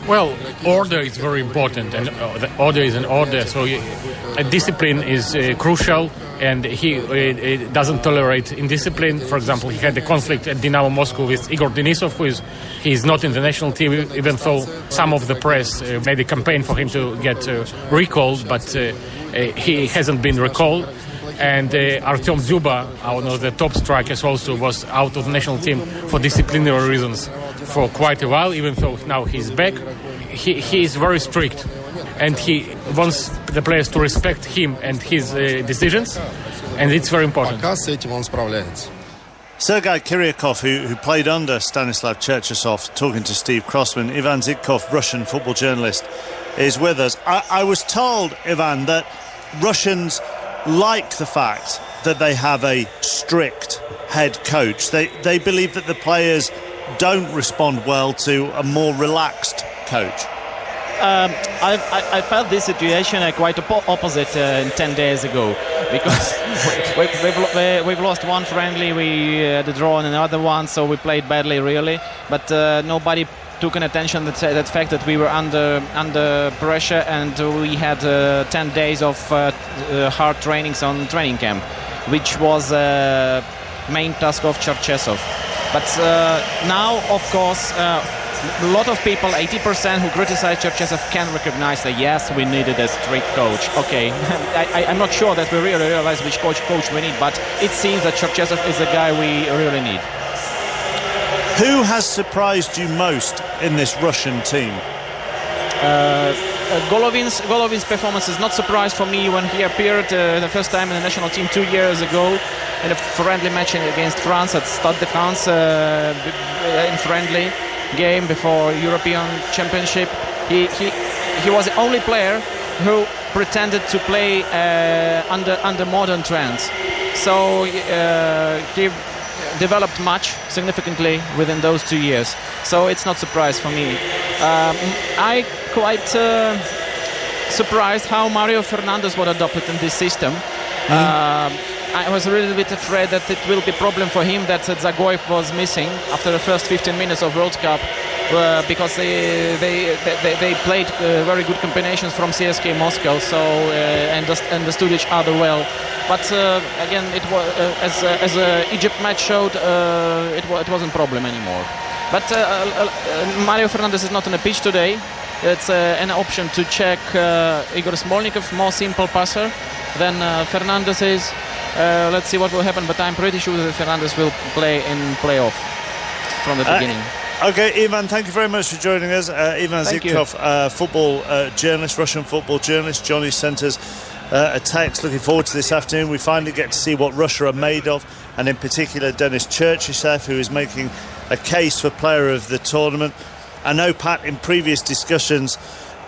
Well, order is very important, and the order is an order. So discipline is crucial, and he doesn't tolerate indiscipline. For example, he had a conflict at Dynamo Moscow with Igor Denisov, he is not in the national team, even though some of the press made a campaign for him to get recalled, but he hasn't been recalled. And Artem Dzyuba, one of the top strikers, also was out of the national team for disciplinary reasons for quite a while, even though now he's back. He is very strict, and he wants the players to respect him and his decisions, and it's very important. Sergei Kiryakov, who played under Stanislav Cherchesov, talking to Steve Crossman. Ivan Zhidkov, Russian football journalist, is with us. I was told, Ivan, that Russians like the fact that they have a strict head coach. They believe that the players don't respond well to a more relaxed coach. I felt this situation quite opposite 10 days ago, because we've lost one friendly, we had a draw on another one, so we played badly really, but nobody took an attention that fact that we were under pressure, and we had 10 days of hard trainings on training camp, which was main task of Cherchesov. But now, of course, a lot of people, 80% who criticize Cherchesov, can recognize that yes, we needed a strict coach. Okay, I'm not sure that we really realize which coach we need, but it seems that Cherchesov is the guy we really need. Who has surprised you most in this Russian team? Golovin's performance is not a surprise for me when he appeared the first time in the national team 2 years ago in a friendly match against France at Stade de France, in friendly game before European Championship. He was the only player who pretended to play under modern trends. So he developed much significantly within those 2 years. So it's not a surprise for me. I quite surprised how Mario Fernandes was adopted in this system. I was a little bit afraid that it will be a problem for him that Zagoyev was missing after the first 15 minutes of World Cup, because they played very good combinations from CSK Moscow, so understood each other well. But again, it was as Egypt match showed, it wasn't a problem anymore. But Mario Fernandes is not on the pitch today. It's an option to check Igor Smolnikov, more simple passer than Fernandes is. Let's see what will happen, but I'm pretty sure that Fernandes will play in playoff from the beginning. Okay, Ivan, thank you very much for joining us. Ivan Zhidkov, football journalist, Russian football journalist. Johnny sent us a text looking forward to this afternoon. We finally get to see what Russia are made of, and in particular Denis Cherchesov, who is making a case for player of the tournament. I know, Pat, in previous discussions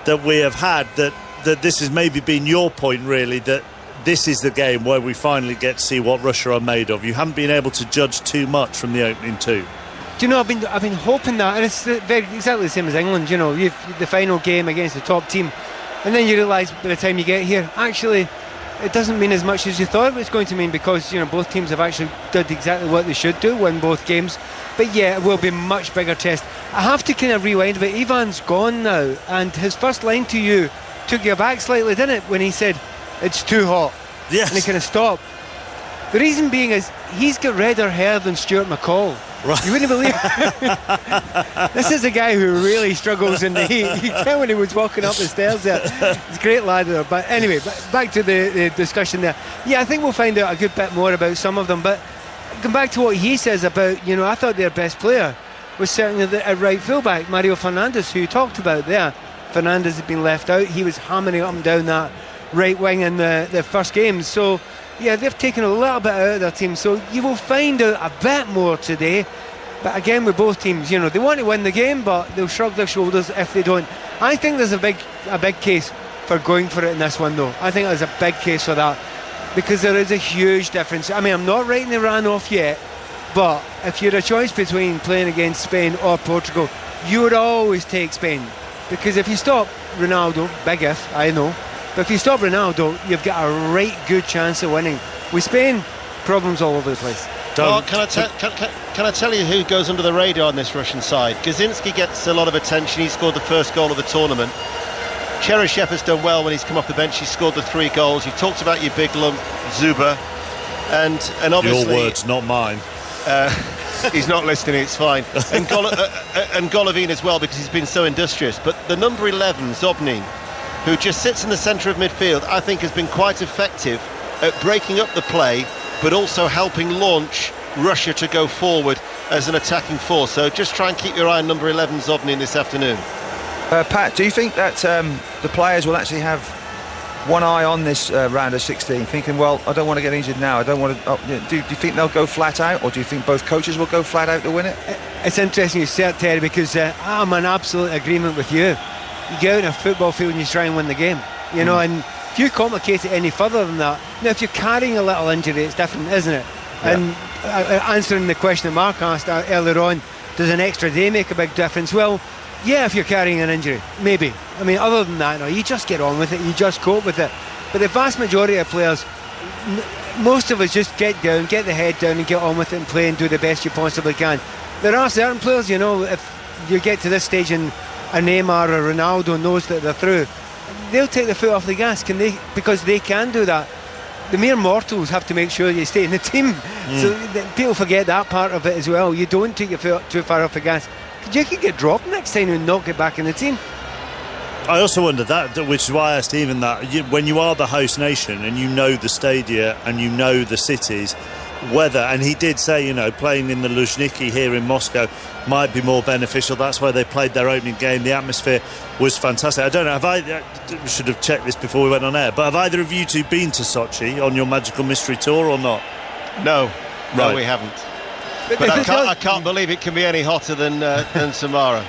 that we have had, that this has maybe been your point, really, that this is the game where we finally get to see what Russia are made of. You haven't been able to judge too much from the opening two. Do you know, I've been hoping that, and it's exactly the same as England. You know, you've the final game against the top team, and then you realise by the time you get here, actually, it doesn't mean as much as you thought it was going to mean, because you know both teams have actually did exactly what they should do, win both games. But yeah, it will be a much bigger test. I have to kind of rewind a bit. Ivan's gone now, and his first line to you took you aback slightly, didn't it, when he said it's too hot? Yes. And he kind of stopped. The reason being is he's got redder hair than Stuart McCall. Right. You wouldn't believe it. This is a guy who really struggles in the heat. You can tell when he was walking up the stairs there. He's a great lad there. But anyway, back to the discussion there. Yeah, I think we'll find out a good bit more about some of them. But come back to what he says about, you know, I thought their best player was certainly the right fullback, Mario Fernandes, who you talked about there. Fernandes had been left out. He was hammering up and down that right wing in the first game. So yeah, they've taken a little bit out of their team, so you will find out a bit more today. But again, with both teams, you know, they want to win the game, but they'll shrug their shoulders if they don't. I think there's a big case for going for it in this one, though. I think there's a big case for that, because there is a huge difference. I mean, I'm not writing Iran off yet, but if you had a choice between playing against Spain or Portugal, you would always take Spain, because if you stop Ronaldo, big if, I know, but if you stop Ronaldo, you've got a right good chance of winning. With Spain, problems all over the place. Can I tell you who goes under the radar on this Russian side? Gazinski gets a lot of attention. He scored the first goal of the tournament. Cheryshev has done well when he's come off the bench. He scored the 3 goals. You talked about your big lump, Zuba, and obviously your words, not mine. He's not listening. It's fine. And Golovin as well, because he's been so industrious. But the number 11, Zobnin, who just sits in the centre of midfield, I think has been quite effective at breaking up the play, but also helping launch Russia to go forward as an attacking force. So just try and keep your eye on number 11, Zobnin, this afternoon. Pat, do you think that the players will actually have one eye on this round of 16, thinking, well, I don't want to get injured now, I don't want to... do you think they'll go flat out, or do you think both coaches will go flat out to win it? It's interesting you say it, Terry, because I'm in absolute agreement with you. You get out in a football field and you try and win the game, you know, and if you complicate it any further than that, now if you're carrying a little injury, it's different, isn't it? Yeah. And answering the question that Mark asked earlier on, does an extra day make a big difference? Well, yeah, if you're carrying an injury, maybe. I mean, other than that, no, you just get on with it, you just cope with it. But the vast majority of players, most of us just get down, get the head down and get on with it and play and do the best you possibly can. There are certain players, you know, if you get to this stage and a Neymar or Ronaldo knows that they're through, they'll take the foot off the gas, can they? Because they can do that. The mere mortals have to make sure you stay in the team. So people forget that part of it as well. You don't take your foot too far off the gas. You could get dropped next time and not get back in the team. I also wonder that, which is why I asked Stephen that, when you are the host nation and you know the stadia and you know the cities, whether, and he did say, you know, playing in the Luzhniki here in Moscow might be more beneficial. That's where they played their opening game. The atmosphere was fantastic. I don't know, I should have checked this before we went on air, but have either of you two been to Sochi on your Magical Mystery Tour or not? No, right. No, we haven't. But I can't believe it can be any hotter than Samara.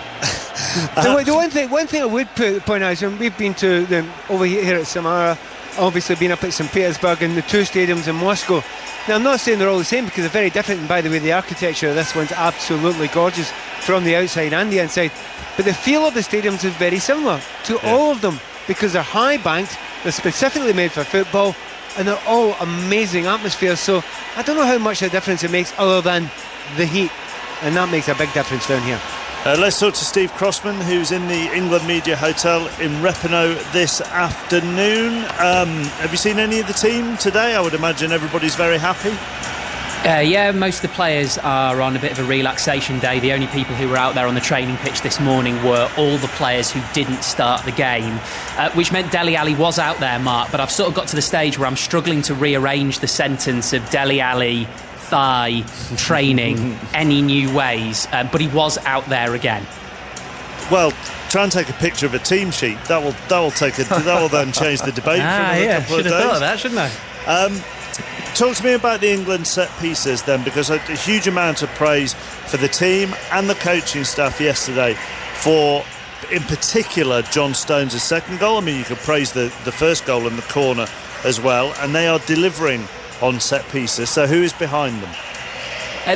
The one thing I would point out is when we've been to them over here at Samara, obviously been up at St. Petersburg and the 2 stadiums in Moscow. Now I'm not saying they're all the same because they're very different, and by the way the architecture of this one's absolutely gorgeous from the outside and the inside, but the feel of the stadiums is very similar to all of them because they're high banked, they're specifically made for football, and they're all amazing atmospheres. So I don't know how much of a difference it makes other than the heat, and that makes a big difference down here. Let's talk to Steve Crossman, who's in the England Media Hotel in Repino this afternoon. Have you seen any of the team today? I would imagine everybody's very happy. Yeah, most of the players are on a bit of a relaxation day. The only people who were out there on the training pitch this morning were all the players who didn't start the game, which meant Dele Alli was out there, Mark, but I've sort of got to the stage where I'm struggling to rearrange the sentence of Dele Alli, thigh, training, any new ways, but he was out there again. Well, try and take a picture of a team sheet. That will then change the debate for another couple of days. Should have thought of that, shouldn't I? Talk to me about the England set pieces then, because a huge amount of praise for the team and the coaching staff yesterday for, in particular, John Stones' second goal. I mean, you could praise the first goal in the corner as well, and they are delivering on set pieces. So who is behind them?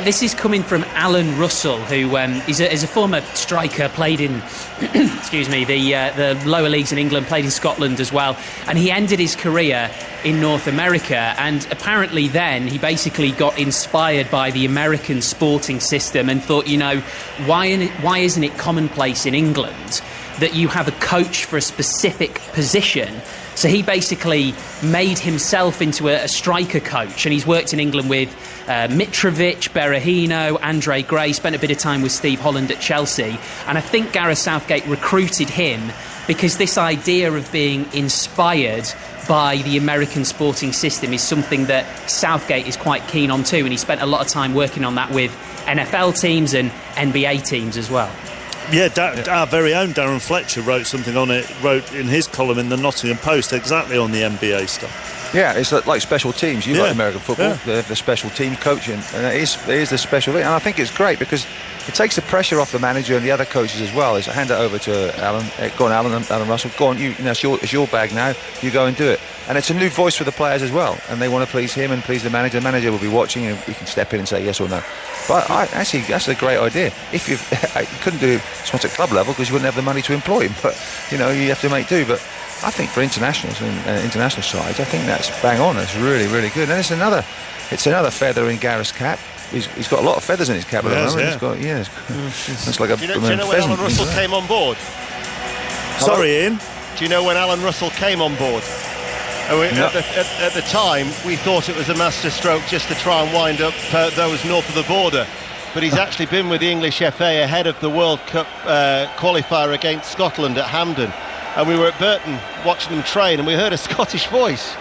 This is coming from Alan Russell, who is a former striker, played in the lower leagues in England, played in Scotland as well, and he ended his career in North America, and apparently then he basically got inspired by the American sporting system and thought, you know, why isn't it commonplace in England that you have a coach for a specific position? So he basically made himself into a striker coach, and he's worked in England with Mitrovic, Berahino, Andre Gray, spent a bit of time with Steve Holland at Chelsea, and I think Gareth Southgate recruited him because this idea of being inspired by the American sporting system is something that Southgate is quite keen on too, and he spent a lot of time working on that with NFL teams and NBA teams as well. Yeah, our very own Darren Fletcher wrote something on it, wrote in his column in the Nottingham Post exactly on the NBA stuff. Yeah, it's like special teams. You like American football, the special team coaching, and it is the special thing. And I think it's great because it takes the pressure off the manager and the other coaches as well. Is hand it over to Alan. Go on, Alan Russell. Go on, it's your bag now. You go and do it. And it's a new voice for the players as well, and they want to please him and please the manager. The manager will be watching, and he can step in and say yes or no. But actually, that's a great idea. If you couldn't do it at club level because you wouldn't have the money to employ him, but you have to make do. But I think for internationals and international sides, I think that's bang on. It's really, really good. And it's another feather in Gareth's cap. he's got a lot of feathers in his cap at the moment. He's got, it's like a do you know when Alan Russell came on board? Sorry, Ian. Do you know when Alan Russell came on board? At the time, we thought it was a masterstroke just to try and wind up those north of the border. But he's actually been with the English FA ahead of the World Cup qualifier against Scotland at Hampden. And we were at Burton watching them train, and we heard a Scottish voice.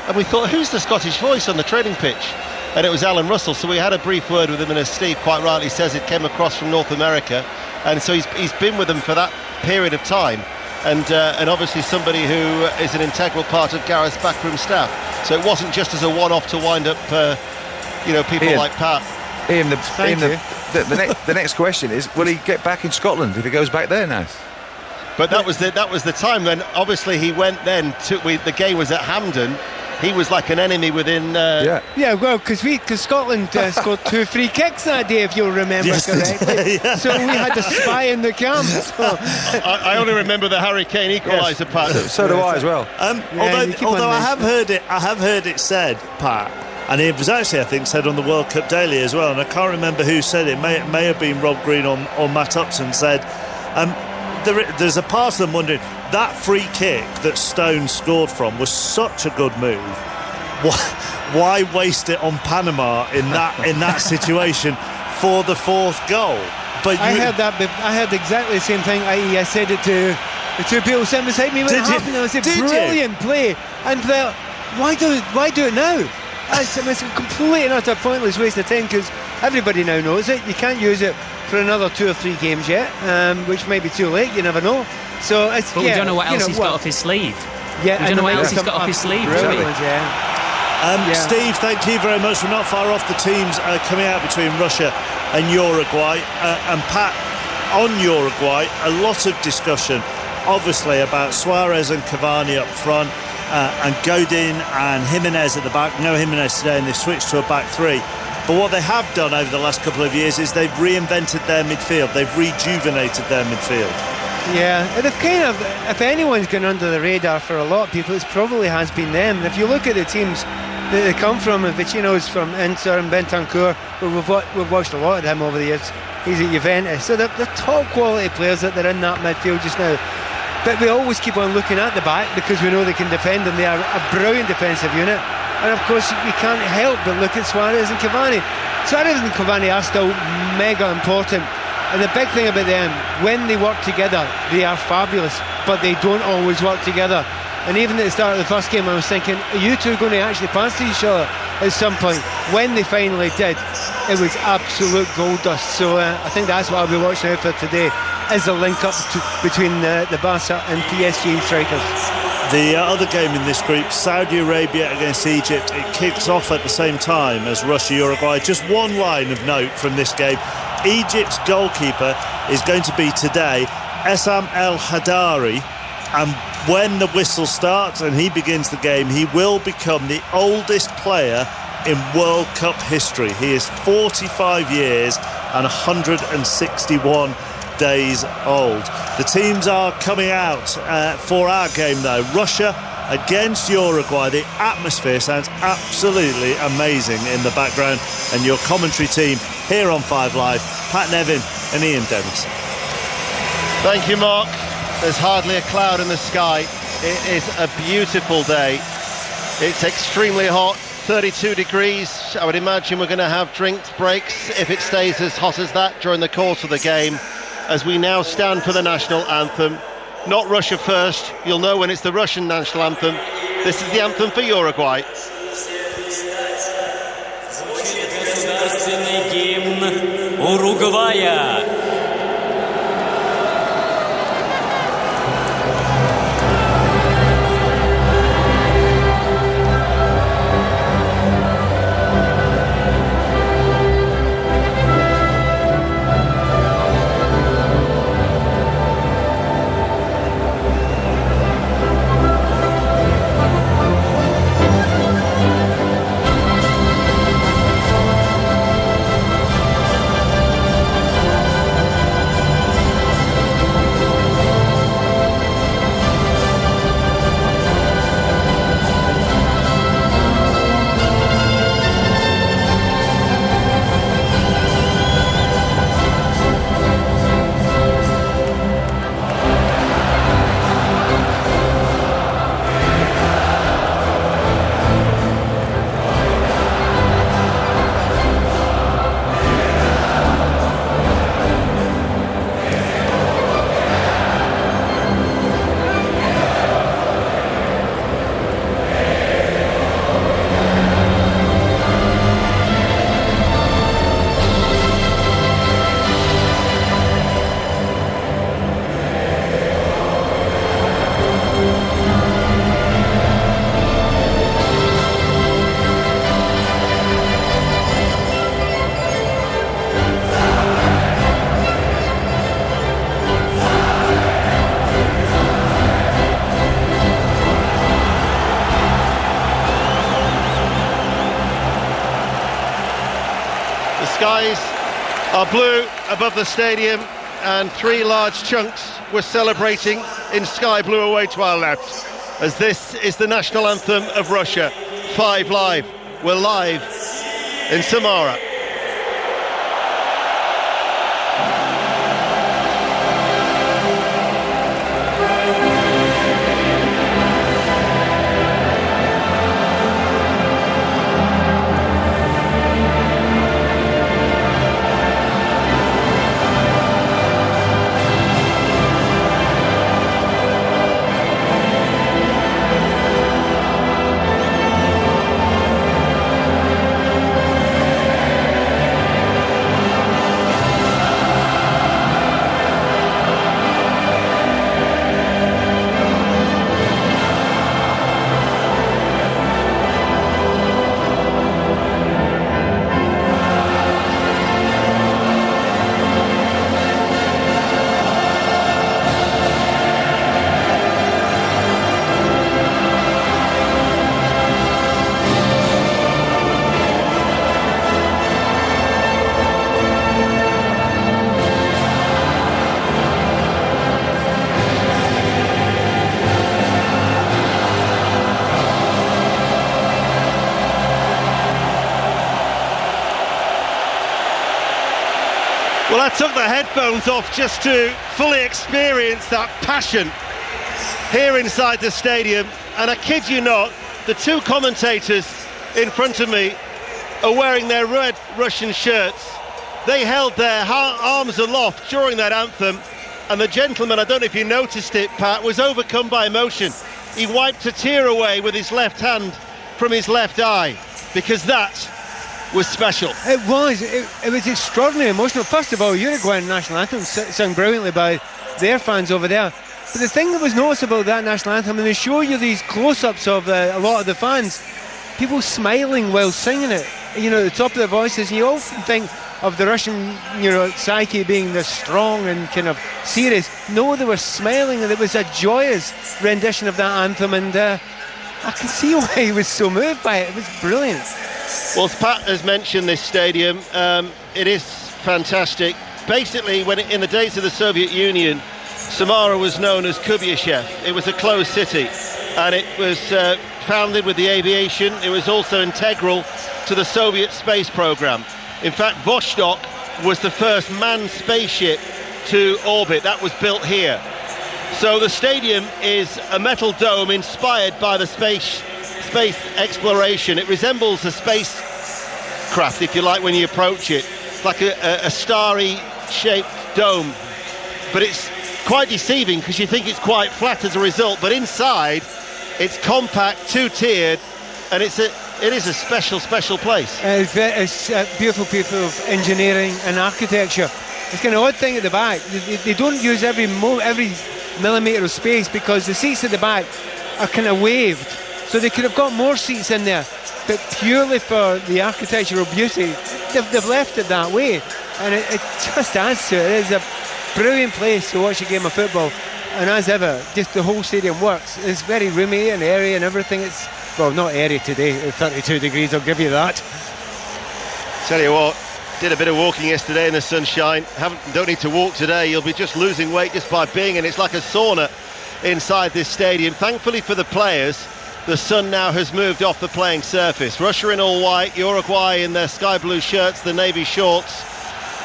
And we thought, who's the Scottish voice on the training pitch? And it was Alan Russell. So we had a brief word with him, and as Steve quite rightly says, it came across from North America. And so he's been with them for that period of time. And obviously somebody who is an integral part of Gareth's backroom staff. So it wasn't just as a one-off to wind up, people Ian, like Pat. Ian, the next question is, will he get back in Scotland if he goes back there now? But that was the time when obviously he went then. The game was at Hampden. He was like an enemy within. Well, because Scotland scored 2 free kicks that day, if you'll remember correctly. So we had to spy in the camp. So. I only remember the Harry Kane equaliser, Pat. So do I as well. Although I have heard it said, Pat, and it was actually, I think, said on the World Cup Daily as well, and I can't remember who said it. May have been Rob Green or Matt Upton said. There's a part of them wondering, that free kick that Stones scored from was such a good move. Why waste it on Panama in that situation for the 4th goal? But I heard exactly the same thing. I said it to the 2 people sitting beside me when it happened. I said, brilliant play. And why do it now? It's a complete and utter pointless waste of time, because everybody now knows it. You can't use it for another 2 or 3 games yet, which may be too late. You never know. So it's. But we don't know what else he's got up his sleeve. Yeah, we don't know what else he's got up his sleeve. Steve, thank you very much. We're not far off the teams coming out between Russia and Uruguay. And Pat, on Uruguay, a lot of discussion, obviously, about Suarez and Cavani up front. And Godin and Jimenez at the back. No Jimenez today, and they've switched to a back 3. But what they have done over the last couple of years is they've reinvented their midfield. They've rejuvenated their midfield. Yeah, they've kind of, if anyone's gone under the radar for a lot of people, it probably has been them. And if you look at the teams that they come from, and Vicino's from Inter and Bentancur, we've watched a lot of them over the years. He's at Juventus. So they're top quality players that they're in that midfield just now. But we always keep on looking at the back because we know they can defend, and they are a brilliant defensive unit. And of course we can't help but look at Suarez and Cavani. Suarez and Cavani are still mega important, and the big thing about them, when they work together, they are fabulous, but they don't always work together. And even at the start of the first game, I was thinking, are you two going to actually pass to each other at some point? When they finally did, it was absolute gold dust. So I think that's what I'll be watching out for today, is the link up between the Barca and PSG strikers. The other game in this group, Saudi Arabia against Egypt, it kicks off at the same time as Russia-Uruguay. Just one line of note from this game: Egypt's goalkeeper is going to be today Essam El Hadari, and when the whistle starts and he begins the game, he will become the oldest player in World Cup history. He is 45 years and 161 days old. The teams are coming out for our game though. Russia against Uruguay. The atmosphere sounds absolutely amazing in the background, and your commentary team here on 5 Live, Pat Nevin and Ian Dennis. Thank you, Mark. There's hardly a cloud in the sky. It is a beautiful day. It's extremely hot, 32 degrees. I would imagine we're going to have drink breaks if it stays as hot as that during the course of the game, as we now stand for the national anthem. Not Russia first. You'll know when it's the Russian national anthem. This is the anthem for Uruguay. Уругвая. are blue above the stadium, and 3 large chunks were celebrating in sky blue away to our left, as this is the national anthem of Russia. 5 Live. We're live in Samara. Well, I took the headphones off just to fully experience that passion here inside the stadium, and I kid you not, the 2 commentators in front of me are wearing their red Russian shirts. They held their arms aloft during that anthem, and the gentleman, I don't know if you noticed it, Pat, was overcome by emotion. He wiped a tear away with his left hand from his left eye, because that was special. It was extraordinarily emotional. First of all, Uruguayan national anthem sung brilliantly by their fans over there. But the thing that was noticeable about that national anthem, and they show you these close-ups of a lot of the fans, people smiling while singing it, at the top of their voices. And you often think of the Russian, psyche being this strong and kind of serious. No, they were smiling, and it was a joyous rendition of that anthem, and I can see why he was so moved by it. It was brilliant. Well, as Pat has mentioned, this stadium, it is fantastic. Basically, when in the days of the Soviet Union, Samara was known as Kubyashev. It was a closed city, and it was founded with the aviation. It was also integral to the Soviet space program. In fact, Vostok was the first manned spaceship to orbit. That was built here. So the stadium is a metal dome inspired by the space exploration. It resembles a spacecraft, if you like, when you approach it. It's like a starry shaped dome, but it's quite deceiving because you think it's quite flat as a result, but inside it's compact, 2-tiered, and it is a special place. It's a beautiful piece of engineering and architecture. It's kind of odd thing at the back. They don't use every millimetre of space because the seats at the back are kind of waved. So they could have got more seats in there, but purely for the architectural beauty, they've left it that way. And it just adds to it. It is a brilliant place to watch a game of football. And as ever, just the whole stadium works. It's very roomy and airy and everything. It's, well, not airy today, at 32 degrees, I'll give you that. Tell you what, did a bit of walking yesterday in the sunshine. Don't need to walk today. You'll be just losing weight just by being in. It's like a sauna inside this stadium. Thankfully for the players, the sun now has moved off the playing surface. Russia in all white, Uruguay in their sky blue shirts, the navy shorts.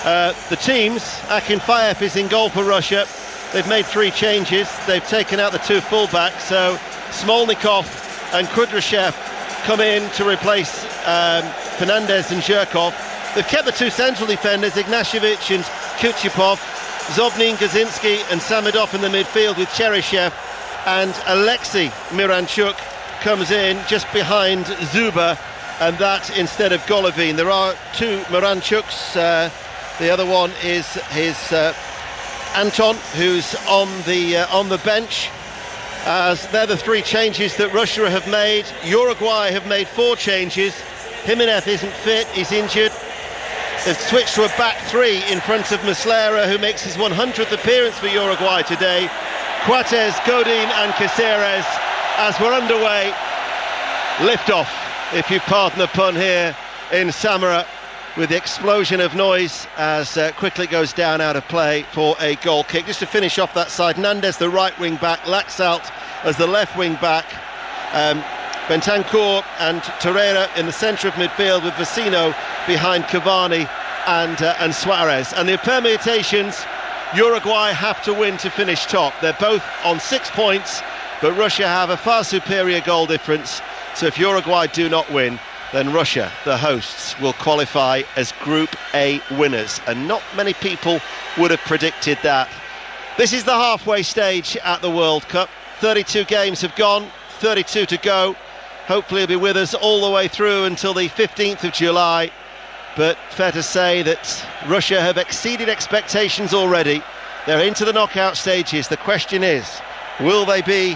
The teams, Akinfeyev is in goal for Russia. They've made 3 changes. They've taken out the 2 fullbacks, so Smolnikov and Kudryashev come in to replace Fernandez and Zhirkov. They've kept the 2 central defenders, Ignashevich and Kuchipov, Zobnin, Gazinski and Samedov in the midfield with Cheryshev, and Alexei Miranchuk comes in just behind Zuba, and that instead of Golovin. There are 2 Miranchuks. The other one is his Anton, who's on the bench. As they're the 3 changes that Russia have made. Uruguay have made 4 changes. Jimenez isn't fit, he's injured. They've switched to a back 3 in front of Muslera, who makes his 100th appearance for Uruguay today. Coates, Godin and Caceres, as we're underway. Lift off, if you pardon the pun, here in Samara. with the explosion of noise as quickly goes down out of play for a goal kick. Just to finish off that side, Nandez the right wing back, Laxalt as the left wing back, Bentancur and Torreira in the centre of midfield with Vecino behind Cavani and Suarez. And the permutations, Uruguay have to win to finish top. They're both on 6 points, but Russia have a far superior goal difference. So if Uruguay do not win, then Russia, the hosts, will qualify as Group A winners. And not many people would have predicted that. This is the halfway stage at the World Cup. 32 games have gone, 32 to go. Hopefully he'll be with us all the way through until the 15th of July. But fair to say that Russia have exceeded expectations already. They're into the knockout stages. The question is, will they be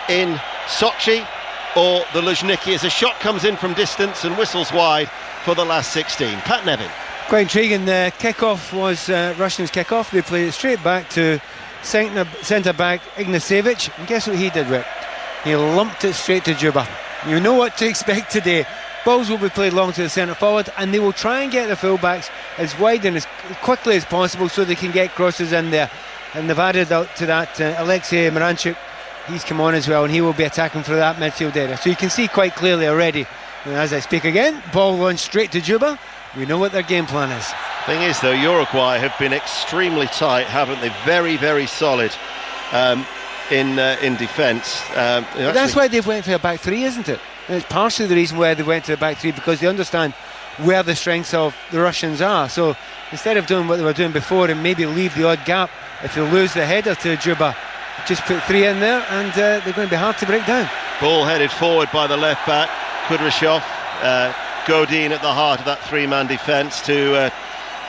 in Sochi or the Luzhniki, as a shot comes in from distance and whistles wide for the last 16. Pat Nevin. Quite intriguing. The kick-off was Russians' kick-off. They played it straight back to centre-back Ignashevich. And guess what he did, Rick? He lumped it straight to Juba. You know what to expect today. Balls will be played long to the centre-forward, and they will try and get the full-backs as wide and as quickly as possible so they can get crosses in there. And they've added out to that Alexei Miranchuk. He's come on as well, and he will be attacking through that midfield area. So you can see quite clearly already, and as I speak again, ball launched straight to Juba. We know what their game plan is. Thing is, though, Uruguay have been extremely tight, haven't they? Very, very solid in defence. That's why they've went to a back three, isn't it? And it's partially the reason why they went to a back three, because they understand where the strengths of the Russians are. So instead of doing what they were doing before and maybe leave the odd gap, if you lose the header to Juba, just put three in there, and they're going to be hard to break down. Ball headed forward by the left back, Kudryashov. Godin at the heart of that three-man defence to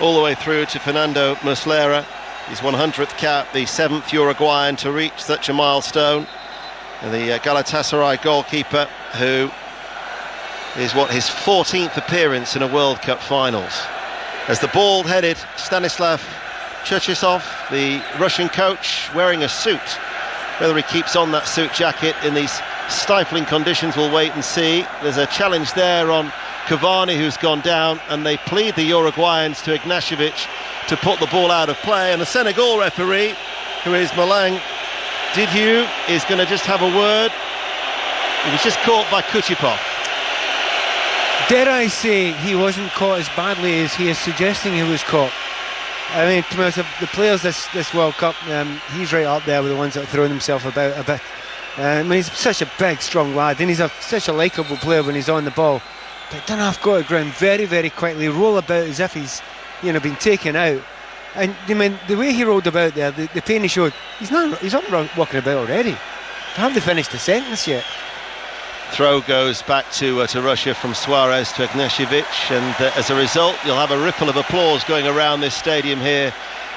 all the way through to Fernando Muslera. His 100th cap, the 7th Uruguayan to reach such a milestone. And the Galatasaray goalkeeper, who is his 14th appearance in a World Cup finals. As the ball-headed Stanislav Cherchesov, the Russian coach, wearing a suit. Whether he keeps on that suit jacket in these stifling conditions, we'll wait and see. There's a challenge there on Cavani, who's gone down, and they plead the Uruguayans to Ignashevich to put the ball out of play. And the Senegal referee, who is Malang Didhu, is going to just have a word. He was just caught by Kuchipov. Dare I say he wasn't caught as badly as he is suggesting he was caught. I mean, to be honest, the players this World Cup, he's right up there with the ones that are throwing himself about a bit. I mean, he's such a big, strong lad, and he's such a likeable player when he's on the ball. But doesn't have to go to ground very, very quickly, roll about as if he's, been taken out. And I mean, the way he rolled about there, the pain he showed, he's not walking about already. They haven't finished the sentence yet. Throw goes back to Russia from Suarez to Ignashevich, and as a result you'll have a ripple of applause going around this stadium here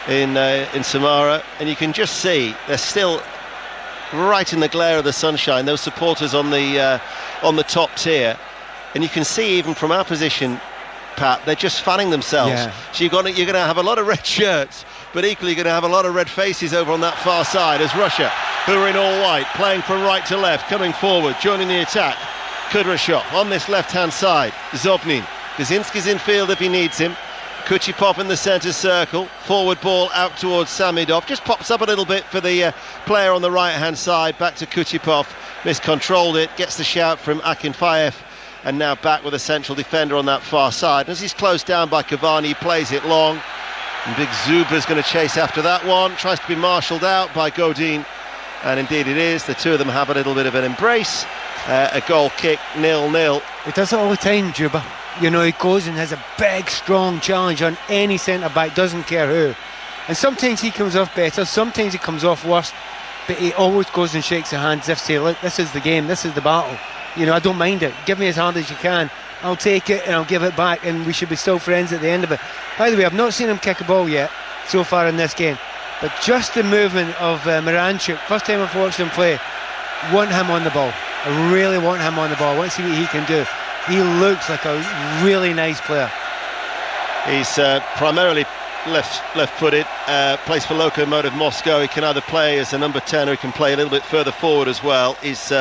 in Samara, and you can just see they're still right in the glare of the sunshine, those supporters on the top tier, and you can see even from our position, Pat, they're just fanning themselves. Yeah. So you're going to have a lot of red shirts, but equally you're going to have a lot of red faces over on that far side as Russia, who are in all white, playing from right to left, coming forward, joining the attack. Kudryashov on this left-hand side. Zobnin. Kaczynski's in field if he needs him. Kuchipov in the centre circle. Forward ball out towards Samidov. Just pops up a little bit for the player on the right-hand side. Back to Kuchipov. Miscontrolled it. Gets the shout from Akinfeyev. And now back with a central defender on that far side. As he's closed down by Cavani, he plays it long. And Big Zuba's going to chase after that one. Tries to be marshalled out by Godin. And indeed it is. The two of them have a little bit of an embrace. A goal kick, 0-0. He does it all the time, Juba. He goes and has a big, strong challenge on any centre-back, doesn't care who. And sometimes he comes off better, sometimes he comes off worse. But he always goes and shakes the hands as if to say, look, this is the game, this is the battle. I don't mind it. Give me as hard as you can. I'll take it and I'll give it back, and we should be still friends at the end of it. By the way, I've not seen him kick a ball yet so far in this game. But just the movement of Miranchuk, first time I've watched him play, want him on the ball. I really want him on the ball. I want to see what he can do. He looks like a really nice player. He's primarily left-footed, plays for Lokomotiv Moscow. He can either play as a number 10 or he can play a little bit further forward as well. He's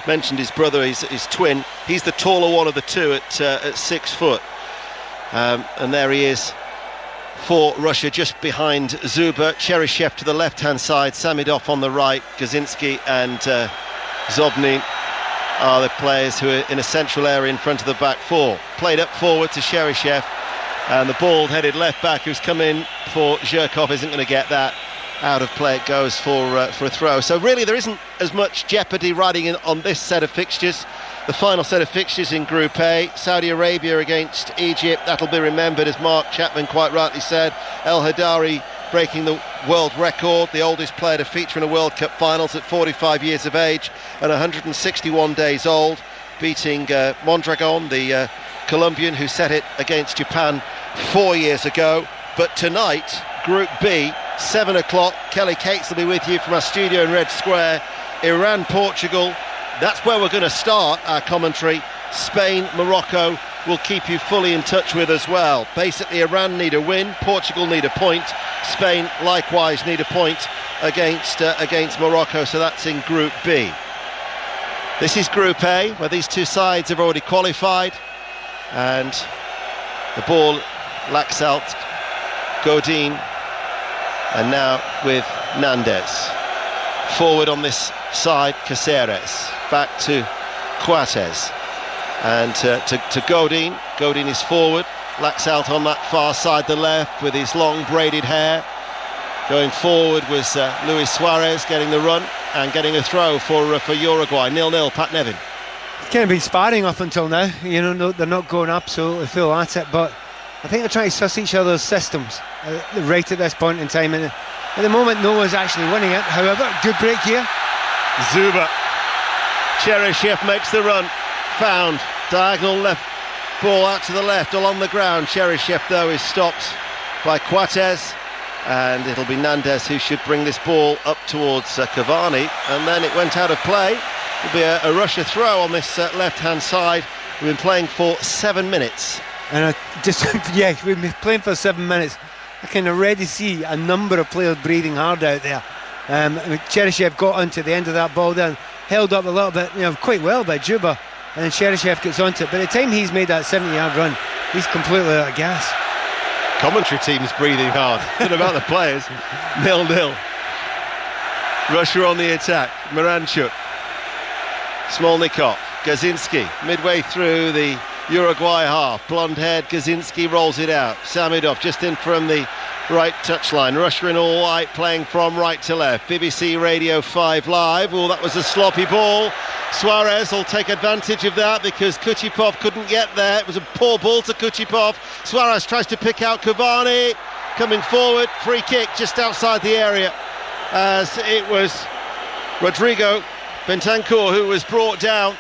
mentioned his brother, his twin. He's the taller one of the two at 6 foot. And there he is for Russia, just behind Zuba. Cheryshev to the left-hand side, Samidov on the right. Gazinski and Zobnin are the players who are in a central area in front of the back four. Played up forward to Cheryshev, and the bald-headed left-back who's come in for Zhirkov isn't going to get that. Out of play it goes for a throw. So really there isn't as much jeopardy riding in on this set of fixtures. The final set of fixtures in Group A, Saudi Arabia against Egypt. That'll be remembered, as Mark Chapman quite rightly said. El Hadari breaking the world record, the oldest player to feature in a World Cup finals at 45 years of age and 161 days old, beating Mondragon, the Colombian who set it against Japan 4 years ago. But tonight, Group B, 7 o'clock, Kelly Cates will be with you from our studio in Red Square. Iran, Portugal, that's where we're going to start our commentary. Spain, Morocco, we'll keep you fully in touch with as well. Basically, Iran need a win, Portugal need a point, Spain likewise need a point against Morocco, so that's in Group B. This is Group A, where these two sides have already qualified, and the ball lacks out Godin, and now with Nandes. Forward on this side, Caceres. Back to Coates. And to Godin. Godin is forward. Lacks out on that far side, the left, with his long braided hair. Going forward was Luis Suarez getting the run and getting a throw for Uruguay. 0-0, Pat Nevin. It's kind of been sparring up until now. You know, no, they're not going absolutely full at it, but I think they're trying to suss each other's systems right at this point in time. And at the moment, no one's actually winning it. However, good break here. Zuba. Cheryshev makes the run. Found. Diagonal left. Ball out to the left, along the ground. Cheryshev, though, is stopped by Coates. And it'll be Nandes who should bring this ball up towards Cavani. And then it went out of play. It'll be a Russia throw on this left-hand side. We've been playing for 7 minutes. And we've been playing for 7 minutes. I can already see a number of players breathing hard out there. Cheryshev got onto the end of that ball then, held up a little bit, quite well by Juba, and then Cheryshev gets onto it. By the time he's made that 70-yard run, he's completely out of gas. Commentary team's breathing hard. What about the players? 0-0. Russia on the attack. Miranchuk, Smolnikov, Gazinski, midway through the Uruguay half. Blonde-haired Gazinski rolls it out. Samidov just in from the right touchline. Russia in all white, playing from right to left. BBC Radio 5 Live. Oh, that was a sloppy ball. Suarez will take advantage of that because Kuchipov couldn't get there. It was a poor ball to Kuchipov. Suarez tries to pick out Cavani. Coming forward, free kick just outside the area, as it was Rodrigo Bentancur who was brought down.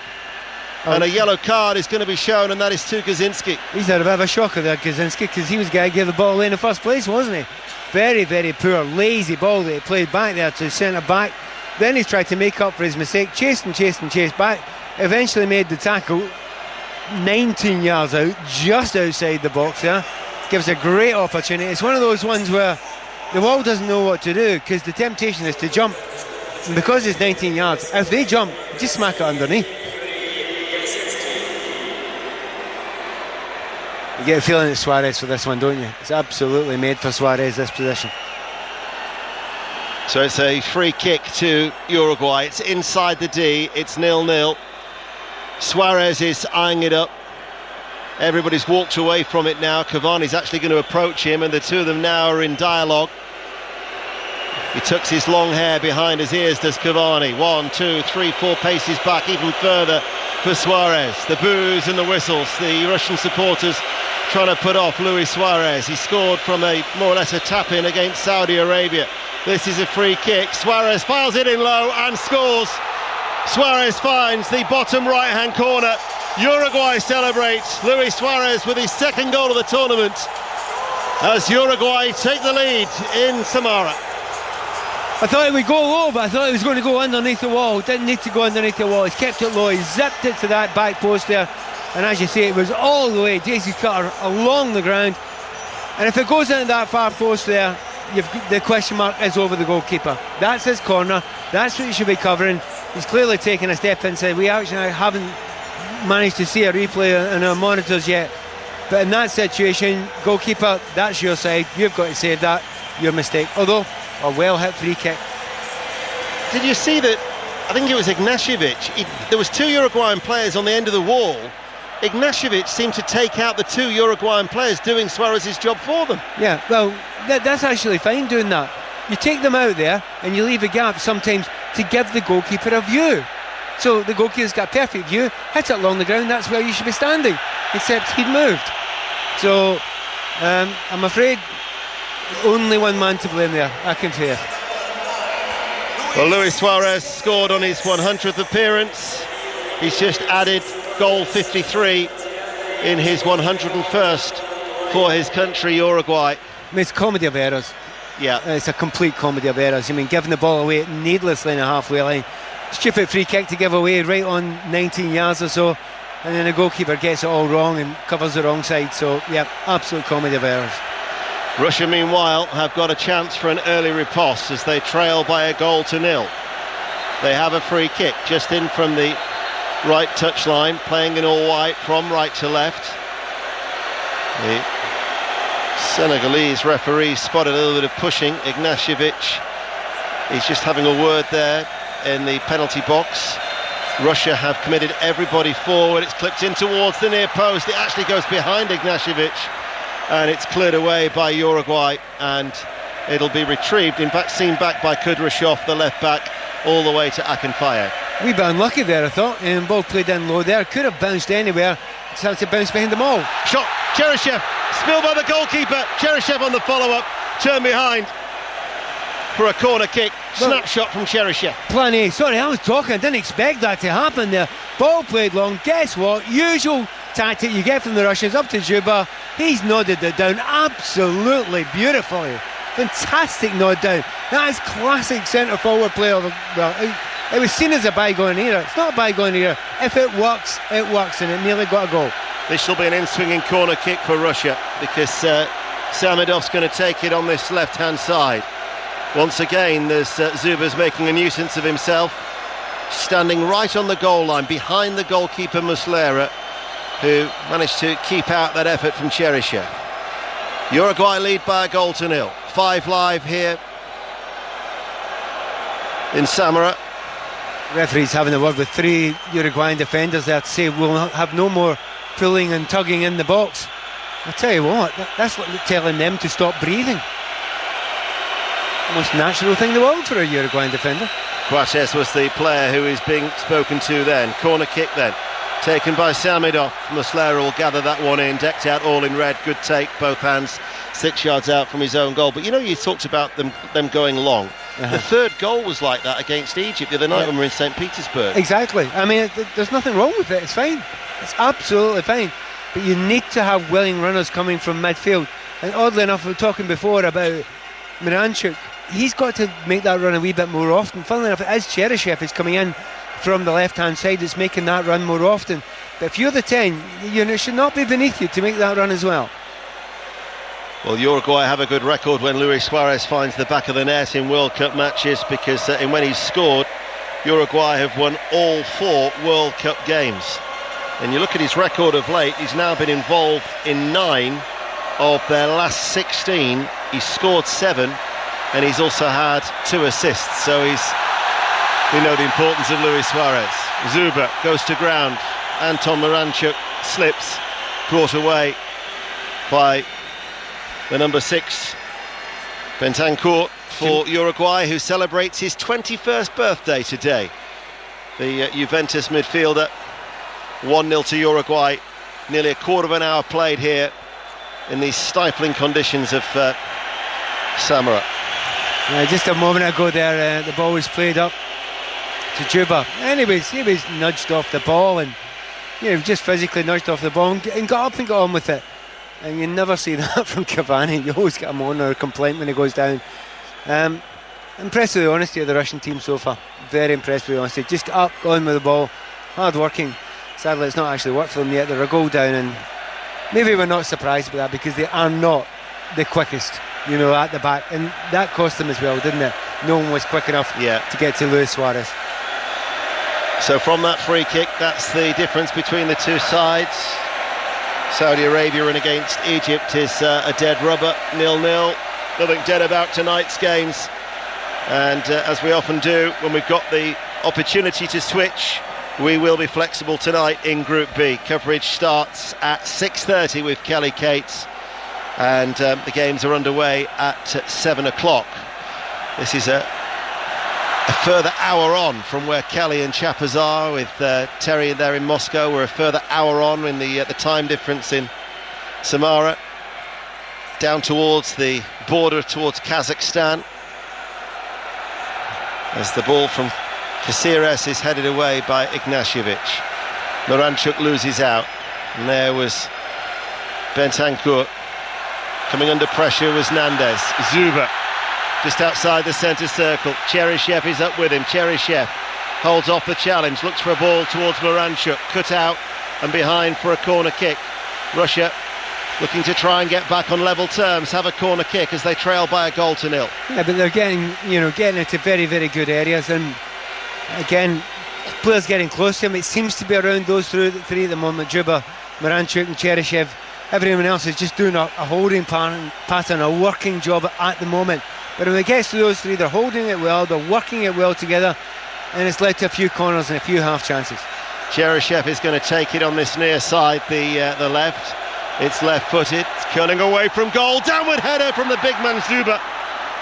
And a yellow card is going to be shown, and that is to Gazinski. He's had a bit of a shocker there, Gazinski, because he was the guy who gave the ball away in the first place, wasn't he? Very, very poor, lazy ball that he played back there to centre-back. Then he's tried to make up for his mistake, chased back. Eventually made the tackle 19 yards out, just outside the box there. Gives a great opportunity. It's one of those ones where the wall doesn't know what to do, because the temptation is to jump. And because it's 19 yards, if they jump, just smack it underneath. You get a feeling it's Suarez for this one, don't you? It's absolutely made for Suarez, this position. So it's a free kick to Uruguay. It's inside the D. It's 0-0. Suarez is eyeing it up. Everybody's walked away from it now. Cavani's actually going to approach him, and the two of them now are in dialogue. He tucks his long hair behind his ears, does Cavani. 1, 2, 3, 4 paces back, even further for Suarez. The boos and the whistles. The Russian supporters trying to put off Luis Suarez. He scored from a more or less a tap-in against Saudi Arabia. This is a free kick. Suarez files it in low and scores. Suarez finds the bottom right-hand corner. Uruguay celebrates. Luis Suarez with his second goal of the tournament as Uruguay take the lead in Samara. I thought it would go low, but I thought it was going to go underneath the wall. It didn't need to go underneath the wall. He's kept it low. He zipped it to that back post there. And as you say, it was all the way, JC Cutter along the ground. And if it goes into that far post there, the question mark is over the goalkeeper. That's his corner. That's what he should be covering. He's clearly taken a step inside. We actually haven't managed to see a replay on our monitors yet. But in that situation, goalkeeper, that's your side. You've got to save that. Your mistake. Although, a well-hit free kick. Did you see that? I think it was Ignashevich. There was 2 Uruguayan players on the end of the wall. Ignashevich seemed to take out the 2 Uruguayan players, doing Suarez's job for them. Yeah, well, that's actually fine doing that. You take them out there and you leave a gap sometimes to give the goalkeeper a view. So the goalkeeper's got a perfect view, hits it along the ground, that's where you should be standing. Except he'd moved. So I'm afraid only one man to blame there, I confess. Well, Luis Suarez scored on his 100th appearance. He's just added goal 53 in his 101st for his country, Uruguay. I mean, it's a comedy of errors. Yeah. It's a complete comedy of errors. I mean, giving the ball away needlessly in the halfway line. Stupid free kick to give away right on 19 yards or so. And then the goalkeeper gets it all wrong and covers the wrong side. So, yeah, absolute comedy of errors. Russia, meanwhile, have got a chance for an early riposte as they trail by a goal to nil. They have a free kick just in from the right touchline, playing in all white from right to left. The Senegalese referee spotted a little bit of pushing. Ignashevich is just having a word there in the penalty box. Russia have committed everybody forward. It's clipped in towards the near post. It actually goes behind Ignashevich, and it's cleared away by Uruguay, and it'll be retrieved, in fact seen back by Kudryashov, the left back, all the way to Akinfeev. Wee bit unlucky there, I thought, and ball played in low there, could have bounced anywhere, it's had to bounce behind the maul. Shot, Cheryshev, spilled by the goalkeeper, Cheryshev on the follow-up, turn behind for a corner kick, snapshot from Cheryshev. Plan A, sorry, I was talking, I didn't expect that to happen there. Ball played long, guess what, usual tactic you get from the Russians, up to Dzyuba, he's nodded it down absolutely beautifully. Fantastic nod down. That is classic centre forward play. Well, it was seen as a bygone era. It's not a bygone era. If it works, and it nearly got a goal. This will be an in-swinging corner kick for Russia, because Samedov's going to take it on this left-hand side. Once again, there's Zubas making a nuisance of himself, standing right on the goal line behind the goalkeeper Muslera, who managed to keep out that effort from Cheryshev. Uruguay lead by a goal to nil. 5 live here in Samara. Referee's having a word with 3 Uruguayan defenders there to say we'll have no more pulling and tugging in the box. I'll tell you what, that's what telling them to stop breathing. Most natural thing in the world for a Uruguayan defender. Coates was the player who is being spoken to then. Corner kick then, taken by Samedov. Muslera will gather that one in, decked out all in red. Good take, both hands, 6 yards out from his own goal. But you know, you talked about them going long. The third goal was like that against Egypt the other night when we were in St. Petersburg. Exactly. I mean, there's nothing wrong with it. It's fine. It's absolutely fine. But you need to have willing runners coming from midfield. And oddly enough, we were talking before about Miranchuk. He's got to make that run a wee bit more often. Funnily enough, it is Cheryshev who's coming in from the left-hand side. It's making that run more often. But if you're the 10, it should not be beneath you to make that run as well. Well, Uruguay have a good record when Luis Suarez finds the back of the net in World Cup matches, because when he's scored, Uruguay have won all 4 World Cup games. And you look at his record of late, he's now been involved in 9 of their last 16. He's scored 7, and he's also had 2 assists. So we know the importance of Luis Suarez. Zuba goes to ground. Anton Miranchuk slips, brought away by the number 6, Bentancur, for Uruguay, who celebrates his 21st birthday today. The Juventus midfielder. 1-0 to Uruguay. Nearly a quarter of an hour played here in these stifling conditions of Samara. Just a moment ago there, the ball was played up to Dzyuba. Anyways, he was nudged off the ball, and just physically nudged off the ball and got up and got on with it. And you never see that from Cavani. You always get a moan or a complaint when he goes down. Impressed with the honesty of the Russian team so far. Very impressed with the honesty. Just get up, go on with the ball, hard working. Sadly, it's not actually worked for them yet. They're a goal down, and maybe we're not surprised by that, because they are not the quickest, at the back, and that cost them as well, didn't it? No one was quick enough to get to Luis Suarez. So from that free kick, that's the difference between the two sides. Saudi Arabia and against Egypt is a dead rubber, 0-0. Nothing dead about tonight's games. And as we often do, when we've got the opportunity to switch, we will be flexible tonight in Group B. Coverage starts at 6:30 with Kelly Cates, and the games are underway at 7 o'clock. This is a further hour on from where Kelly and Chappers are, with Terry there in Moscow. We're a further hour on in the time difference in Samara, down towards the border towards Kazakhstan, as the ball from Caceres is headed away by Ignashevich. Moranchuk loses out, and there was Bentancur. Coming under pressure was Nandez. Zuba just outside the centre circle. Cheryshev is up with him. Cheryshev holds off the challenge, looks for a ball towards Moranchuk, cut out and behind for a corner kick. Russia looking to try and get back on level terms, have a corner kick as they trail by a 0-0. Yeah, but they're getting into very, very good areas, and again, players getting close to him. It seems to be around those three at the moment: Juba, Moranchuk and Cheryshev. Everyone else is just doing a holding pattern, a working job at the moment. But when it gets to those three, they're holding it well, they're working it well together, and it's led to a few corners and a few half chances. Cheryshev is going to take it on this near side, the left. It's left-footed, it's curling away from goal, downward header from the big man Zuba.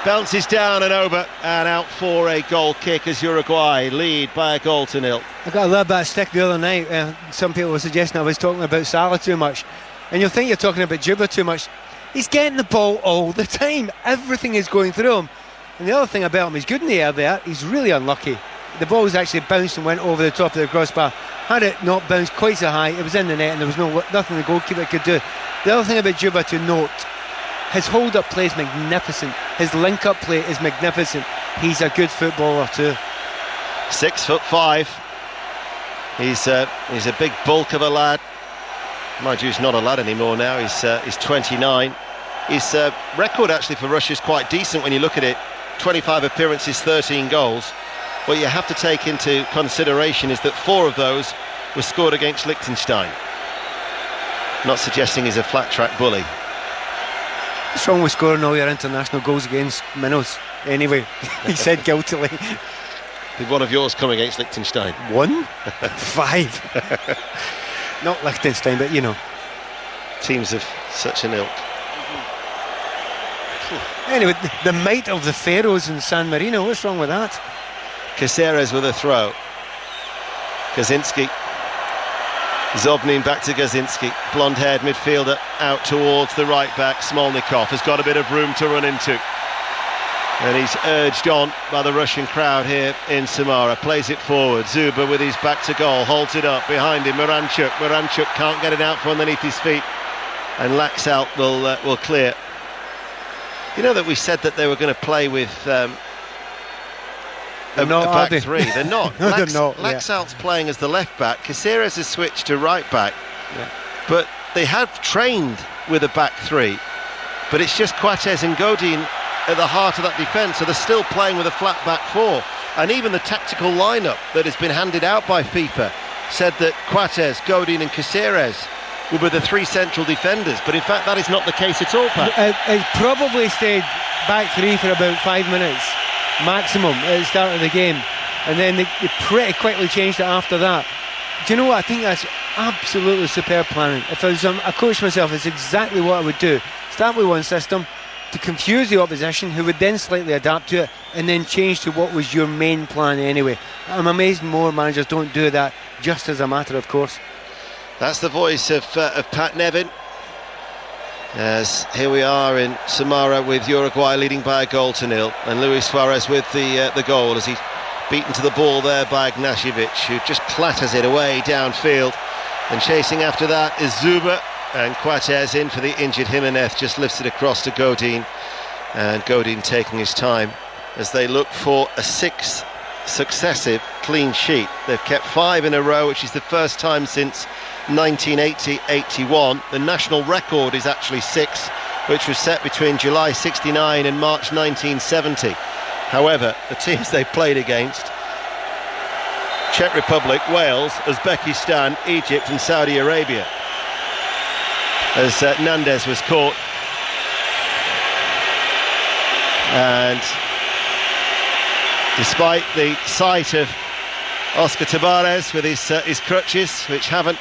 Bounces down and over and out for a goal kick as Uruguay lead by a 0-0. I got a little bit of stick the other night. Some people were suggesting I was talking about Salah too much, and you'll think you're talking about Juba too much. He's getting the ball all the time. Everything is going through him. And the other thing about him, he's good in the air there. He's really unlucky. The ball was actually bounced and went over the top of the crossbar. Had it not bounced quite so high, it was in the net, and there was nothing the goalkeeper could do. The other thing about Juba to note: his hold-up play is magnificent. His link-up play is magnificent. He's a good footballer too. 6'5". He's a big bulk of a lad. Mind you, he's not a lad anymore now. He's 29. His record actually for Russia is quite decent when you look at it. 25 appearances, 13 goals. What you have to take into consideration is that 4 of those were scored against Liechtenstein. Not suggesting he's a flat-track bully. What's wrong with scoring all your international goals against minnows? Anyway, he said guiltily. Did one of yours come against Liechtenstein? 1? 5. Not Liechtenstein, but you know. Teams of such an ilk. Anyway, the might of the Pharaohs in San Marino, what's wrong with that? Caceres with a throw. Gazinski. Zobnin back to Gazinski. Blonde-haired midfielder out towards the right back. Smolnikov has got a bit of room to run into. And he's urged on by the Russian crowd here in Samara. Plays it forward. Zuba with his back to goal. Holds it up. Behind him, Moranchuk. Moranchuk can't get it out from underneath his feet. And Laxalt will clear. You know that we said that they were going to play with a back three. They're not. No, they're not. Laxalt's playing as the left back. Caceres has switched to right back. Yeah. But they have trained with a back three. But it's just Coates and Godin at the heart of that defence, so they're still playing with a flat back 4. And even the tactical lineup that has been handed out by FIFA said that Coates, Godin and Caceres will be the 3 central defenders, but in fact that is not the case at all, Pat. It probably stayed back 3 for about 5 minutes maximum at the start of the game, and then they pretty quickly changed it after that. Do you know what? I think that's absolutely superb planning. If I was a coach myself, it's exactly what I would do. Start with one system to confuse the opposition, who would then slightly adapt to it, and then change to what was your main plan anyway. I'm amazed more managers don't do that, just as a matter of course. That's the voice of Pat Nevin, as here we are in Samara with Uruguay leading by a 0-0, and Luis Suarez with the goal as he's beaten to the ball there by Ignashevich, who just clatters it away downfield, and chasing after that is Zuba, and Coates in for the injured Jimenez, just lifts it across to Godin, and Godin taking his time as they look for a 6th successive clean sheet. They've kept 5 in a row, which is the first time since 1980-81. The national record is actually 6, which was set between July 69 and March 1970. However, the teams they played against: Czech Republic, Wales, Uzbekistan, Egypt and Saudi Arabia. as Nandez was caught. And despite the sight of Oscar Tabarez with his crutches, which haven't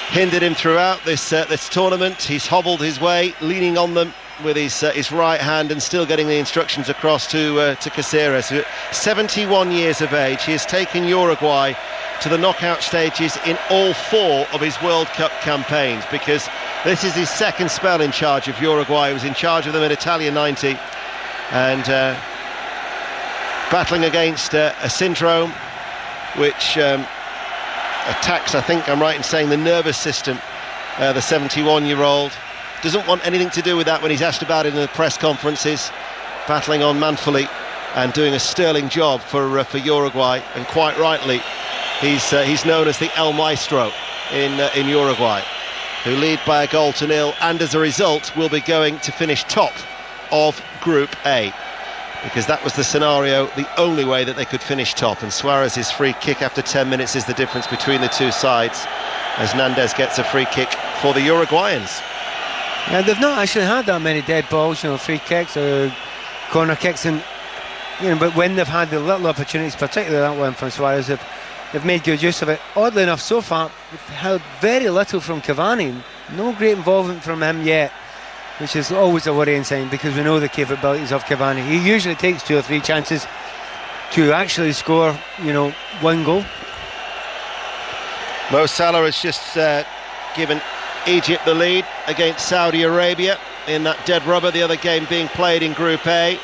hindered him throughout this tournament, he's hobbled his way, leaning on them with his right hand and still getting the instructions across to Caceres. 71 years of age, he has taken Uruguay to the knockout stages in all 4 of his World Cup campaigns, because this is his second spell in charge of Uruguay. He was in charge of them at Italia 90, and battling against a syndrome which attacks, I think I'm right in saying, the nervous system. The 71-year-old doesn't want anything to do with that when he's asked about it in the press conferences, battling on manfully and doing a sterling job for Uruguay, and quite rightly he's known as the El Maestro in Uruguay, who lead by a goal to nil, and as a result will be going to finish top of Group A, because that was the scenario, the only way that they could finish top. And Suarez's free kick after 10 minutes is the difference between the two sides, as Nandez gets a free kick for the Uruguayans. Yeah, they've not actually had that many dead balls, free kicks or corner kicks, and but when they've had the little opportunities, particularly that one from Suarez, they've made good use of it. Oddly enough, so far they've held very little from Cavani. No great involvement from him yet, which is always a worrying sign, because we know the capabilities of Cavani. He usually takes 2 or 3 chances to actually score, one goal. Mo Salah has just given Egypt the lead against Saudi Arabia in that dead rubber, the other game being played in Group A.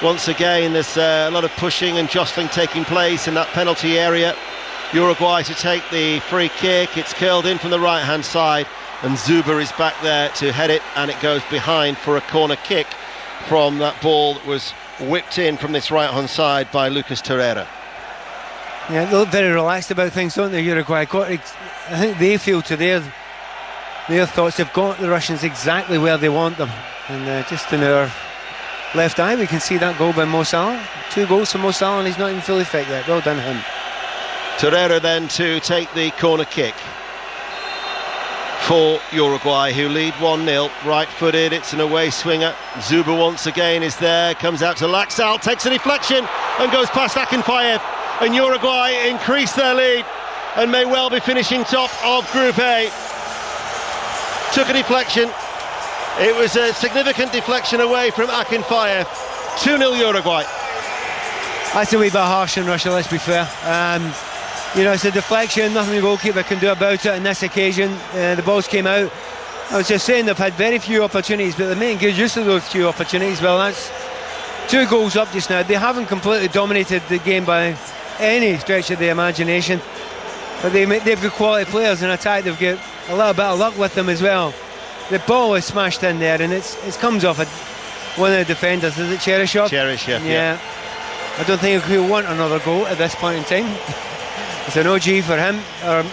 Once again, there's a lot of pushing and jostling taking place in that penalty area. Uruguay to take the free kick. It's curled in from the right hand side, and Zuber is back there to head it, and it goes behind for a corner kick from that ball that was whipped in from this right hand side by Lucas Torreira. Yeah, they look very relaxed about things, don't they, Uruguay? I think they feel to their thoughts they've got the Russians exactly where they want them, and just in our left eye we can see that goal by Mo Salah. 2 goals for Mo Salah, and he's not even fully fit yet. Well done him. Torreira then to take the corner kick for Uruguay, who lead 1-0, right-footed. It's an away swinger. Zuber once again is there, comes out to Laxalt, takes a deflection and goes past Akinfeyev, and Uruguay increase their lead and may well be finishing top of Group A. Took a deflection. It was a significant deflection away from Akinfeyev. 2-0 Uruguay. That's a wee bit harsh on Russia, let's be fair. It's a deflection, nothing the goalkeeper can do about it on this occasion. The balls came out. I was just saying they've had very few opportunities, but they're making good use of those few opportunities. Well, that's 2 goals up just now. They haven't completely dominated the game by any stretch of the imagination, but they've got quality players in attack. They've got a little bit of luck with them as well. The ball is smashed in there, and it comes off one of the defenders. Is it Cheryshev? Cheryshev, yeah. I don't think he'll want another goal at this point in time. It's an OG for him, or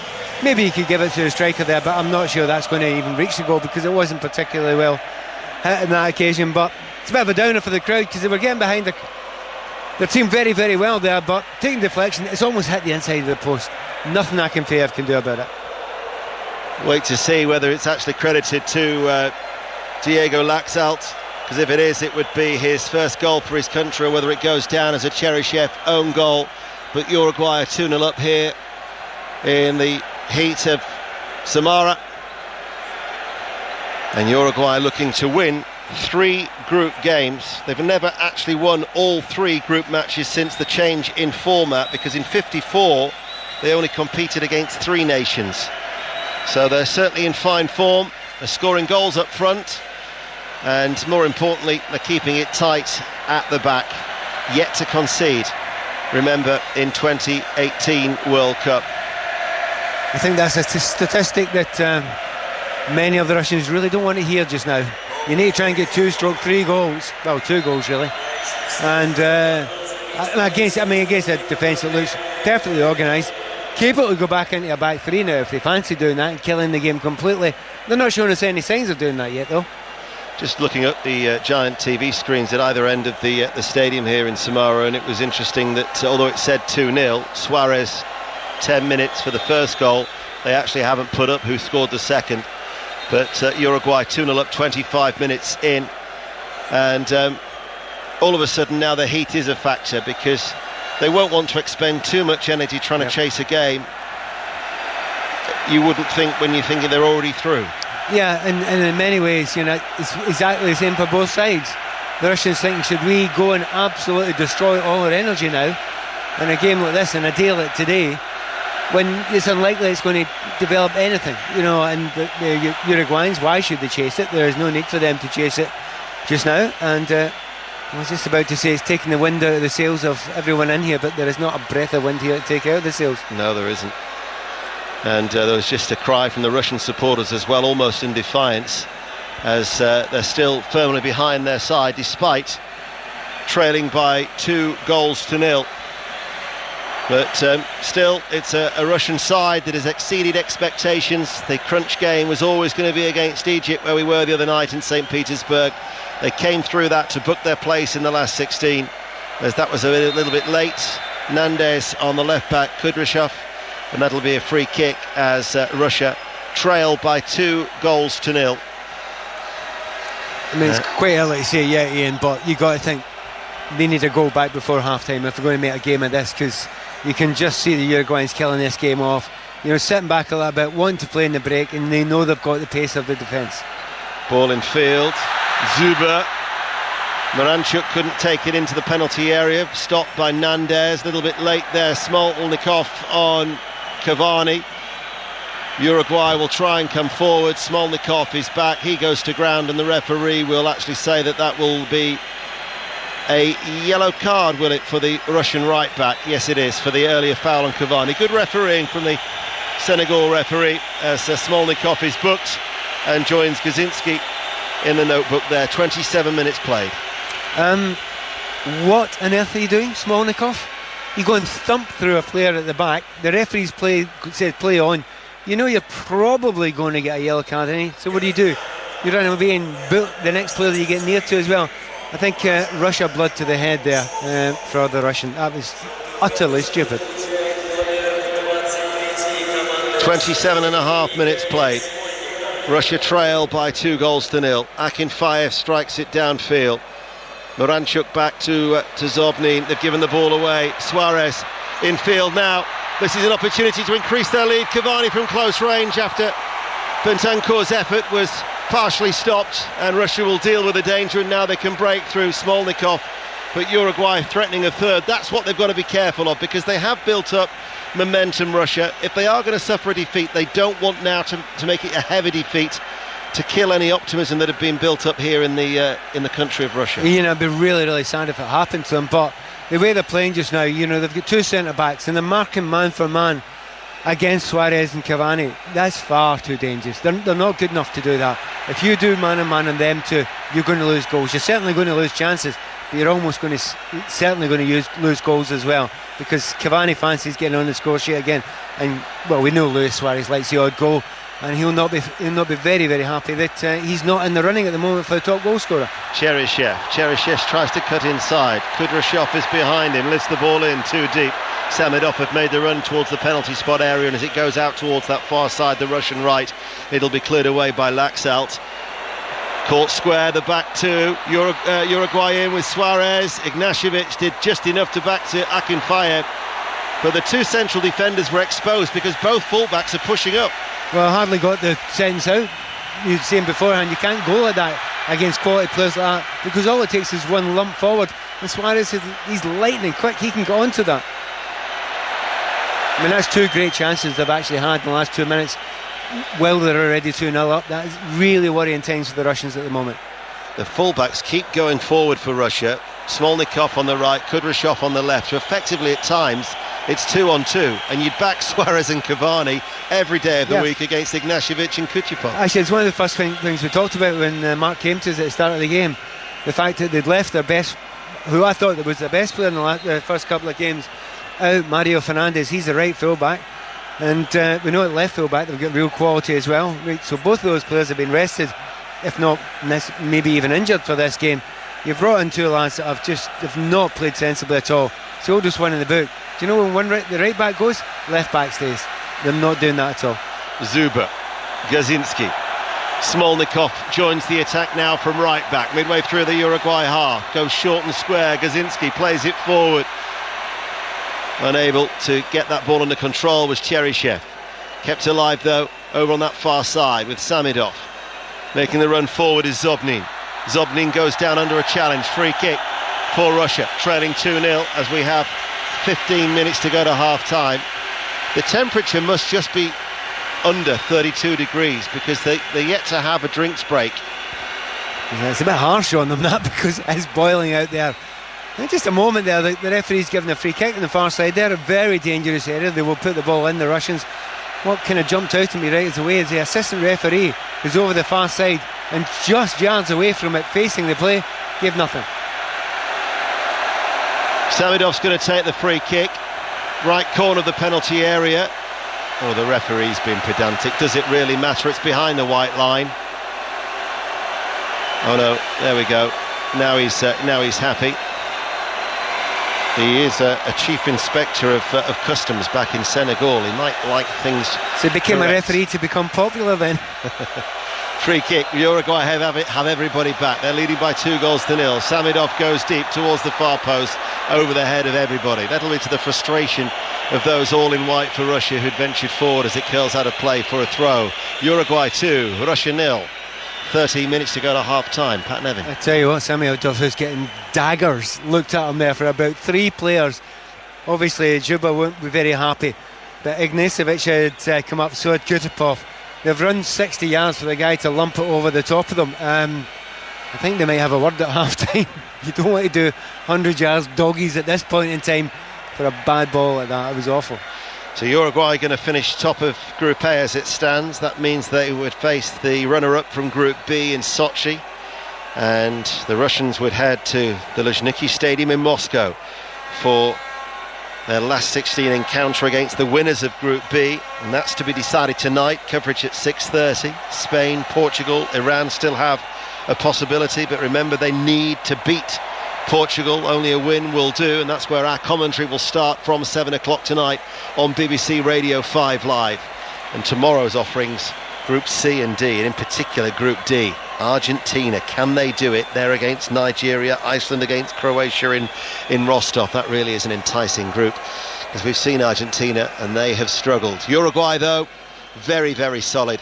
maybe he could give it to the striker there, but I'm not sure that's going to even reach the goal, because it wasn't particularly well hit on that occasion. But it's a bit of a downer for the crowd, because they were getting behind their team very, very well there, but taking deflection, it's almost hit the inside of the post. Nothing Akinfeyev can do about it. Wait to see whether it's actually credited to Diego Laxalt, because if it is, it would be his first goal for his country, or whether it goes down as a Cheryshev own goal. But Uruguay are 2-0 up here in the heat of Samara, and Uruguay looking to win 3 group games. They've never actually won all 3 group matches since the change in format, because in 54 they only competed against 3 nations. So they're certainly in fine form. They're scoring goals up front, and more importantly, they're keeping it tight at the back. Yet to concede, remember, in 2018 World Cup. I think that's a statistic that many of the Russians really don't want to hear just now. You need to try and get 2/3 goals. Well, 2 goals really. And against a defence that looks perfectly organised, capable to go back into a back 3 now if they fancy doing that and killing the game completely. They're not showing us any signs of doing that yet, though. Just looking at the giant TV screens at either end of the stadium here in Samara, and it was interesting that although it said 2-0, Suarez 10 minutes for the first goal, they actually haven't put up who scored the second. But Uruguay 2-0 up 25 minutes in, and all of a sudden now the heat is a factor, because they won't want to expend too much energy trying to chase a game. You wouldn't think when you're thinking they're already through. Yeah, and in many ways, it's exactly the same for both sides. The Russians thinking, should we go and absolutely destroy all our energy now in a game like this, in a day like today, when it's unlikely it's going to develop anything, and the Uruguayans, why should they chase it? There is no need for them to chase it just now. And I was just about to say it's taking the wind out of the sails of everyone in here, but there is not a breath of wind here to take out the sails. No, there isn't. And there was just a cry from the Russian supporters as well, almost in defiance, as they're still firmly behind their side, despite trailing by 2-0. But still, it's a Russian side that has exceeded expectations. The crunch game was always going to be against Egypt, where we were the other night in St. Petersburg. They came through that to book their place in the last 16, as that was a little bit late. Nandez on the left back, Kudryashov, and that'll be a free kick as Russia trail by 2-0. I mean, it's quite early to say, Ian, but you got to think they need a goal back before half-time if they're going to make a game of this, because you can just see the Uruguayans killing this game off. Sitting back a little bit, wanting to play in the break, and they know they've got the pace of the defence. Ball in field. Zuber. Moranchuk couldn't take it into the penalty area. Stopped by Nandez. A little bit late there. Smolnikov on Cavani. Uruguay will try and come forward. Smolnikov is back. He goes to ground, and the referee will actually say that will be a yellow card, will it, for the Russian right back? Yes, it is, for the earlier foul on Cavani. Good refereeing from the Senegal referee, as Smolnikov is booked and joins Gazinski in the notebook there. 27 minutes played. What on earth are you doing, Smolnikov? You go and thump through a player at the back. The referee's said play on. You're probably going to get a yellow card, ain't you? So what do? You run away and boot the next player that you get near to as well. I think Russia blood to the head there for the Russian. That was utterly stupid. 27.5 minutes played. Russia trail by 2-0. Akinfeev strikes it downfield. Moranchuk back to Zobnin. They've given the ball away. Suarez in field now. This is an opportunity to increase their lead. Cavani from close range after Bentancur's effort was partially stopped, and Russia will deal with the danger, and now they can break through. Smolnikov, but Uruguay threatening a third. That's what they've got to be careful of, because they have built up momentum, Russia. If they are going to suffer a defeat, they don't want now to make it a heavy defeat, to kill any optimism that had been built up here in the country of Russia. It'd be really, really sad if it happened to them, but the way they're playing just now, they've got two centre-backs and they're marking man for man against Suarez and Cavani. That's far too dangerous. They're not good enough to do that. If you do man-on-man on them two, you're going to lose goals. You're certainly going to lose chances, but you're almost certainly going to lose goals as well, because Cavani fancies getting on the score sheet again, and we know Luis Suarez likes the odd goal, and he'll not be very, very happy that he's not in the running at the moment for the top goal scorer. Cheryshev tries to cut inside. Kudryashov is behind him, lifts the ball in too deep. Samedov have made the run towards the penalty spot area, and as it goes out towards that far side, the Russian right, it'll be cleared away by Laxalt. Caught square, the back two. Uruguay in with Suarez. Ignashevich did just enough to back to Akinfeev, but the two central defenders were exposed because both fullbacks are pushing up. Well, hardly got the sentence out. You'd seen beforehand, you can't go like that against quality players like that, because all it takes is one lump forward, and Suarez, he's lightning quick, he can get onto that. I mean, that's two great chances they've actually had in the last 2 minutes. Well, they're already 2-0 up. That is really worrying times for the Russians at the moment. The fullbacks keep going forward for Russia. Smolnikov on the right, Kudryashov on the left. So effectively at times it's 2-on-2, and you'd back Suarez and Cavani every day of the week against Ignashevich and Kuchipov. Actually, it's one of the first things we talked about when Mark came to us at the start of the game. The fact that they'd left their best, who I thought was the best player in the first couple of games, out, Mario Fernandes. He's the right fullback, and we know at left fullback they've got real quality as well. So both of those players have been rested, if not maybe even injured for this game. You've brought in two lads that have not played sensibly at all. So just one in the book. Do you know when the right back goes, left back stays? They're not doing that at all. Zuber, Gazinski, Smolnikov joins the attack now from right back, midway through the Uruguay half. Goes short and square. Gazinski plays it forward. Unable to get that ball under control was Cheryshev. Kept alive though over on that far side with Samidov. Making the run forward is Zobnin. Zobnin goes down under a challenge. Free kick for Russia, trailing 2-0 as we have 15 minutes to go to half time. The temperature must just be under 32 degrees because they're yet to have a drinks break. Yeah, it's a bit harsh on them, that, because it's boiling out there. And just a moment there, the referee's given a free kick on the far side. They're a very dangerous area. They will put the ball in, the Russians. What kind of jumped out at me right away is the assistant referee who's over the far side and just yards away from it, facing the play, gave nothing. Samidov's going to take the free kick, right corner of the penalty area. Oh, the referee's been pedantic. Does it really matter? It's behind the white line. Oh no, there we go. Now he's happy. He is a chief inspector of customs back in Senegal. He might like things. So he became correct. A referee to become popular then. Free kick. Uruguay have everybody back. They're leading by 2-0. Samidov goes deep towards the far post, over the head of everybody. That'll be to the frustration of those all in white for Russia who'd ventured forward as it curls out of play for a throw. Uruguay 2, Russia 0. 13 minutes to go to half-time. Pat Nevin. I tell you what, Samidov was getting daggers looked at him there for about 3 players. Obviously, Juba won't be very happy, but Ignacevic had come up, so had Kutupov. They've run 60 yards for the guy to lump it over the top of them. I think they might have a word at half-time. You don't want to do 100 yards doggies at this point in time for a bad ball like that. It was awful. So Uruguay going to finish top of Group A as it stands. That means they would face the runner-up from Group B in Sochi, and the Russians would head to the Luzhniki Stadium in Moscow for their last 16 encounter against the winners of Group B, and that's to be decided tonight. Coverage at 6:30. Spain, Portugal, Iran still have a possibility, but remember they need to beat Portugal. Only a win will do, and that's where our commentary will start from 7 o'clock tonight on BBC Radio 5 Live. And tomorrow's offerings, Group C and D, and in particular Group D. Argentina, can they do it? They're against Nigeria, Iceland against Croatia in Rostov. That really is an enticing group, because we've seen Argentina and they have struggled. Uruguay though, very, very solid.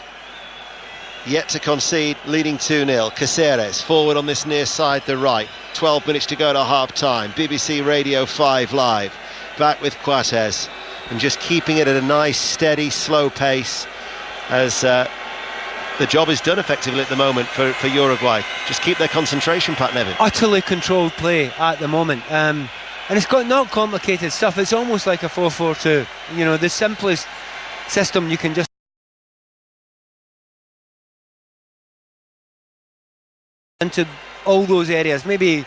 Yet to concede, leading 2-0. Caceres forward on this near side, the right. 12 minutes to go to half-time. BBC Radio 5 Live. Back with Coates, and just keeping it at a nice, steady, slow pace as the job is done effectively at the moment for Uruguay. Just keep their concentration, Pat Nevin. Utterly controlled play at the moment. And it's got not complicated stuff. It's almost like a 4-4-2. You know, the simplest system you can just into all those areas, maybe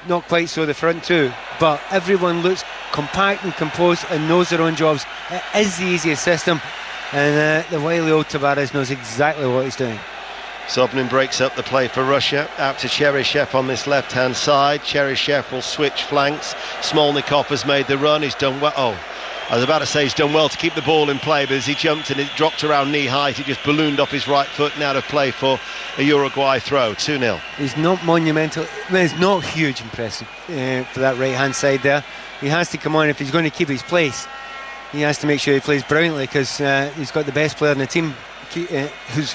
not quite so the front two, but everyone looks compact and composed and knows their own jobs. It is the easiest system, and the wily old Tavares knows exactly what he's doing. Zobnin breaks up the play for Russia, out to Cheryshev on this left-hand side. Cheryshev will switch flanks. Smolnikov has made the run, he's done well. Oh, I was about to say he's done well to keep the ball in play, but as he jumped and it dropped around knee height, it just ballooned off his right foot and out of play for a Uruguay throw. 2-0. He's not monumental. I mean, it's not huge impressive for that right hand side there. He has to come on if he's going to keep his place. He has to make sure he plays brilliantly, because he's got the best player in the team whose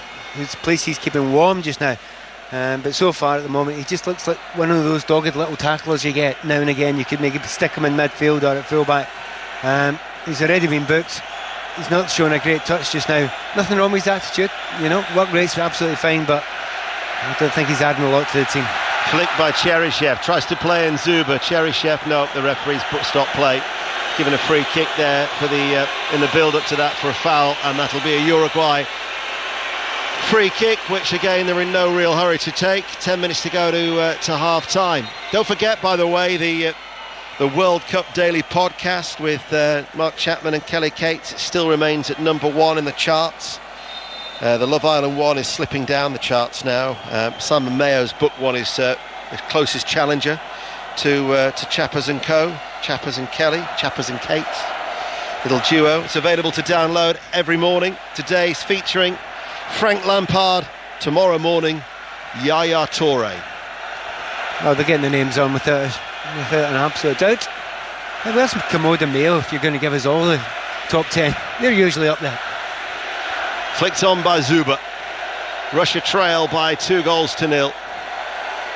place he's keeping warm just now. But so far at the moment, he just looks like one of those dogged little tacklers you get now and again. You could maybe stick him in midfield or at fullback. He's already been booked. He's not showing a great touch just now. Nothing wrong with his attitude, you know. Work rate's absolutely fine, but I don't think he's adding a lot to the team. Flicked by Cheryshev, tries to play in Zuba. Cheryshev, no, the referee's stop play. Given a free kick there for the in the build-up to that for a foul, and that'll be a Uruguay free kick, which again they're in no real hurry to take. 10 minutes to go to half-time. Don't forget, by the way, the World Cup Daily podcast with Mark Chapman and Kelly Cates still remains at number 1 in the charts. The Love Island one is slipping down the charts now. Simon Mayo's book one is the closest challenger to Chappers and Co. Chappers and Kelly, Chappers and Cates. Little duo. It's available to download every morning. Today's featuring Frank Lampard tomorrow morning, Yaya Toure. Oh, they're getting the names on without an absolute doubt. Hey, where's Commode and Mayo if you're going to give us all the top 10? They're usually up there. Flicked on by Zuba. Russia trail by 2-0.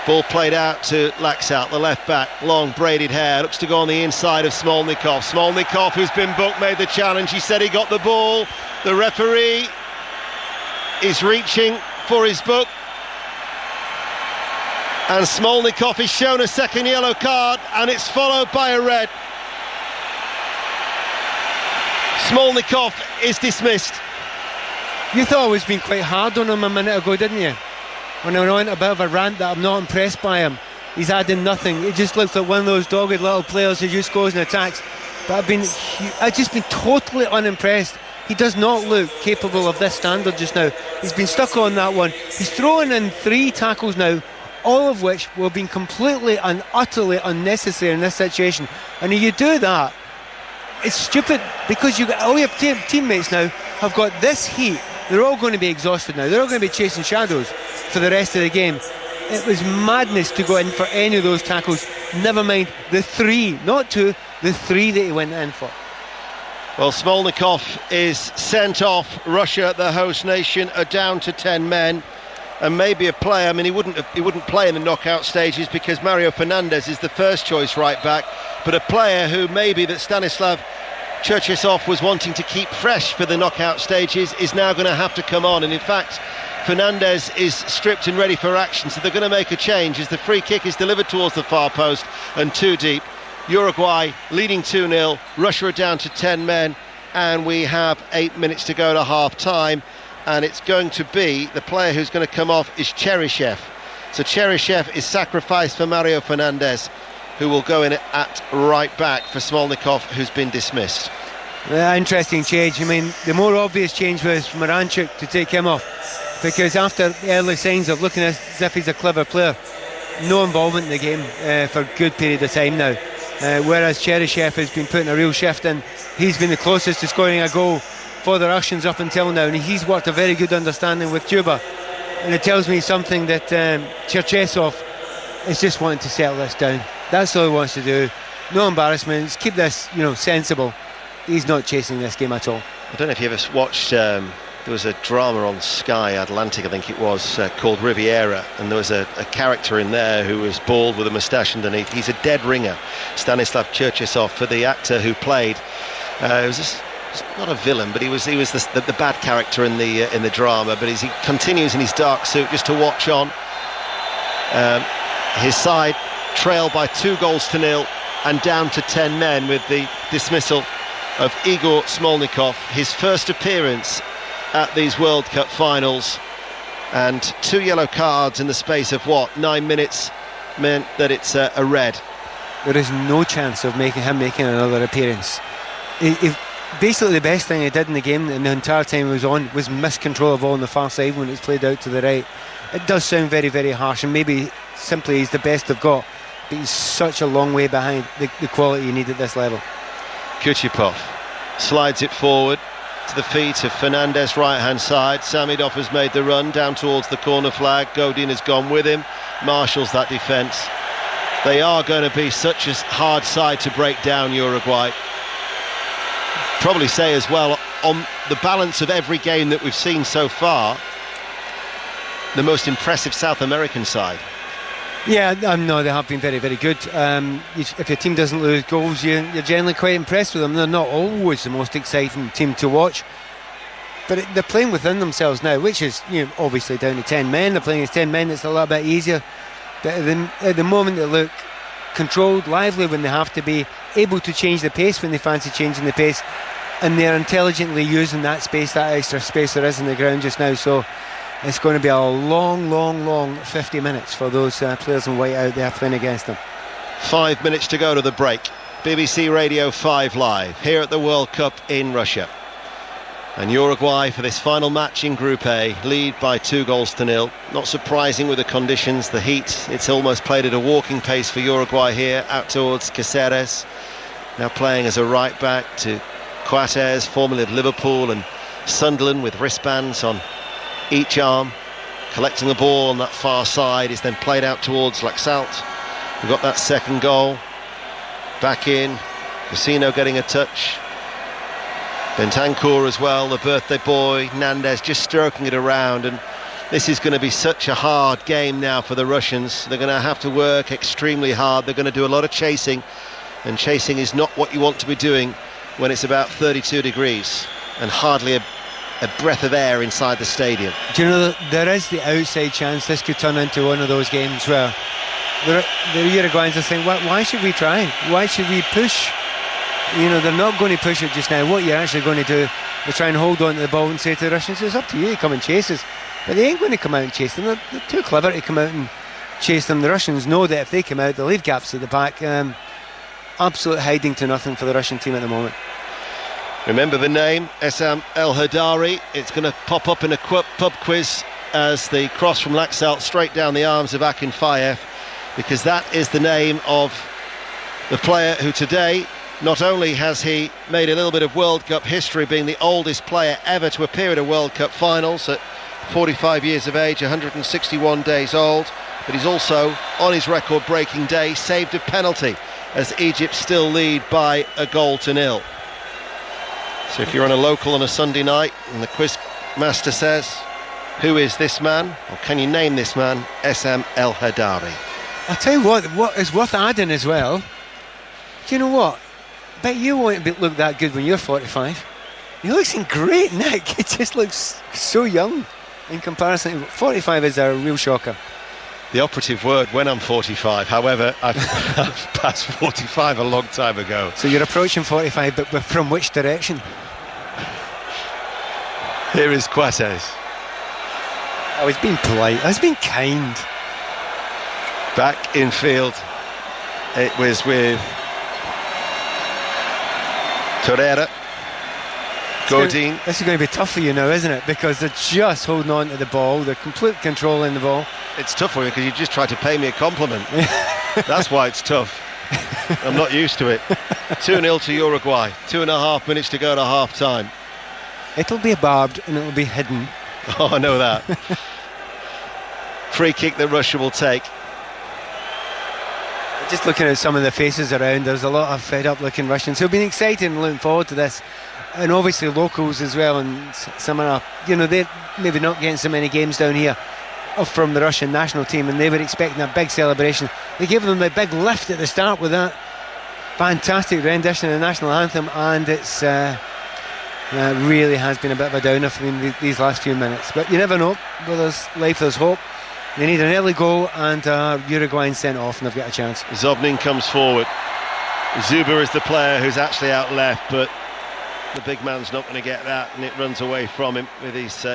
Ball played out to Laxalt, the left back. Long braided hair, looks to go on the inside of Smolnikov. Smolnikov, who's been booked, made the challenge. He said he got the ball. The referee is reaching for his book, and Smolnikov is shown a second yellow card, and it's followed by a red. Smolnikov is dismissed. You thought I was being quite hard on him a minute ago, didn't you? When I went on a bit of a rant that I'm not impressed by him. He's adding nothing. He just looks like one of those dogged little players who just goes and attacks. But I've just been totally unimpressed. He does not look capable of this standard just now. He's been stuck on that one. He's throwing in 3 tackles now, all of which will have been completely and utterly unnecessary in this situation. And if you do that, it's stupid, because all your teammates now have got this heat. They're all going to be exhausted now. They're all going to be chasing shadows for the rest of the game. It was madness to go in for any of those tackles. Never mind the 3, not 2, the 3 that he went in for. Well, Smolnikov is sent off. Russia, the host nation, are down to 10 men, and maybe a player. I mean, he wouldn't play in the knockout stages because Mario Fernandez is the first choice right back, but a player who maybe that Stanislav Cherchesov was wanting to keep fresh for the knockout stages is now going to have to come on. And in fact, Fernandez is stripped and ready for action, so they're going to make a change as the free kick is delivered towards the far post and too deep. Uruguay leading 2-0, Russia are down to 10 men, and we have 8 minutes to go to half time, and it's going to be the player who's going to come off is Cheryshev. So Cheryshev is sacrificed for Mario Fernandez, who will go in at right back for Smolnikov, who's been dismissed. Interesting change. I mean, the more obvious change was from Miranchuk to take him off, because after the early signs of looking as if he's a clever player, no involvement in the game for a good period of time now. Whereas Cheryshev has been putting a real shift in. He's been the closest to scoring a goal for the Russians up until now, and he's worked a very good understanding with Juba. And it tells me something that Cherchesov is just wanting to settle this down. That's all he wants to do. No embarrassments. Keep this, sensible. He's not chasing this game at all. I don't know if you ever watched. There was a drama on Sky Atlantic, I think it was, called Riviera, and there was a character in there who was bald with a moustache underneath. He's a dead ringer, Stanislav Cherchesov, for the actor who played. It was not a villain, but he was the bad character in the drama. But as he continues in his dark suit, just to watch on. His side trail by 2-0 and down to 10 men with the dismissal of Igor Smolnikov, his first appearance at these World Cup finals, and 2 yellow cards in the space of 9 minutes meant that it's a red. There is no chance of him making another appearance. Basically the best thing he did in the game and the entire time he was on was miscontrol of ball on the far side when it's played out to the right. It does sound very, very harsh, and maybe simply he's the best they've got, but he's such a long way behind the quality you need at this level. Kuchipov slides it forward to the feet of Fernandez, right hand side. Samidov has made the run down towards the corner flag. Godin has gone with him, marshals that defence. They are going to be such a hard side to break down, Uruguay. Probably say as well, on the balance of every game that we've seen so far, the most impressive South American side. Yeah, no, they have been very, very good. If your team doesn't lose goals, you're generally quite impressed with them. They're not always the most exciting team to watch, but they're playing within themselves now, which is obviously down to 10 men. They're playing as 10 men, it's a little bit easier. But at the moment they look controlled, lively when they have to be, able to change the pace when they fancy changing the pace, and they're intelligently using that space, that extra space there is in the ground just now. So it's going to be a long 50 minutes for those players in white out there playing against them. 5 minutes to go to the break. BBC Radio 5 live here at the World Cup in Russia. And Uruguay, for this final match in Group A, lead by 2-0. Not surprising with the conditions, the heat. It's almost played at a walking pace for Uruguay here, out towards Caceres. Now playing as a right back to Coates, formerly of Liverpool and Sunderland, with wristbands on each arm. collecting the ball on that far side, is then played out towards Laxalt. We've got that second goal. Back in, Casino getting a touch. Bentancur as well, the birthday boy, Nandez just stroking it around, and this is going to be such a hard game now for the Russians. They're going to have to work extremely hard. They're going to do a lot of chasing, and chasing is not what you want to be doing when it's about 32 degrees and hardly a breath of air inside the stadium. Do you know, there is the outside chance this could turn into one of those games where the Uruguayans are saying, why should we try? Why should we push? You know, they're not going to push it just now. What you're actually going to do is try and hold on to the ball and say to the Russians, it's up to you to come and chase us. But they ain't going to come out and chase them. They're too clever to come out and chase them. The Russians know that if they come out, they'll leave gaps at the back. Absolute hiding to nothing for the Russian team at the moment. Remember the name, Essam El Hadari. It's going to pop up in a pub quiz as the cross from Laxalt straight down the arms of Akin Fayev, because that is the name of the player who today, not only has he made a little bit of World Cup history, being the oldest player ever to appear at a World Cup finals at 45 years of age, 161 days old, but he's also, on his record-breaking day, saved a penalty as Egypt still lead by a 1-0. So if you're on a local on a Sunday night and the quiz master says, who is this man, or can you name this man, Essam El Hadari? I'll tell you what is worth adding as well. Do you know what? I bet you won't look that good when you're 45. He looks in great nick. He just looks so young in comparison. 45 is a real shocker. The operative word when I'm 45. However, I've passed 45 a long time ago. So you're approaching 45, but from which direction? Here is Coates. I was being polite. I was being kind. Back in field, it was with Torreira, Godin. This is going to be tough for you now, isn't it? Because they're just holding on to the ball. They're complete controlling the ball. It's tough for you because you just tried to pay me a compliment. That's why it's tough. I'm not used to it. 2-0 to Uruguay. 2.5 minutes to go to half time. It'll be barbed and it'll be hidden. Oh, I know that. Free kick that Russia will take. Just looking at some of the faces around, there's a lot of fed up looking Russians who've been excited and looking forward to this, and obviously locals as well, and some are, you know, they're maybe not getting so many games down here from the Russian national team, and they were expecting a big celebration. They gave them a big lift at the start with that fantastic rendition of the national anthem, and it's really has been a bit of a downer for them these last few minutes. But you never know, where there's life there's hope. They need an early goal and Uruguayan sent off, and they've got a chance. Zobnin comes forward. Zuba is the player who's actually out left, but the big man's not going to get that, and it runs away from him with his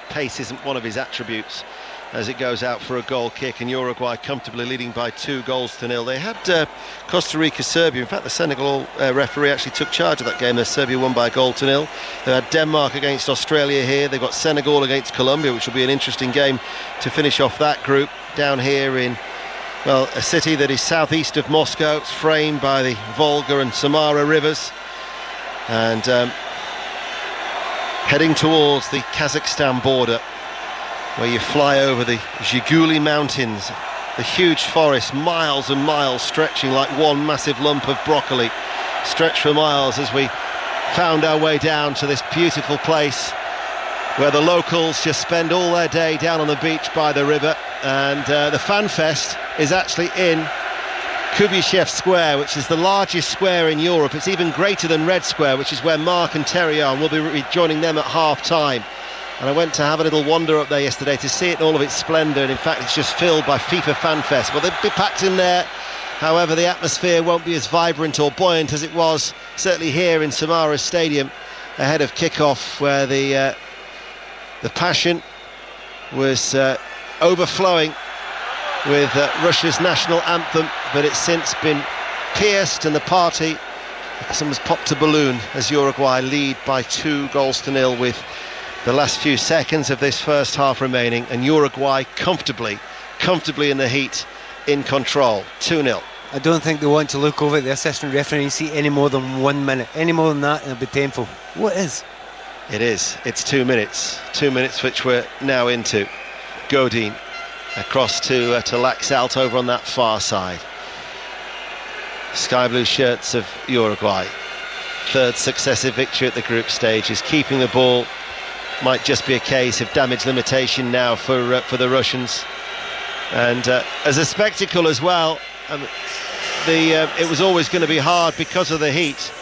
pace isn't one of his attributes as it goes out for a goal kick, and Uruguay comfortably leading by 2-0. They had Costa Rica, Serbia. In fact, the Senegal referee actually took charge of that game. Serbia won by 1-0. They had Denmark against Australia here. They've got Senegal against Colombia, which will be an interesting game to finish off that group down here in, well, a city that is southeast of Moscow. It's framed by the Volga and Samara rivers, and heading towards the Kazakhstan border, where you fly over the Zhiguli Mountains, the huge forest, miles and miles stretching like one massive lump of broccoli, stretched for miles, as we found our way down to this beautiful place where the locals just spend all their day down on the beach by the river. And the Fan Fest is actually in Kubyshev Square, which is the largest square in Europe. It's even greater than Red Square, which is where Mark and Terry are, and we'll be joining them at half-time. And I went to have a little wander up there yesterday to see it in all of its splendour, and in fact it's just filled by FIFA Fan Fest. Well, they'll be packed in there. However, the atmosphere won't be as vibrant or buoyant as it was certainly here in Samara Stadium ahead of kick-off, where the passion was overflowing with Russia's national anthem, but it's since been pierced, and the party, someone's popped a balloon as Uruguay lead by 2-0 with the last few seconds of this first half remaining, and Uruguay comfortably in the heat, in control. 2-0. I don't think they want to look over at the assistant referee and see any more than 1 minute. Any more than that, it'll be painful. What is? It is. It's 2 minutes. 2 minutes which we're now into. Godin across to Laxalt over on that far side. Sky blue shirts of Uruguay. Third successive victory at the group stage is keeping the ball. Might just be a case of damage limitation now for the Russians. And as a spectacle as well, it was always going to be hard because of the heat.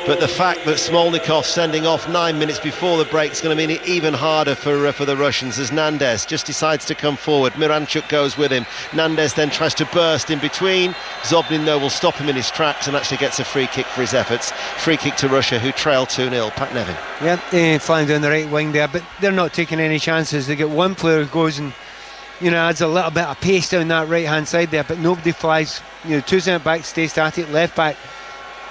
But the fact that Smolnikov sending off 9 minutes before the break is going to mean it even harder for the Russians, as Nandes just decides to come forward. Miranchuk goes with him. Nandes then tries to burst in between. Zobnin, though, will stop him in his tracks and actually gets a free kick for his efforts. Free kick to Russia, who trail 2-0. Pat Nevin. Yeah, flying down the right wing there, but they're not taking any chances. They get one player who goes and adds a little bit of pace down that right hand side there, but nobody flies. Two centre backs stay static. Left back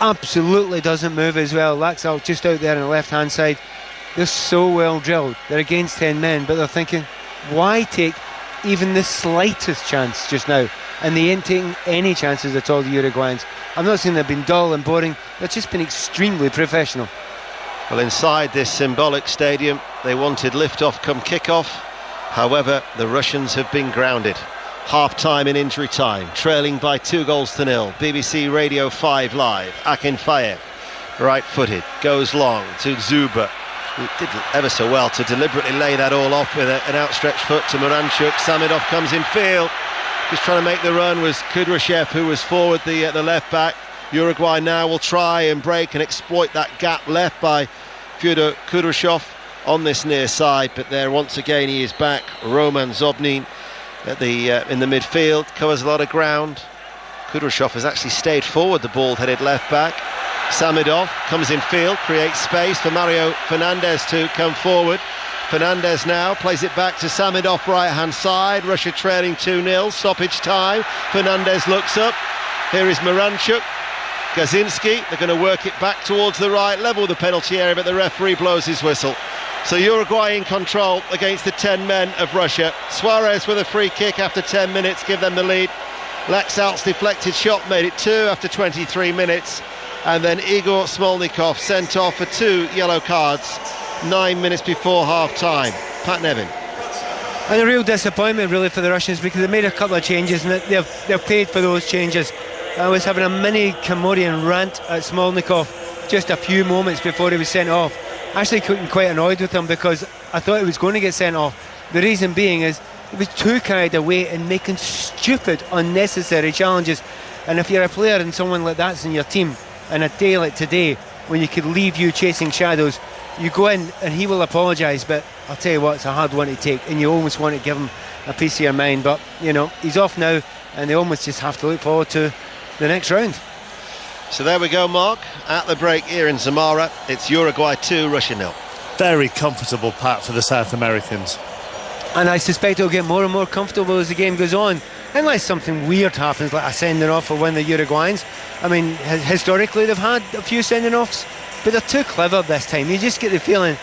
absolutely doesn't move as well. Laxalt just out there on the left hand side. They're so well drilled. They're against 10 men, but they're thinking, why take even the slightest chance just now? And they ain't taking any chances at all, the Uruguayans. I'm not saying they've been dull and boring, they've just been extremely professional. Well, inside this symbolic stadium, they wanted lift-off come kick-off. However, the Russians have been grounded. Half-time in injury time, trailing by 2-0. BBC Radio 5 Live. Akinfeev, right-footed, goes long to Zuber, who did ever so well to deliberately lay that all off with an outstretched foot to Miranchuk. Samedov comes in field. Just trying to make the run was Kudryashev, who was forward, the left back. Uruguay now will try and break and exploit that gap left by Fyodor Kudryashov on this near side, but there once again he is back. Roman Zobnin at in the midfield, covers a lot of ground. Kudryashov has actually stayed forward, the bald-headed left back. Samedov comes in field, creates space for Mario Fernandez to come forward. Fernandez now plays it back to Samedov, right-hand side. Russia trailing 2-0, stoppage time. Fernandez looks up. Here is Miranchuk. Gazinski, they're going to work it back towards the right, level the penalty area, but the referee blows his whistle. So Uruguay in control against the 10 men of Russia. Suarez with a free kick after 10 minutes, give them the lead. Laxalt's deflected shot made it 2 after 23 minutes. And then Igor Smolnikov sent off for 2 yellow cards 9 minutes before half-time. Pat Nevin. And a real disappointment really for the Russians, because they made a couple of changes and they've paid for those changes. I was having a mini Kamorian rant at Smolnikov just a few moments before he was sent off. Actually quite annoyed with him because I thought he was going to get sent off. The reason being is he was too carried away in making stupid, unnecessary challenges. And if you're a player and someone like that's in your team, and a day like today when you could leave you chasing shadows, you go in and he will apologise, but I'll tell you what, it's a hard one to take, and you almost want to give him a piece of your mind. But he's off now, and they almost just have to look forward to the next round. So there we go, Mark. At the break here in Zamora, it's Uruguay 2, Russia 0. Very comfortable, Pat, for the South Americans. And I suspect it'll get more and more comfortable as the game goes on, unless something weird happens, like a sending off for one of the Uruguayans. I mean, historically they've had a few sending offs, but they're too clever this time. You just get the feeling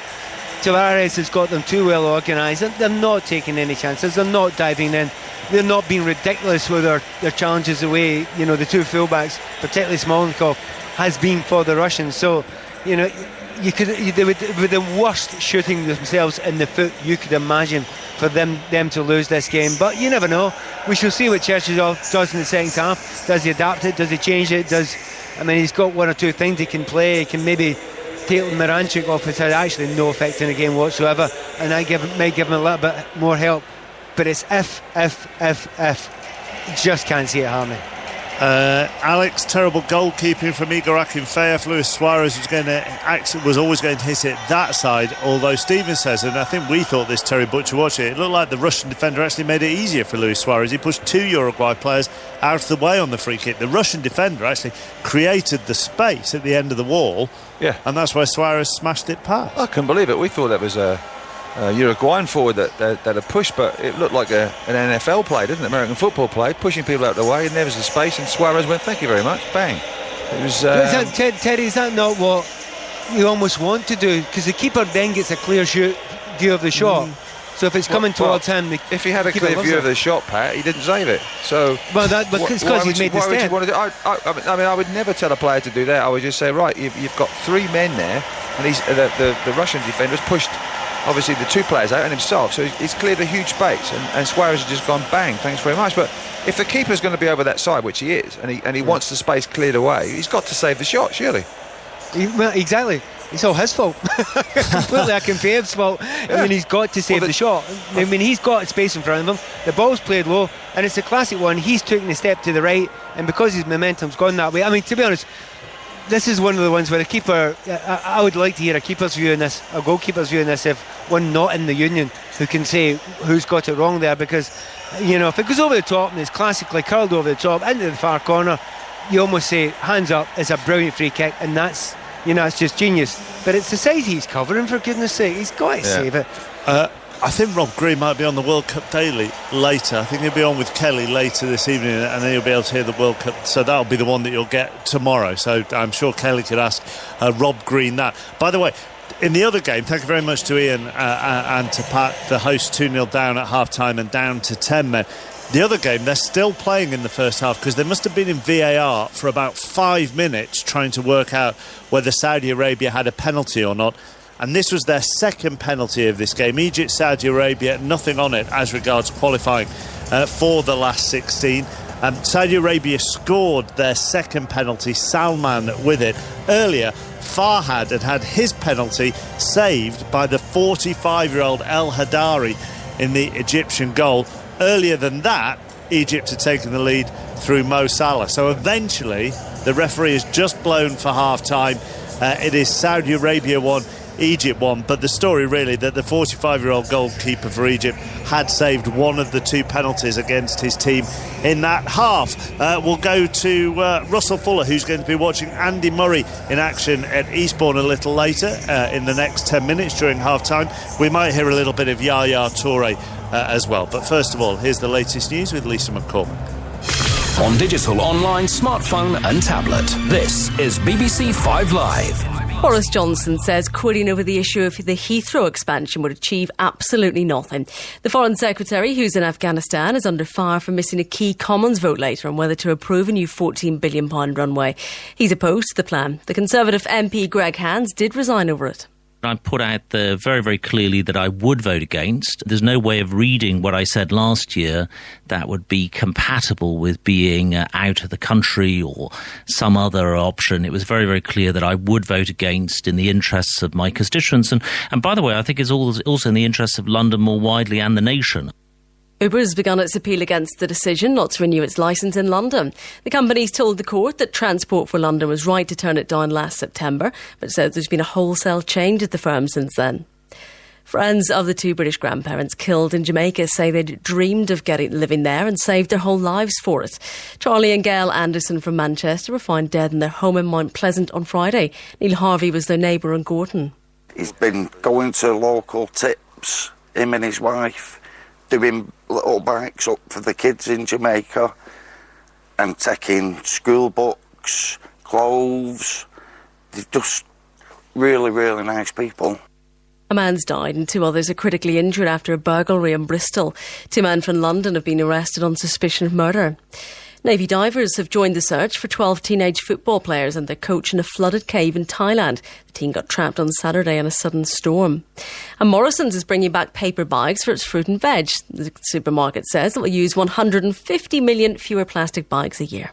Tavares has got them too well organised. They're not taking any chances, they're not diving in, they're not being ridiculous with their challenges away. The two fullbacks, particularly Smolnikov, has been for the Russians. So they would the worst shooting themselves in the foot you could imagine for them to lose this game. But you never know. We shall see what Cherchesov does in the second half. Does he adapt it? Does he change it? He's got one or two things he can play. He can maybe take Miranchuk off. It's had actually no effect in the game whatsoever, and I might give him a little bit more help. But it's if. Just can't see it happening. Alex, terrible goalkeeping from Igor Akinfeev. Luis Suarez was always going to hit it that side, although Stephen says, and I think we thought this, Terry Butcher watching it looked like the Russian defender actually made it easier for Luis Suarez. He pushed 2 Uruguay players out of the way on the free kick. The Russian defender actually created the space at the end of the wall, and that's where Suarez smashed it past. I couldn't believe it. We thought that was a Uruguayan forward that had pushed, but it looked like an NFL play, didn't it? American football play, pushing people out of the way, and there was the space, and Suarez went, thank you very much, bang. It was. Terry, is that not what you almost want to do? Because the keeper then gets a clear view of the shot. So if it's coming towards him, if he had a clear view of the shot, Pat, he didn't save it. So, it's because he's made the step. I would never tell a player to do that. I would just say, right, you've got 3 men there, and the Russian defenders pushed obviously the two players out and himself, so he's cleared a huge space, and Suarez has just gone bang, thanks very much. But if the keeper's going to be over that side, which he is, and he wants the space cleared away, he's got to save the shot, surely. Well, exactly. It's all his fault. Completely Akinfeev's fault. Yeah. I mean, he's got to save the shot. I mean, he's got space in front of him. The ball's played low, and it's a classic one. He's taking a step to the right, and because his momentum's gone that way, I mean, to be honest, this is one of the ones where a keeper, I would like to hear a keeper's view on this, a goalkeeper's view on this, if one not in the union who can say who's got it wrong there, because, you know, if it goes over the top and it's classically curled over the top into the far corner, you almost say hands up, it's a brilliant free kick, and that's, you know, it's just genius. But it's the side he's covering, for goodness sake. He's got to save it. I think Rob Green might be on the World Cup Daily later. I think he'll be on with Kelly later this evening, and then you'll be able to hear the World Cup. So that'll be the one that you'll get tomorrow. So I'm sure Kelly could ask Rob Green that. By the way, in the other game, thank you very much to Ian and to Pat, the host, 2-0 down at half-time and down to 10 men. The other game, they're still playing in the first half because they must have been in VAR for about 5 minutes trying to work out whether Saudi Arabia had a penalty or not. And this was their second penalty of this game. Egypt, Saudi Arabia, nothing on it as regards qualifying for the last 16. Saudi Arabia scored their second penalty, Salman with it. Earlier, Farhad had his penalty saved by the 45-year-old El Hadari in the Egyptian goal. Earlier than that, Egypt had taken the lead through Mo Salah. So eventually, the referee has just blown for half-time. It is Saudi Arabia 1, Egypt 1. But the story really that the 45-year-old goalkeeper for Egypt had saved one of the two penalties against his team in that half. We'll go to Russell Fuller, who's going to be watching Andy Murray in action at Eastbourne a little later in the next 10 minutes during half-time. We might hear a little bit of Yaya Toure as well. But first of all, here's the latest news with Lisa McCormick. On digital, online, smartphone and tablet, this is BBC 5 Live. Boris Johnson says quitting over the issue of the Heathrow expansion would achieve absolutely nothing. The Foreign Secretary, who's in Afghanistan, is under fire for missing a key Commons vote later on whether to approve a new £14 billion runway. He's opposed to the plan. The Conservative MP Greg Hands did resign over it. I put out there very, very clearly that I would vote against. There's no way of reading what I said last year that would be compatible with being out of the country or some other option. It was very, very clear that I would vote against in the interests of my constituents. And by the way, I think it's also in the interests of London more widely and the nation. Uber has begun its appeal against the decision not to renew its licence in London. The company's told the court that Transport for London was right to turn it down last September, but says there's been a wholesale change at the firm since then. Friends of the two British grandparents killed in Jamaica say they'd dreamed of living there and saved their whole lives for it. Charlie and Gail Anderson from Manchester were found dead in their home in Mount Pleasant on Friday. Neil Harvey was their neighbour in Gorton. He's been going to local tips, him and his wife, doing little bikes up for the kids in Jamaica and taking school books, clothes. They're just really, really nice people. A man's died and two others are critically injured after a burglary in Bristol. Two men from London have been arrested on suspicion of murder. Navy divers have joined the search for 12 teenage football players and their coach in a flooded cave in Thailand. The team got trapped on Saturday in a sudden storm. And Morrison's is bringing back paper bags for its fruit and veg. The supermarket says it will use 150 million fewer plastic bags a year.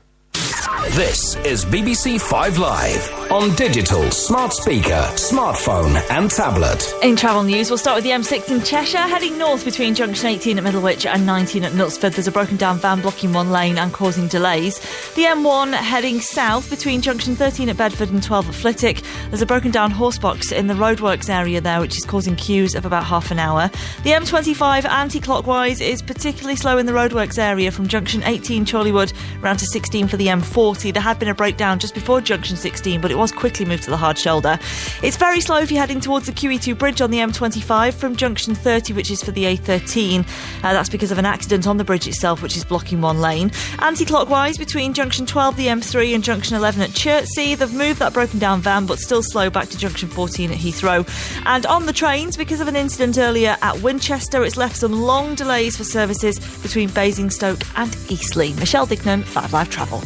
This is BBC 5 Live on digital, smart speaker, smartphone and tablet. In travel news, we'll start with the M6 in Cheshire, heading north between junction 18 at Middlewich and 19 at Knutsford. There's a broken down van blocking one lane and causing delays. The M1 heading south between junction 13 at Bedford and 12 at Flitwick. There's a broken down horse box in the roadworks area there, which is causing queues of about half an hour. The M25 anti-clockwise is particularly slow in the roadworks area from junction 18 Chorleywood round to 16 for the M40. There had been a breakdown just before junction 16, but it was quickly moved to the hard shoulder. It's very slow if you're heading towards the QE2 bridge on the M25 from junction 30, which is for the A13. That's because of an accident on the bridge itself, which is blocking one lane. Anti-clockwise between junction 12, the M3, and junction 11 at Chertsey. They've moved that broken down van, but still slow back to junction 14 at Heathrow. And on the trains, because of an incident earlier at Winchester, it's left some long delays for services between Basingstoke and Eastleigh. Michelle Dickman, 5 Live Travel.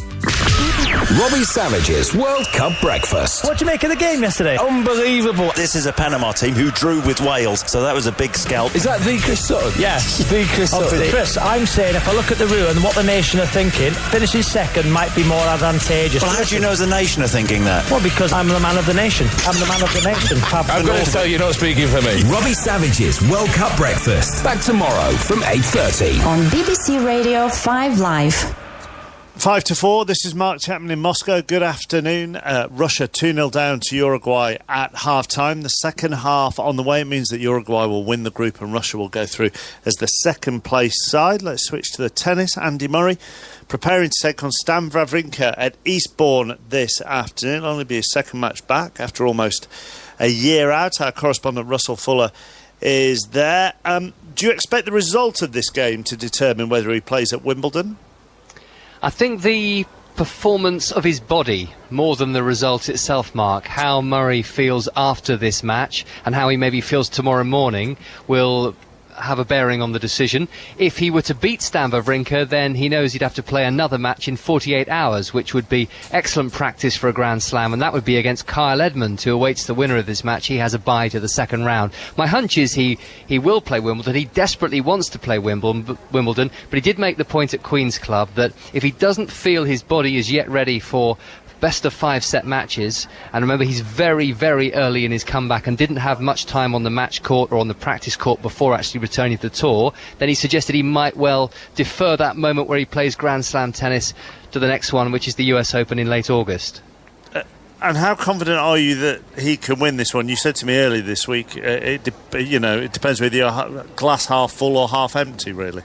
Robbie Savage's World Cup breakfast. What do you make of the game yesterday? Unbelievable. This is a Panama team who drew with Wales, so that was a big scalp. Is that the Chris Sutton? Yes, the Chris Sutton. Chris, I'm saying if I look at the route and what the nation are thinking, finishing second might be more advantageous. Well, how do you know as a nation are thinking that? Well, because I'm the man of the nation. I'm the man of the nation. I've got to say, you're not speaking for me. Robbie Savage's World Cup breakfast. Back tomorrow from 8:30 on BBC Radio 5 Live. 5 to 4, this is Mark Chapman in Moscow. Good afternoon. Russia 2-0 down to Uruguay at half-time. The second half on the way. It means that Uruguay will win the group and Russia will go through as the second-place side. Let's switch to the tennis. Andy Murray preparing to take on Stan Wawrinka at Eastbourne this afternoon. It'll only be his second match back after almost a year out. Our correspondent Russell Fuller is there. Do you expect the result of this game to determine whether he plays at Wimbledon? I think the performance of his body, more than the result itself, Mark, how Murray feels after this match and how he maybe feels tomorrow morning will have a bearing on the decision. If he were to beat Stan Wawrinka, then he knows he'd have to play another match in 48 hours, which would be excellent practice for a Grand Slam, and that would be against Kyle Edmund, who awaits the winner of this match. He has a bye to the second round. My hunch is he will play Wimbledon. He desperately wants to play Wimbledon, but he did make the point at Queen's Club that if he doesn't feel his body is yet ready for best of 5 set matches, and remember he's very, very early in his comeback and didn't have much time on the match court or on the practice court before actually returning to the tour, then he suggested he might well defer that moment where he plays Grand Slam tennis to the next one, which is the US Open in late August. And how confident are you that he can win this one? You said to me earlier this week, it depends whether you're glass half full or half empty, really.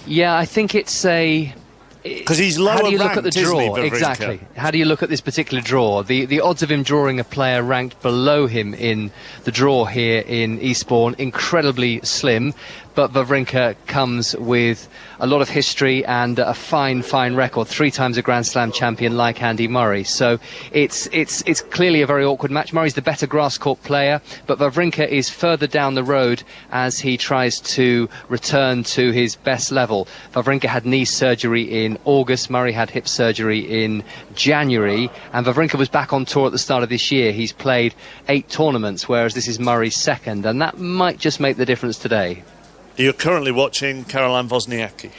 Yeah, I think it's a... Because he's lower ranked. How do you look at the draw? Exactly. How do you look at this particular draw? The odds of him drawing a player ranked below him in the draw here in Eastbourne, incredibly slim. But Wawrinka comes with a lot of history and a fine record. 3 times a Grand Slam champion like Andy Murray. So it's clearly a very awkward match. Murray's the better grass court player, but Wawrinka is further down the road as he tries to return to his best level. Wawrinka had knee surgery in August. Murray had hip surgery in January. And Wawrinka was back on tour at the start of this year. He's played 8 tournaments, whereas this is Murray's second. And that might just make the difference today. You're currently watching Caroline Wozniacki.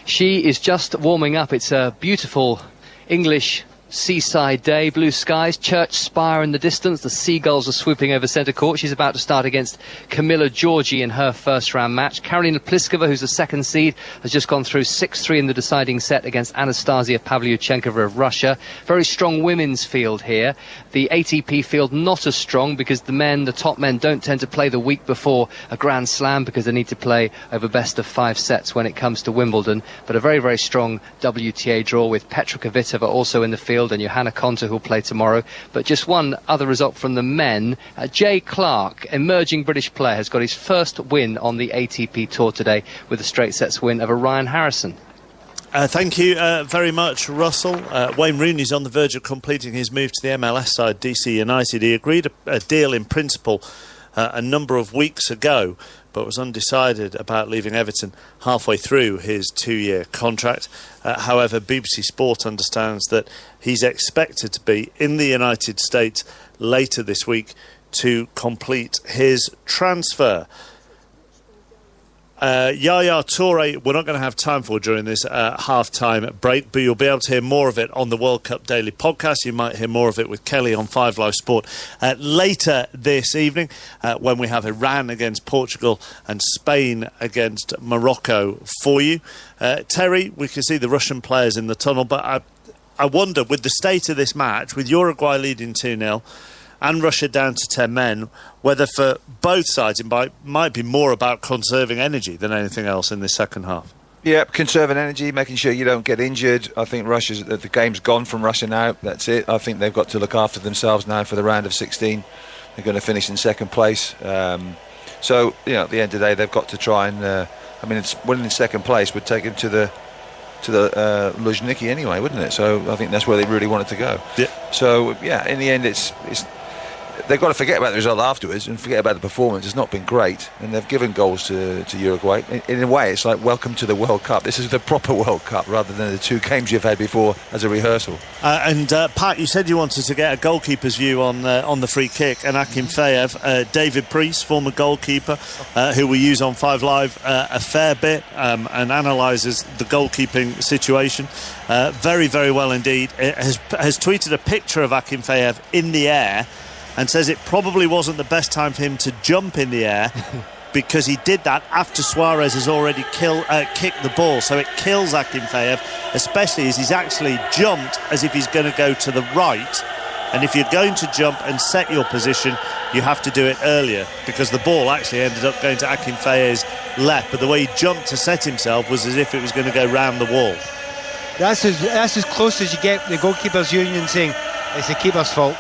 She is just warming up. It's a beautiful English seaside day, blue skies, church spire in the distance. The seagulls are swooping over centre court. She's about to start against Camilla Giorgi in her first round match. Karolina Pliskova, who's the second seed, has just gone through 6-3 in the deciding set against Anastasia Pavlyuchenkova of Russia. Very strong women's field here. The ATP field not as strong because the top men don't tend to play the week before a Grand Slam because they need to play over best of 5 sets when it comes to Wimbledon. But a very, very strong WTA draw with Petra Kvitova also in the field and Johanna Konta, who'll play tomorrow. But just one other result from the men. Jay Clark, emerging British player, has got his first win on the ATP Tour today with a straight sets win over Ryan Harrison. Thank you very much, Russell. Wayne Rooney's on the verge of completing his move to the MLS side, DC United. He agreed a deal in principle a number of weeks ago, but was undecided about leaving Everton halfway through his 2-year contract. However, BBC Sport understands that he's expected to be in the United States later this week to complete his transfer. Yaya Toure, we're not going to have time for during this half-time break, but you'll be able to hear more of it on the World Cup Daily podcast. You might hear more of it with Kelly on 5 Live Sport later this evening when we have Iran against Portugal and Spain against Morocco for you. Terry, we can see the Russian players in the tunnel, but I wonder, with the state of this match, with Uruguay leading 2-0, and Russia down to 10 men, whether for both sides it might be more about conserving energy than anything else in this second half. Yeah, conserving energy, making sure you don't get injured. I think the game's gone from Russia now. That's it. I think they've got to look after themselves now for the round of 16. They're going to finish in second place. So, at the end of the day, they've got to try and... winning in second place would take them to the Luzhniki anyway, wouldn't it? So I think that's where they really wanted to go. Yeah. So, in the end, it's they've got to forget about the result afterwards and forget about the performance. It's not been great, and they've given goals to Uruguay. In a way, it's like welcome to the World Cup. This is the proper World Cup rather than the 2 games you've had before as a rehearsal. And Pat, you said you wanted to get a goalkeeper's view on the free kick, and Akinfeev, David Priest, former goalkeeper, who we use on 5 Live a fair bit, and analyses the goalkeeping situation very, very well indeed. Has tweeted a picture of Akinfeev in the air and says it probably wasn't the best time for him to jump in the air because he did that after Suarez has already kicked the ball, so it kills Akinfeev, especially as he's actually jumped as if he's going to go to the right. And if you're going to jump and set your position, you have to do it earlier, because the ball actually ended up going to Akinfeev's left, but the way he jumped to set himself was as if it was going to go round the wall. That's as close as you get the goalkeepers' union saying it's the keeper's fault.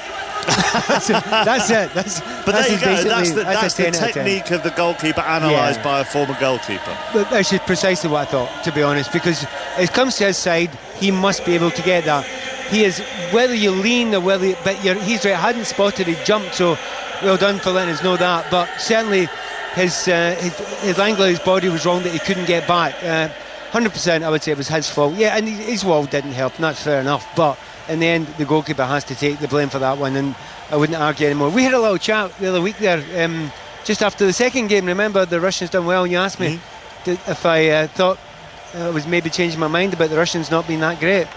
That's it. But there you go. That's the technique of the goalkeeper analysed by a former goalkeeper. But that's just precisely what I thought, to be honest, because it comes to his side, he must be able to get that. He is, whether you lean or whether, he's right. I hadn't spotted he jumped, so well done for letting us know that. But certainly his angle of his body was wrong, that he couldn't get back. 100% I would say it was his fault. Yeah, and his wall didn't help, and that's fair enough. But in the end, the goalkeeper has to take the blame for that one, and I wouldn't argue anymore. We had a little chat the other week there, just after the second game. Remember, the Russians done well, and you asked me if I thought I was maybe changing my mind about the Russians not being that great.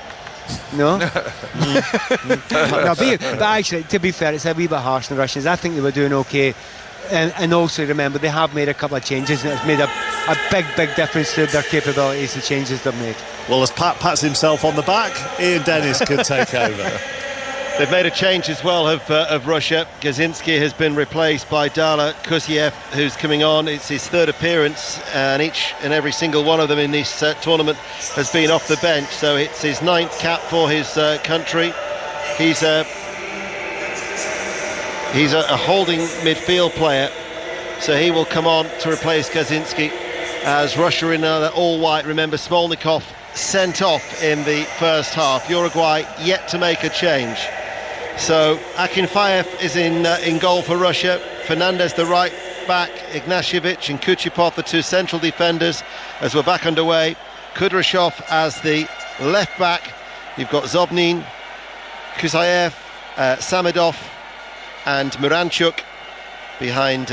No? But actually, to be fair, it's a wee bit harsh on the Russians. I think they were doing okay. And also remember, they have made a couple of changes, and it's made a big difference to their capabilities, the changes they've made. Well, as Pat pats himself on the back, Ian Dennis could take over. They've made a change as well of Russia. Gazinski has been replaced by Dala Kusiev, who's coming on. It's his 3rd appearance, and each and every single one of them in this tournament has been off the bench. So it's his 9th cap for his country. He's a holding midfield player, so he will come on to replace Gazinski as Russia in all white. Remember, Smolnikov sent off in the first half. Uruguay yet to make a change. So Akinfeev is in goal for Russia. Fernandez the right back, Ignashevich and Kuchipov the 2 central defenders as we're back underway. Kudryashov as the left back. You've got Zobnin, Kusayev, Samedov and Muranchuk behind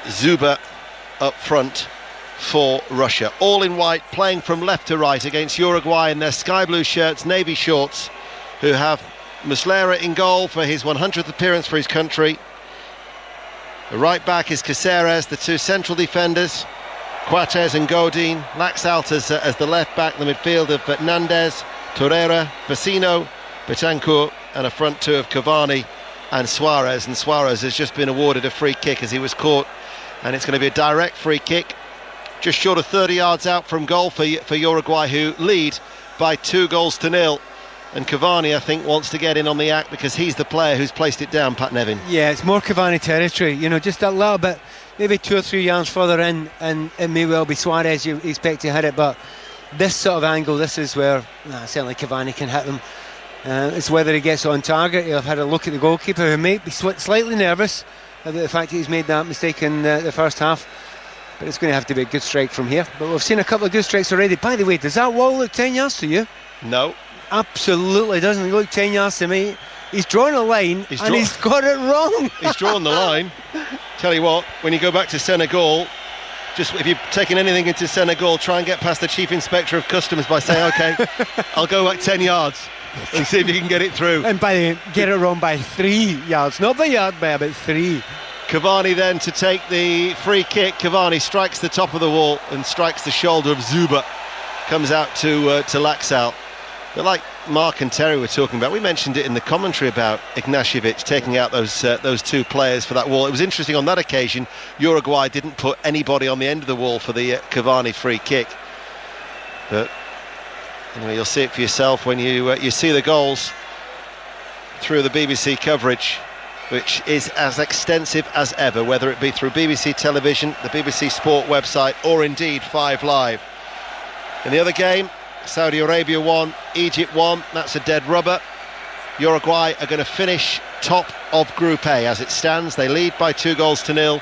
Zuba up front for Russia. All in white, playing from left to right against Uruguay in their sky blue shirts, navy shorts, who have Muslera in goal for his 100th appearance for his country. The right back is Caceres, the 2 central defenders, Coates and Godin. Laxalt as the left back, the midfield of Fernandez, Torreira, Vecino, Betancourt, and a front 2 of Cavani and Suarez. And Suarez has just been awarded a free kick as he was caught, and it's going to be a direct free kick just short of 30 yards out from goal for Uruguay, who lead by 2-0. And Cavani, I think, wants to get in on the act because he's the player who's placed it down, Pat Nevin. Yeah, it's more Cavani territory, just a little bit, maybe 2 or 3 yards further in, and it may well be Suarez you expect to hit it, but this sort of angle, this is where certainly Cavani can hit them. It's whether he gets on target. He'll have had a look at the goalkeeper, who may be slightly nervous about the fact that he's made that mistake in the first half, but it's going to have to be a good strike from here. But we've seen a couple of good strikes already. By the way, does that wall look 10 yards to you? No. Absolutely doesn't look 10 yards to me. He's drawn a line he's got it wrong. He's drawn the line. Tell you what, when you go back to Senegal, just if you're taking anything into Senegal, try and get past the Chief Inspector of Customs by saying, OK, I'll go back 10 yards and see if you can get it through. And get it wrong by 3 yards, not by yard, by about 3. Cavani then to take the free kick. Cavani strikes the top of the wall and strikes the shoulder of Zuba. Comes out to Laxalt. But like Mark and Terry were talking about, we mentioned it in the commentary about Ignashevich taking out those 2 players for that wall. It was interesting on that occasion, Uruguay didn't put anybody on the end of the wall for the Cavani free kick. But you'll see it for yourself when you see the goals through the BBC coverage, which is as extensive as ever, whether it be through BBC Television, the BBC Sport website, or indeed 5 Live. In the other game, Saudi Arabia won, Egypt won. That's a dead rubber. Uruguay are going to finish top of Group A as it stands. They lead by 2-0,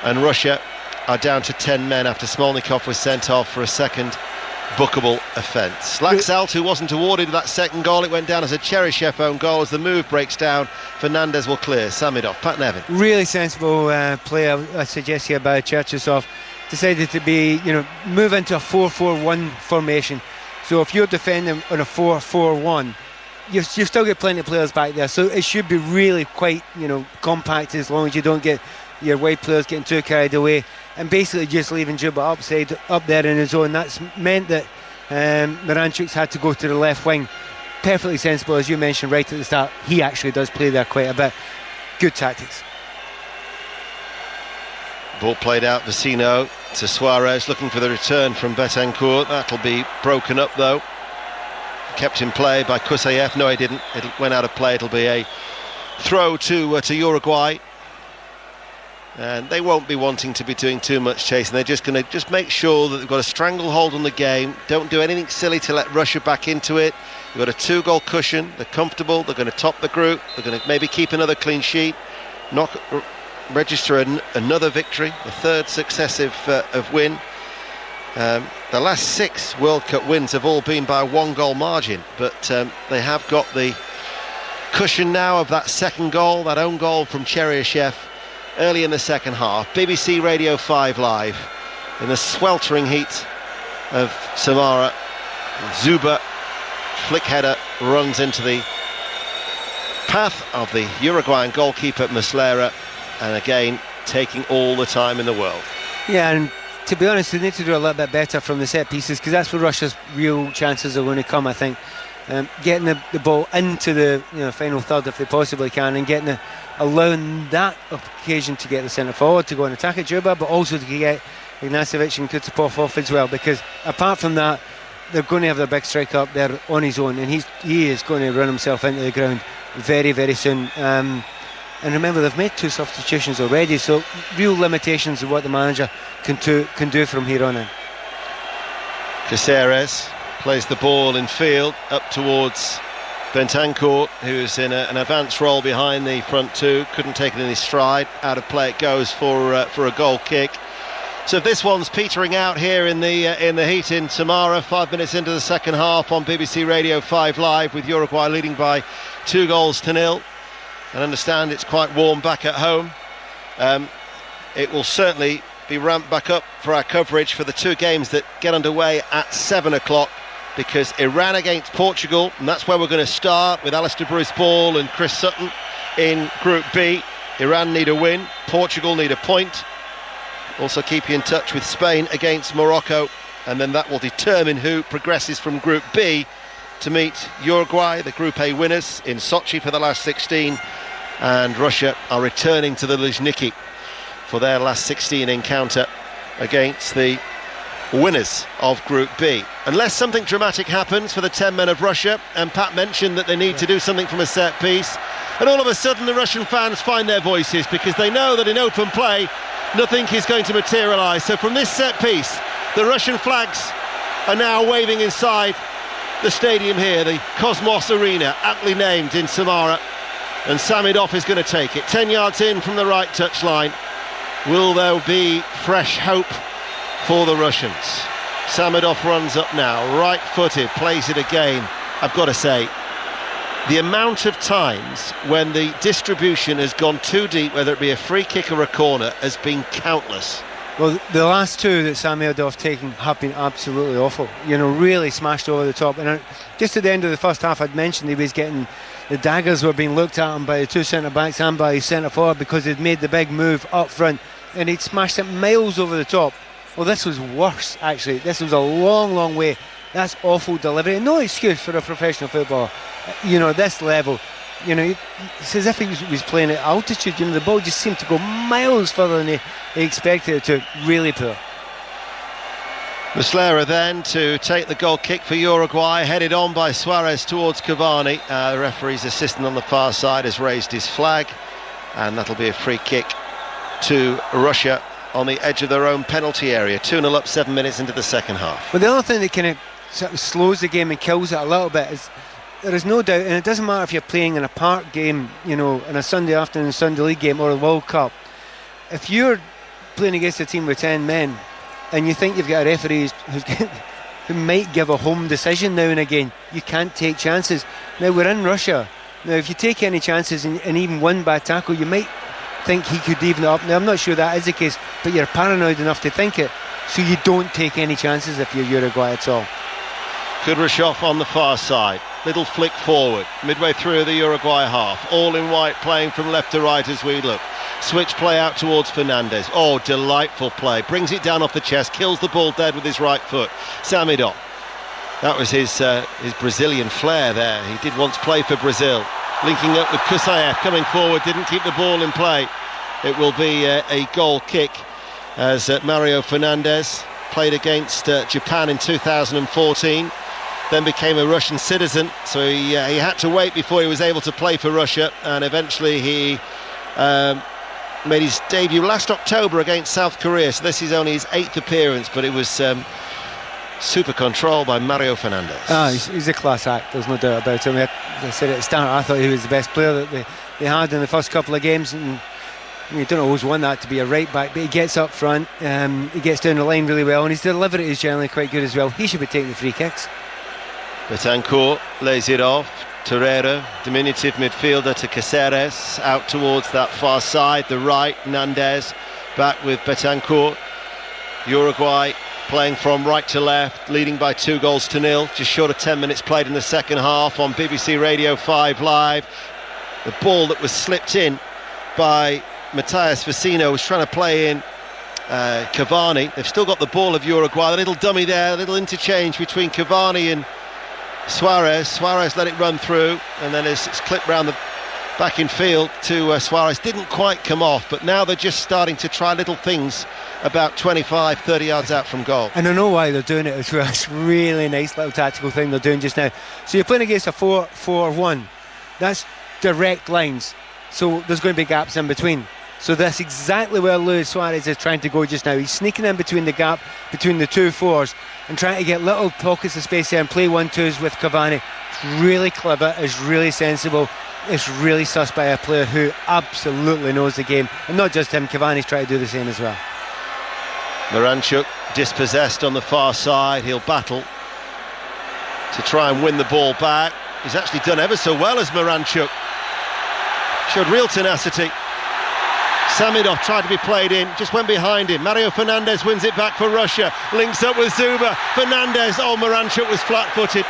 and Russia are down to 10 men after Smolnikov was sent off for a second bookable offence. Laxalt, who wasn't awarded that second goal, it went down as a Cheryshev own goal. As the move breaks down, Fernandez will clear. Samidov, Pat Nevin. Really sensible play, I suggest here, by Cherchesov. Decided to move into a 4-4-1 formation. So if you're defending on a 4-4-1, you've still got plenty of players back there. So it should be really quite, compact, as long as you don't get your wide players getting too carried away, and basically just leaving Juba up there in his zone. That's meant that Miranchuk's had to go to the left wing. Perfectly sensible, as you mentioned right at the start. He actually does play there quite a bit. Good tactics. Ball played out, Vecino to Suarez, looking for the return from Betancourt. That'll be broken up though. Kept in play by Kusayev. No, he didn't. It went out of play. It'll be a throw to Uruguay. And they won't be wanting to be doing too much chasing. They're just going to make sure that they've got a stranglehold on the game. Don't do anything silly to let Russia back into it. You've got a 2-goal cushion. They're comfortable. They're going to top the group. They're going to maybe keep another clean sheet. Register another victory, the third successive of win. The last 6 World Cup wins have all been by a 1-goal margin, but they have got the cushion now of that second goal, that own goal from Cheryshev early in the second half. BBC Radio 5 Live in the sweltering heat of Samara. Zuba, flick header, runs into the path of the Uruguayan goalkeeper Muslera, and again taking all the time in the world. Yeah, and to be honest, they need to do a little bit better from the set pieces, because that's where Russia's real chances are going to come, I think. Getting the ball into the final third if they possibly can, and allowing that occasion to get the centre forward to go and attack at Juba, but also to get Ignacevic and Kutupov off as well, because apart from that, they're going to have their big striker up there on his own, and he is going to run himself into the ground very, very soon. And remember, they've made 2 substitutions already, so real limitations of what the manager can do from here on in. Caceres plays the ball in field up towards Betancourt, who's in an advanced role behind the front 2. Couldn't take it in his stride. Out of play it goes for a goal kick. So this one's petering out here in the heat in Samara. 5 minutes into the second half on BBC Radio 5 Live, with Uruguay leading by 2-0. And understand it's quite warm back at home. It will certainly be ramped back up for our coverage for the 2 games that get underway at 7 o'clock, because Iran against Portugal, and that's where we're going to start, with Alistair Bruce Ball and Chris Sutton in Group B. Iran need a win, Portugal need a point. Also keep you in touch with Spain against Morocco, and then that will determine who progresses from Group B to meet Uruguay, the Group A winners, in Sochi for the last 16, and Russia are returning to the Luzhniki for their last 16 encounter against the winners of Group B. Unless something dramatic happens for the 10 men of Russia, and Pat mentioned that they need to do something from a set piece, and all of a sudden the Russian fans find their voices, because they know that in open play nothing is going to materialise. So from this set piece, the Russian flags are now waving inside the stadium here, the Cosmos Arena, aptly named in Samara, and Samidov is going to take it 10 yards in from the right touchline. Will there be fresh hope for the Russians? Samidov runs up now, right-footed, plays it again. I've got to say, the amount of times when the distribution has gone too deep, whether it be a free kick or a corner, has been countless. Well, the last 2 that Samidov taken have been absolutely awful. Really smashed over the top. And just at the end of the first half, I'd mentioned he was getting, the daggers were being looked at him by the 2 centre-backs and by his centre-forward, because they'd made the big move up front, and he'd smashed it miles over the top. Well, this was worse, actually. This was a long, long way. That's awful delivery. No excuse for a professional footballer. This level, it's as if he was playing at altitude. The ball just seemed to go miles further than he expected it to. Really poor. Muslera then to take the goal kick for Uruguay, headed on by Suarez towards Cavani. The referee's assistant on the far side has raised his flag, and that'll be a free kick to Russia on the edge of their own penalty area. 2-0 up 7 minutes into the second half. But the other thing that kind of sort of slows the game and kills it a little bit is there is no doubt, and it doesn't matter if you're playing in a park game, you know, in a Sunday afternoon Sunday League game or a World Cup. If you're playing against a team with 10 men and you think you've got a referee who might give a home decision now and again, you can't take chances. Now, we're in Russia. Now, if you take any chances and even one bad tackle, you might think he could even it up. Now, I'm not sure that is the case, but you're paranoid enough to think it, so you don't take any chances if you're Uruguay at all. Kudryashov on the far side, little flick forward, midway through the Uruguay half, all in white, playing from left to right as we look. Switch play out towards Fernandez. Oh, delightful play, brings it down off the chest, kills the ball dead with his right foot. Samidov, that was his Brazilian flair there. He did once play for Brazil. Linking up with Kusayev, coming forward, didn't keep the ball in play. It will be a goal kick as Mario Fernandez played against Japan in 2014. Then became a Russian citizen, so he had to wait before he was able to play for Russia, and eventually he made his debut last October against South Korea. So this is only his 8th appearance, but it was super control by Mario Fernandez. He's a class act, there's no doubt about him. As I said at the start, I thought he was the best player that they had in the first couple of games, and you don't always want that to be a right back, but he gets up front, he gets down the line really well, and his delivery is generally quite good as well. He should be taking the free kicks. Betancourt lays it off. Torreira, diminutive midfielder, to Caceres, out towards that far side, the right. Nandez back with Betancourt. Uruguay playing from right to left, leading by 2-0, just short of 10 minutes played in the second half on BBC Radio 5 Live. The ball that was slipped in by Matthias Vecino was trying to play in Cavani. They've still got the ball of Uruguay, a little dummy there, a little interchange between Cavani and Suarez let it run through, and then it's clipped round the back in field to Suarez. Didn't quite come off, but now they're just starting to try little things about 25-30 yards out from goal. And I know why they're doing it as well. It's a really nice little tactical thing they're doing just now. So you're playing against a 4-4-1. That's direct lines, so there's going to be gaps in between. So that's exactly where Luis Suarez is trying to go just now. He's sneaking in between the gap between the two fours and trying to get little pockets of space there and play 1-2s with Cavani. It's really clever, it's really sensible, it's really sus by a player who absolutely knows the game. And not just him, Cavani's trying to do the same as well. Miranchuk dispossessed on the far side. He'll battle to try and win the ball back. He's actually done ever so well as Miranchuk. Showed real tenacity. Samidov tried to be played in, just went behind him. Mario Fernandez wins it back for Russia, links up with Zuba. Fernandez, Miranchuk was flat-footed,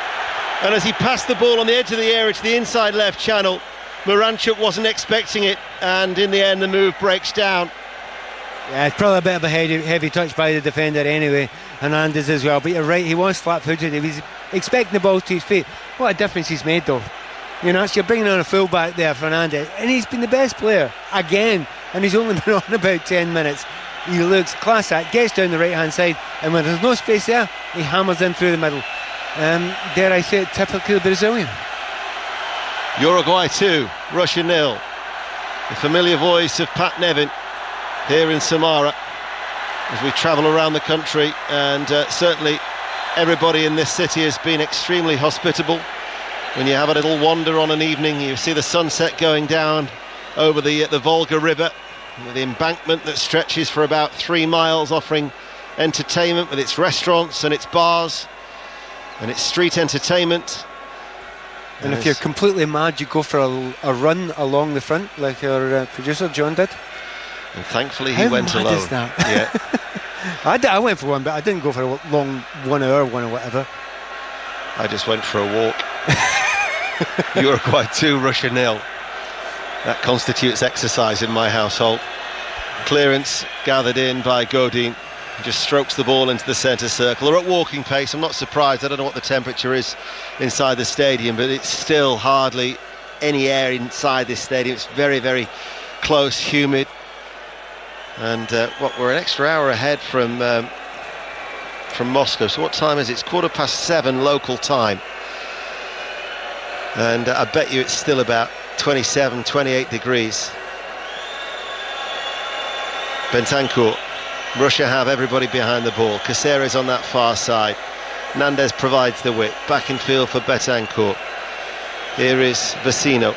and as he passed the ball on the edge of the area to the inside left channel, Miranchuk wasn't expecting it, and in the end the move breaks down. Yeah, it's probably a bit of a heavy touch by the defender anyway, Hernandez as well, but you're right, he was flat-footed. He was expecting the ball to his feet. What a difference he's made though. You know, you're bringing on a full-back there, Fernandez, and he's been the best player again, and he's only been on about 10 minutes. He looks class act, gets down the right-hand side, and when there's no space there, he hammers in through the middle. Dare I say it, typically Brazilian. Uruguay 2, Russia 0. The familiar voice of Pat Nevin here in Samara as we travel around the country, and certainly everybody in this city has been extremely hospitable. When you have a little wander on an evening, you see the sunset going down over the Volga River, with the embankment that stretches for about 3 miles, offering entertainment with its restaurants and its bars and its street entertainment. And if you're completely mad, you go for a run along the front, like our producer John did. And thankfully he went alone. How mad is that? Yeah. I went for one, but I didn't go for a long 1 hour one or whatever. I just went for a walk. Uruguay 2, Russia 0. That constitutes exercise in my household. Clearance gathered in by Godin. Just strokes the ball into the centre circle. They're at walking pace. I'm not surprised. I don't know what the temperature is inside the stadium, but it's still hardly any air inside this stadium. It's very, very close, humid. And we're an extra hour ahead from Moscow. So what time is it? It's 7:15 local time. And I bet you it's still about 27, 28 degrees. Betancourt. Russia have everybody behind the ball. Caceres on that far side. Nandez provides the width. Back in field for Betancourt. Here is Vecino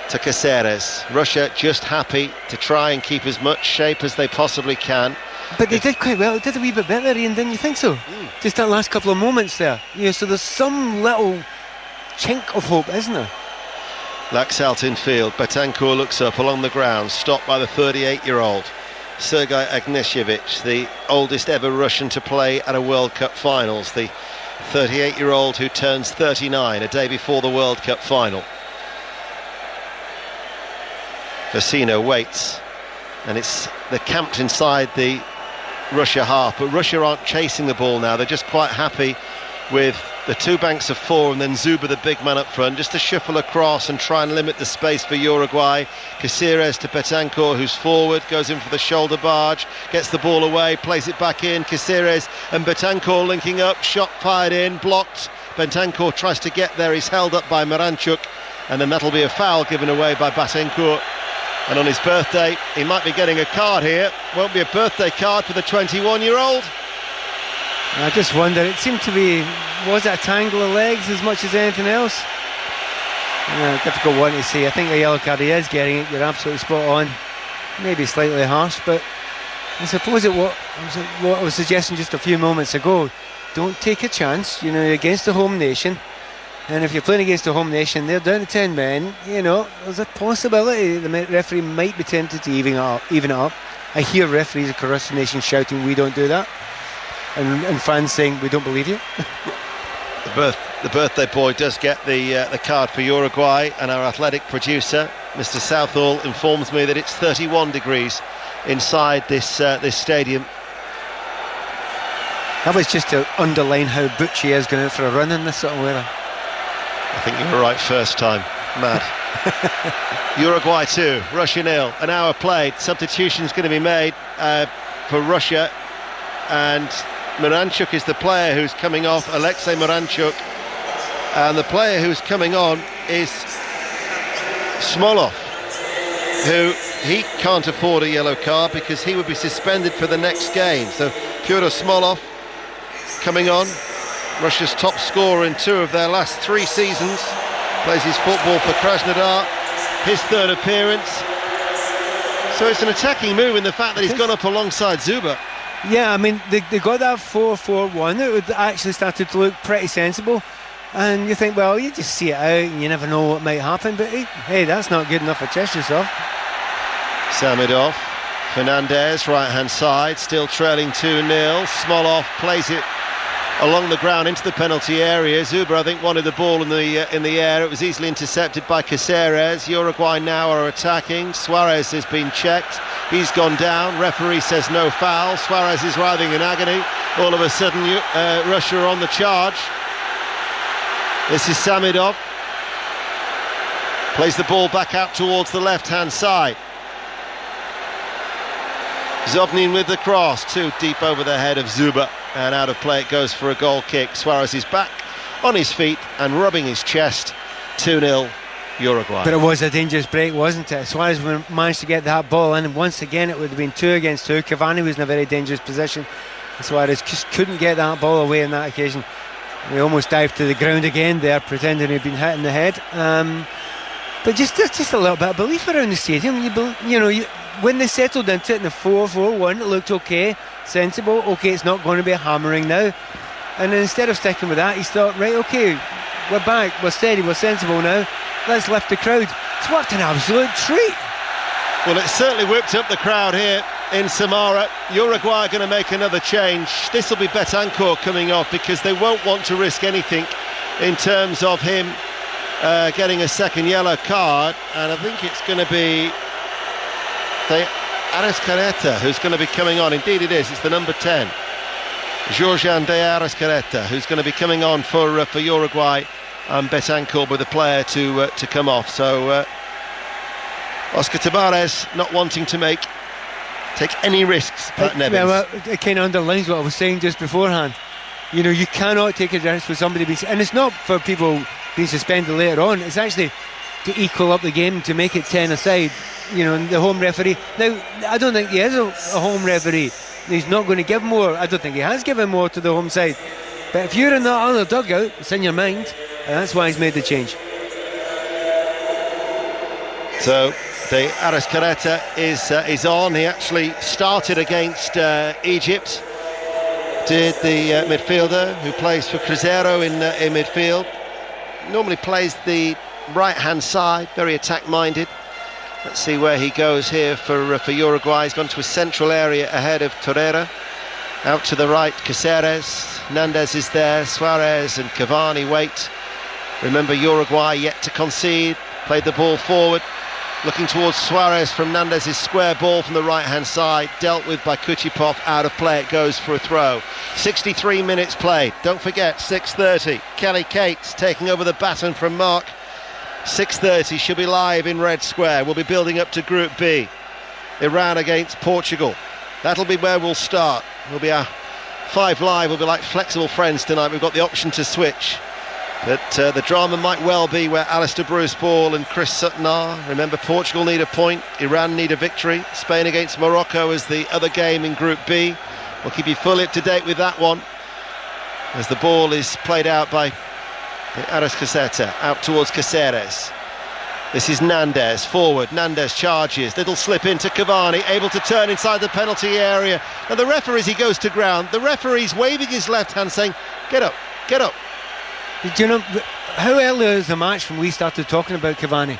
to Caceres. Russia just happy to try and keep as much shape as they possibly can. But they did quite well. It did a wee bit better, Ian, didn't you think so? Just that last couple of moments there. So there's some little chink of hope, isn't there? Laxalt in field. Betancourt looks up along the ground, stopped by the 38-year-old Sergei Agnieszewicz, the oldest ever Russian to play at a World Cup finals. The 38-year-old who turns 39 a day before the World Cup final. Vecino waits, and they're camped inside the Russia half, but Russia aren't chasing the ball now. They're just quite happy with the two banks of four and then Zuba, the big man up front, just to shuffle across and try and limit the space for Uruguay. Caceres to Betancourt, who's forward, goes in for the shoulder barge, gets the ball away, plays it back in. Caceres and Betancourt linking up, shot fired in, blocked. Betancourt tries to get there, he's held up by Miranchuk, and then that'll be a foul given away by Betancourt. And on his birthday, he might be getting a card here. Won't be a birthday card for the 21-year-old. I just wonder, it seemed to be, was it a tangle of legs as much as anything else? Difficult one to see. I think the yellow card, he is getting it, you're absolutely spot on. Maybe slightly harsh, but I suppose what I was suggesting just a few moments ago, don't take a chance, against the home nation. And if you're playing against the home nation, they're down to 10 men, there's a possibility the referee might be tempted to even it up. I hear referees across the nation shouting, "We don't do that," and fans saying, "We don't believe you." The birthday boy does get the card for Uruguay, and our athletic producer, Mr. Southall, informs me that it's 31 degrees inside this stadium. That was just to underline how butchy is going out for a run in this sort of weather. I think you were right first time, Mad. Uruguay 2, Russia 0. An hour played. Substitution's going to be made for Russia, and Miranchuk is the player who's coming off, Alexei Miranchuk, and the player who's coming on is Smolov, who he can't afford a yellow card because he would be suspended for the next game. So Fyodor Smolov coming on, Russia's top scorer in 2 of their last 3 seasons, plays his football for Krasnodar, his 3rd appearance. So it's an attacking move in the fact that he's gone up alongside Zuba. Yeah, I mean, they got that 4-4-1. It actually started to look pretty sensible. And you think, well, you just see it out and you never know what might happen. But hey, that's not good enough for Cheshire. Samidov, Fernandez, right-hand side, still trailing 2-0. Smolov plays it along the ground into the penalty area. Zuba, I think, wanted the ball in the air. It was easily intercepted by Caceres. Uruguay now are attacking. Suarez has been checked. He's gone down. Referee says no foul. Suarez is writhing in agony. All of a sudden, Russia are on the charge. This is Samidov. Plays the ball back out towards the left-hand side. Zobnin with the cross, too deep over the head of Zuba, and out of play it goes for a goal kick. Suarez is back on his feet and rubbing his chest. 2-0 Uruguay. But it was a dangerous break, wasn't it? Suarez managed to get that ball in, and once again it would have been 2 against 2. Cavani was in a very dangerous position, and Suarez just couldn't get that ball away on that occasion. He almost dived to the ground again there, pretending he'd been hit in the head. But just a little bit of belief around the stadium. When they settled into it in the 4-4-1, it looked okay, sensible. Okay, it's not going to be a hammering now. And then instead of sticking with that, he's thought, right, okay, we're back, we're steady, we're sensible now. Let's lift the crowd. It's worked an absolute treat. Well, it certainly whipped up the crowd here in Samara. Uruguay are going to make another change. This will be Betancourt coming off because they won't want to risk anything in terms of him getting a second yellow card. And I think it's going to be Arezcareta who's going to be coming on. Indeed it is, it's the number 10, Georgian de Arezcareta, who's going to be coming on for Uruguay, and Betancourt with a player to come off. So Oscar Tabarez not wanting to take any risks, Pat Nevins. Well, it kind of underlines what I was saying just beforehand. You cannot take a risk with somebody and it's not for people being suspended later on, it's actually to equal up the game, to make it 10 aside. The home referee. Now, I don't think he is a home referee. He's not going to give more. I don't think he has given more to the home side. But if you're in that other dugout, it's in your mind, and that's why he's made the change. So the Arezcareta is on. He actually started against Egypt. Did the midfielder who plays for Cruzeiro in midfield. Normally plays the right-hand side, very attack-minded. Let's see where he goes here for Uruguay. He's gone to a central area ahead of Torreira. Out to the right, Caceres. Nandez is there. Suarez and Cavani wait. Remember, Uruguay yet to concede. Played the ball forward. Looking towards Suarez from Nandez's square ball from the right-hand side. Dealt with by Kuchipov. Out of play. It goes for a throw. 63 minutes played. Don't forget, 6:30. Kelly Cates taking over the baton from Mark. 6:30. She'll be live in Red Square. We'll be building up to Group B. Iran against Portugal. That'll be where we'll start. We'll be our 5 Live. We'll be like flexible friends tonight. We've got the option to switch. But the drama might well be where Alistair Bruce Ball and Chris Sutton are. Remember, Portugal need a point, Iran need a victory. Spain against Morocco is the other game in Group B. We'll keep you fully up to date with that one as the ball is played out by the Arezcareta, out towards Caceres. This is Nandez, forward, Nandez charges, little slip into Cavani, able to turn inside the penalty area. Now the referee, as he goes to ground, the referee's waving his left hand saying, get up, get up. Do you know how early is the match when we started talking about Cavani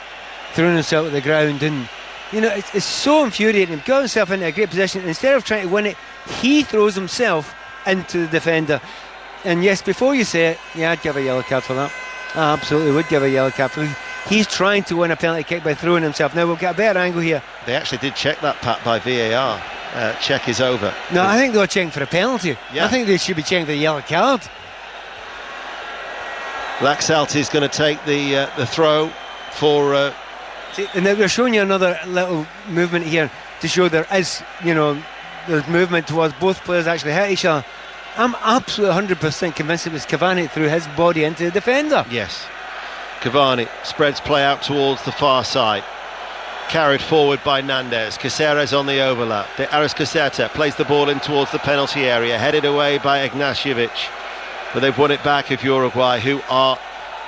throwing himself at the ground? And you know, it's so infuriating. He got himself into a great position. Instead of trying to win it, he throws himself into the defender. And yes, before you say it, yeah, I'd give a yellow card for that. I absolutely would give a yellow card for that. He's trying to win a penalty kick by throwing himself. Now we'll get a better angle here. They actually did check that, Pat, by VAR. Check is over. No, I think they were checking for a penalty. Yeah. I think they should be checking for the yellow card. Laxalt is going to take the throw for... And they're showing you another little movement here to show there is, you know, there's movement towards both players actually hit each other. I'm absolutely 100% convinced it was Cavani that threw his body into the defender. Yes. Cavani spreads play out towards the far side. Carried forward by Nandez. Caceres on the overlap. The Arezcareta plays the ball in towards the penalty area. Headed away by Ignashevich. But they've won it back of Uruguay, who are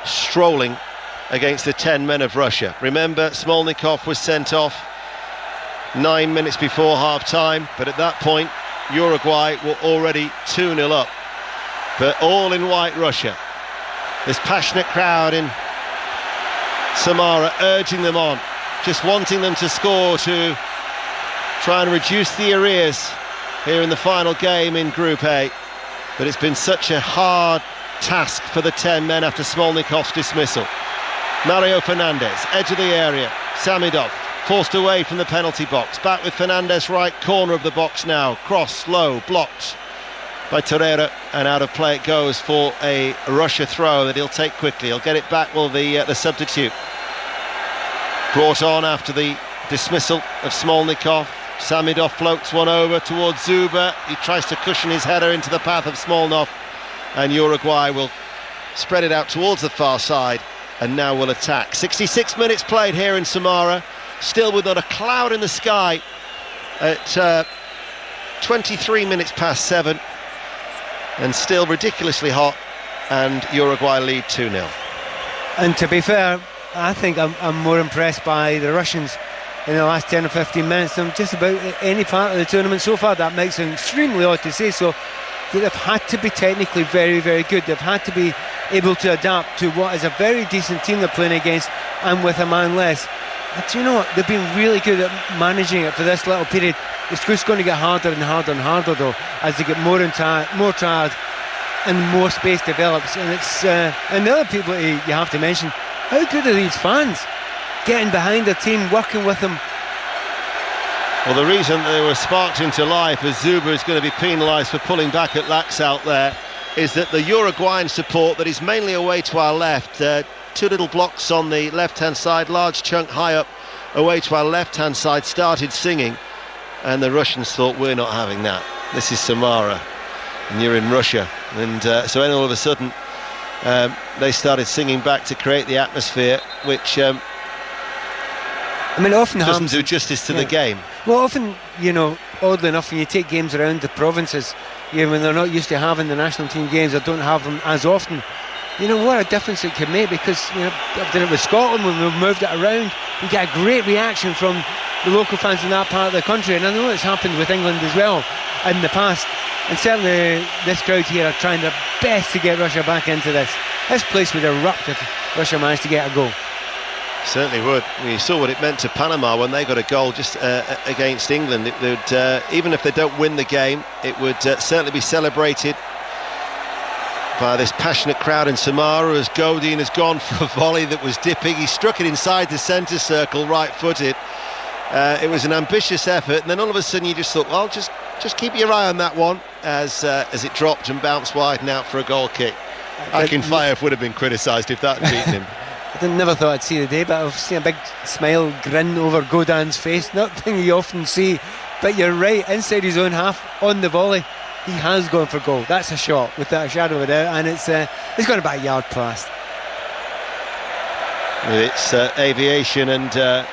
strolling against the 10 men of Russia. Remember, Smolnikov was sent off 9 minutes before half-time, but at that point, Uruguay were already 2-0 up. But all in white Russia. This passionate crowd in Samara urging them on, just wanting them to score to try and reduce the arrears here in the final game in Group A. But it's been such a hard task for the 10 men after Smolnikov's dismissal. Mario Fernandez, edge of the area. Samidov forced away from the penalty box. Back with Fernandez, right corner of the box now. Cross, low, blocked by Torreira, and out of play it goes for a Russia throw that he'll take quickly. He'll get it back, well, the substitute. Brought on after the dismissal of Smolnikov. Samidov floats one over towards Zuba. He tries to cushion his header into the path of Smolnov, and Uruguay will spread it out towards the far side and now will attack. 66 minutes played here in Samara, still with not a cloud in the sky at 23 minutes past 7, and still ridiculously hot, and Uruguay lead 2-0. And to be fair, I think I'm more impressed by the Russians in the last 10 or 15 minutes than just about any part of the tournament so far. That makes it extremely odd to say so. They've had to be technically very, very good. They've had to be able to adapt to what is a very decent team they're playing against, and with a man less. But you know what? They've been really good at managing it for this little period. It's just going to get harder and harder and harder, though, as they get more tired and more space develops. And it's and the other people you have to mention, how good are these fans? Getting behind their team, working with them. Well, the reason they were sparked into life, as Zuba is going to be penalised for pulling back at Laxalt there, is that the Uruguayan support that is mainly away to our left, 2 little blocks on the left-hand side, large chunk high up away to our left-hand side, started singing, and the Russians thought, we're not having that. This is Samara, and you're in Russia. And so then all of a sudden, they started singing back to create the atmosphere, which... I mean, often doesn't do justice to the game. Well, often, you know, oddly enough, when you take games around the provinces, when they're not used to having the national team games, or don't have them as often, you know, what a difference it can make, because, you know, I've done it with Scotland when we've moved it around. You get a great reaction from the local fans in that part of the country, and I know it's happened with England as well in the past, and certainly this crowd here are trying their best to get Russia back into this. This place would erupt if Russia managed to get a goal. Certainly would. You saw what it meant to Panama when they got a goal just against England. It would, even if they don't win the game, it would certainly be celebrated by this passionate crowd in Samara as Godin has gone for a volley that was dipping. He struck it inside the centre circle, right-footed. It was an ambitious effort, and then all of a sudden you just thought, well, just keep your eye on that one as it dropped and bounced wide and out for a goal kick. Akinfeyev would have been criticised if that had beaten him. I never thought I'd see the day, but I've seen a big smile, grin over Godin's face. Not a thing you often see, but you're right, inside his own half, on the volley, he has gone for goal. That's a shot, without a shadow of a doubt, and it's gone about a yard past. With its aviation and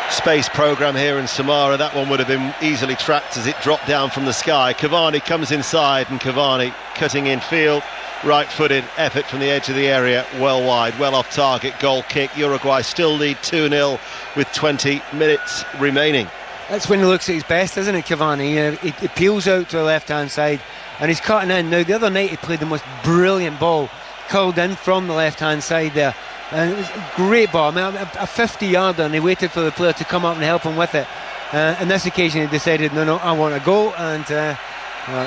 space programme here in Samara, that one would have been easily tracked as it dropped down from the sky. Cavani comes inside, and Cavani cutting in field, right-footed effort from the edge of the area, well wide, well off target, goal kick. Uruguay still lead 2-0 with 20 minutes remaining. That's when he looks at his best, isn't it, Cavani? He peels out to the left-hand side and he's cutting in. Now, the other night he played the most brilliant ball, curled in from the left-hand side there, and it was a great ball. I mean, a 50-yarder, and he waited for the player to come up and help him with it. On this occasion he decided, no, I want a goal, and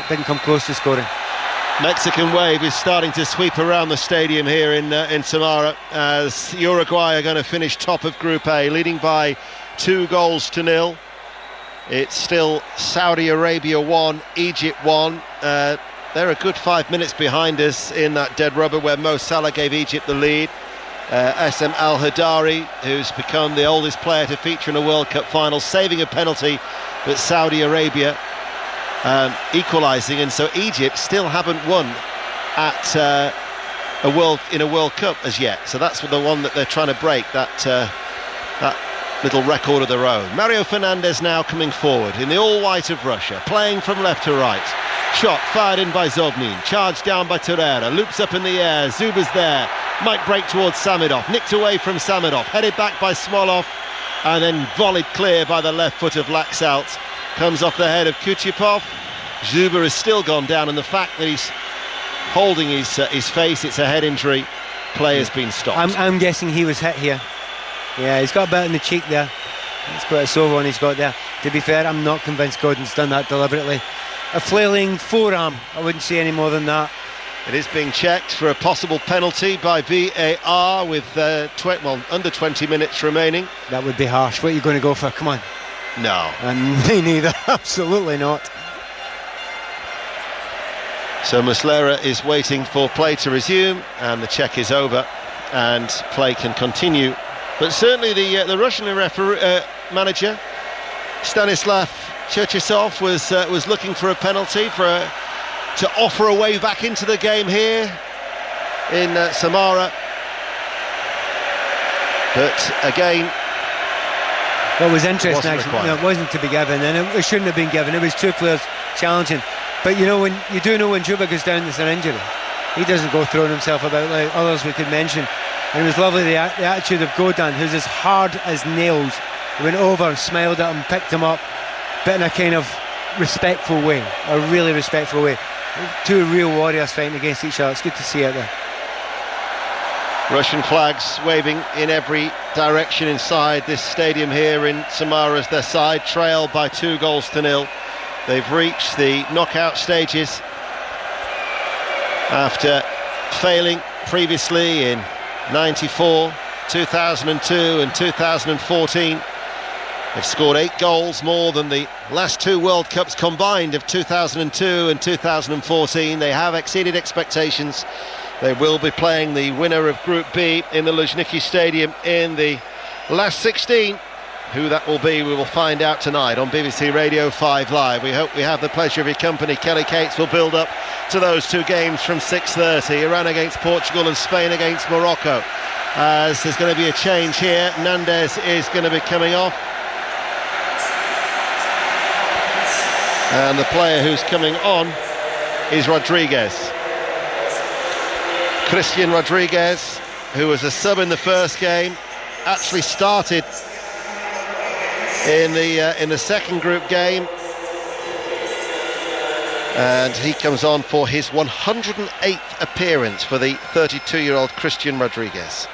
didn't come close to scoring. Mexican wave is starting to sweep around the stadium here in Samara as Uruguay are going to finish top of Group A, leading by 2-0. It's still Saudi Arabia 1, Egypt 1. They're a good 5 minutes behind us in that dead rubber where Mo Salah gave Egypt the lead. SM Al-Hadari, who's become the oldest player to feature in a World Cup final, saving a penalty, but Saudi Arabia equalising, and so Egypt still haven't won at a World Cup as yet. So that's the one that they're trying to break, that little record of their own. Mario Fernandes now coming forward in the all-white of Russia, playing from left to right. Shot fired in by Zobnin, charged down by Torreira, loops up in the air, Zuba's there, might break towards Samedov, nicked away from Samedov, headed back by Smolov, and then volleyed clear by the left foot of Laxalt. Comes off the head of Kuchipov. Zuba has still gone down, and the fact that he's holding his face, it's a head injury, play has been stopped. I'm guessing he was hit here. Yeah, he's got a bit in the cheek there. It's quite a sore one he's got there. To be fair, I'm not convinced Gordon's done that deliberately. A flailing forearm, I wouldn't say any more than that. It is being checked for a possible penalty by VAR with under 20 minutes remaining. That would be harsh. What are you going to go for? Come on. No. And me neither. Absolutely not. So Muslera is waiting for play to resume, and the check is over, and play can continue. But certainly the Russian manager Stanislav Cherchesov was looking for a penalty to offer a way back into the game here in Samara. But again, what was interesting actually, it wasn't to be given, and it shouldn't have been given. It was two players challenging. But you know when Juba goes down with an injury, he doesn't go throwing himself about like others we could mention. And it was lovely the attitude of Godin, who's as hard as nails. He went over, smiled at him, picked him up, but in a kind of respectful way, a really respectful way. Two real warriors fighting against each other. It's good to see it there. Russian flags waving in every direction inside this stadium here in Samara as their side trail by 2-0. They've reached the knockout stages after failing previously in 94, 2002 and 2014. They've scored 8 goals, more than the last two World Cups combined of 2002 and 2014. They have exceeded expectations. They will be playing the winner of Group B in the Luzhniki Stadium in the last 16. Who that will be, we will find out tonight on BBC Radio 5 Live. We hope we have the pleasure of your company. Kelly Cates will build up to those two games from 6:30. Iran against Portugal and Spain against Morocco. As there's going to be a change here. Nandez is going to be coming off. And the player who's coming on is Rodriguez. Christian Rodriguez, who was a sub in the first game, actually started in the second group game, and he comes on for his 108th appearance for the 32-year-old Christian Rodriguez.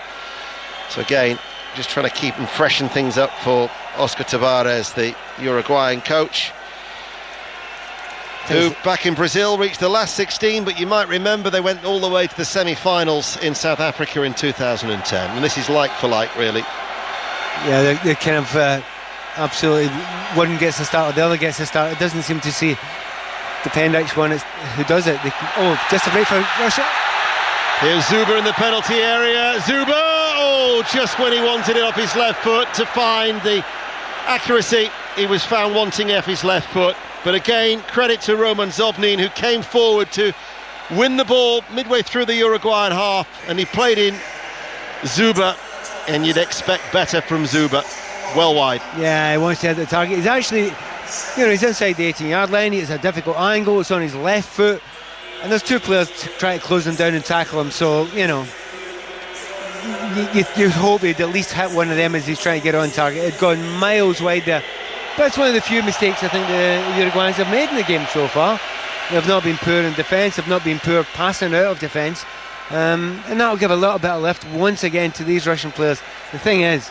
So again, just trying to keep and freshen things up for Oscar Tavares, the Uruguayan coach, who back in Brazil reached the last 16, but you might remember they went all the way to the semi-finals in South Africa in 2010, and this is like for like, really. Yeah, they kind of absolutely, one gets the start or the other gets the start. It doesn't seem to depend which one who does it. Just a break for Russia. Here's Zuba in the penalty area. Zuba, just when he wanted it off his left foot to find the accuracy, he was found wanting off his left foot. But again, credit to Roman Zobnin, who came forward to win the ball midway through the Uruguayan half, and he played in Zuba, and you'd expect better from Zuba. Well wide. Yeah, he wants to hit the target. He's actually, he's inside the 18-yard line. It's a difficult angle. It's on his left foot, and there's two players trying to close him down and tackle him. So you hope he'd at least hit one of them as he's trying to get on target. It'd gone miles wide there. But it's one of the few mistakes I think the Uruguayans have made in the game so far. They've not been poor in defence, they've not been poor passing out of defence, and that'll give a little bit of lift once again to these Russian players. The thing is,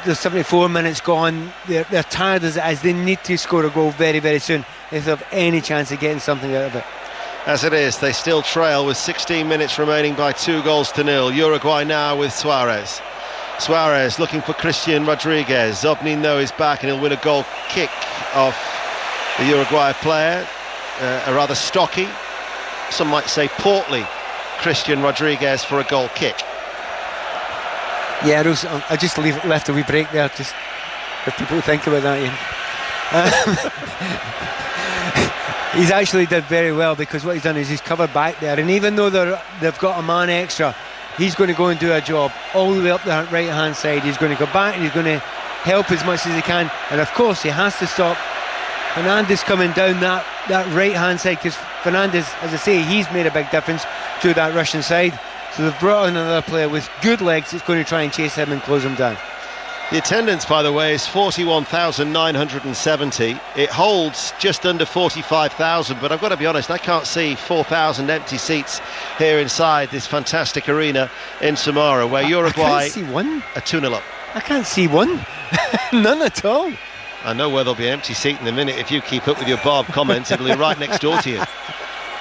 there's 74 minutes gone, they're tired as it is, they need to score a goal very, very soon if they have any chance of getting something out of it. As it is, they still trail with 16 minutes remaining by 2-0. Uruguay now with Suarez. Suarez looking for Christian Rodriguez. Zobnin, though, is back, and he'll win a goal kick off the Uruguay player. A rather stocky, some might say portly, Christian Rodriguez for a goal kick. Yeah, I just left a wee break there, just for people to think about that, Ian. He's actually did very well, because what he's done is he's covered back there, and even though they've got a man extra, he's going to go and do a job all the way up the right hand side. He's going to go back and he's going to help as much as he can, and of course he has to stop Fernandes coming down that right hand side, because Fernandes, as I say, he's made a big difference to that Russian side. So they've brought in another player with good legs that's going to try and chase him and close him down. The attendance, by the way, is 41,970. It holds just under 45,000, but I've got to be honest, I can't see 4,000 empty seats here inside this fantastic arena in Samara, where Uruguay I can't see one. Are 2-0 up. I can't see one. None at all. I know where there'll be an empty seat in a minute. If you keep up with your Barb comments, it'll be right next door to you.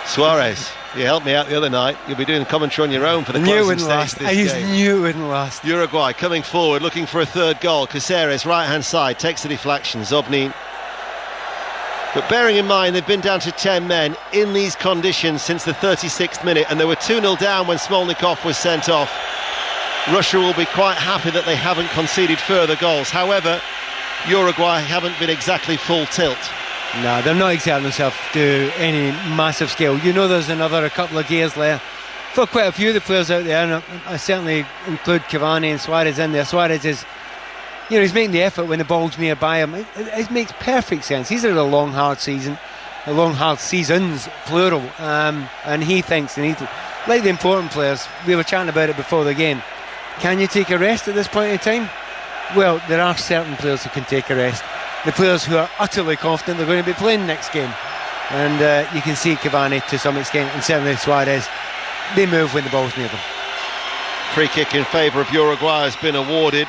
Suarez, you helped me out the other night. You'll be doing commentary on your own for the closing stage of this game. I knew it wouldn't last. Uruguay coming forward, looking for a third goal. Caceres, right-hand side, takes the deflection. Zobnin. But bearing in mind, they've been down to 10 men in these conditions since the 36th minute, and they were 2-0 down when Smolnikov was sent off. Russia will be quite happy that they haven't conceded further goals. However, Uruguay haven't been exactly full tilt. No, they're not exerting themselves to any massive scale. There's a couple of gears there for quite a few of the players out there, and I certainly include Cavani and Suarez in there. Suarez is, he's making the effort when the ball's nearby him. It makes perfect sense. He's had a long, hard seasons, plural, and he thinks, and he's like the important players. We were chatting about it before the game. Can you take a rest at this point in time? Well, there are certain players who can take a rest. The players who are utterly confident they're going to be playing next game, and you can see Cavani to some extent, and certainly Suarez, they move when the ball's near them. Free kick in favour of Uruguay has been awarded.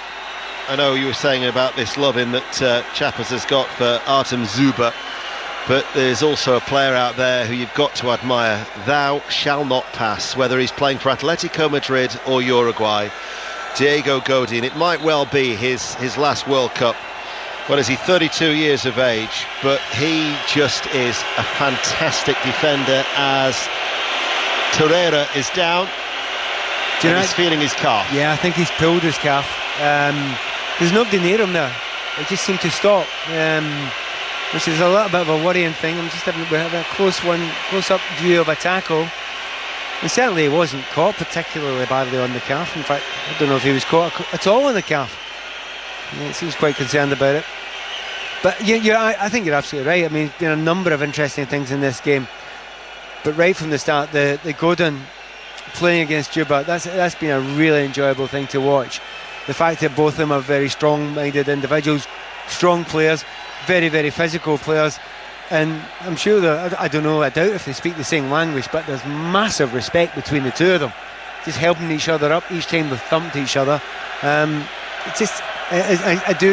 I know you were saying about this loving that Chappers has got for Artem Zuba, but there's also a player out there who you've got to admire. Thou shall not pass, whether he's playing for Atletico Madrid or Uruguay. Diego Godin, it might well be his last World Cup. What is he, 32 years of age, but he just is a fantastic defender as Torreira is down. He's feeling his calf. Yeah, I think he's pulled his calf. There's nobody near him there. It just seemed to stop, which is a little bit of a worrying thing. I'm just having a close-up view of a tackle. And certainly he wasn't caught particularly badly on the calf. In fact, I don't know if he was caught at all on the calf. He seems quite concerned about it. But I think you're absolutely right. I mean, there's been a number of interesting things in this game. But right from the start, the Godin playing against Juba, that's been a really enjoyable thing to watch. The fact that both of them are very strong-minded individuals, strong players, very, very physical players, and I'm sure that, I doubt if they speak the same language, but there's massive respect between the two of them, just helping each other up each time they thumped each other. It's just,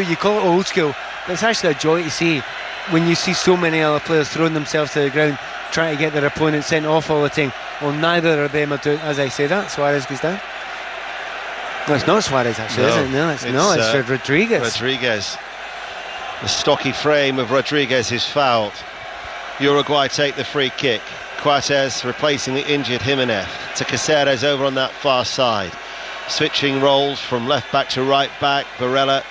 you call it old school, but it's actually a joy to see when you see so many other players throwing themselves to the ground, trying to get their opponent sent off all the time. Well, neither of them are doing. As I say that, Suarez goes down. No, it's not Suarez actually, is it? No, it's Rodriguez. Rodriguez. The stocky frame of Rodriguez is fouled. Uruguay take the free kick. Coates replacing the injured Jimenez. To Caceres over on that far side. Switching roles from left back to right back. Varela,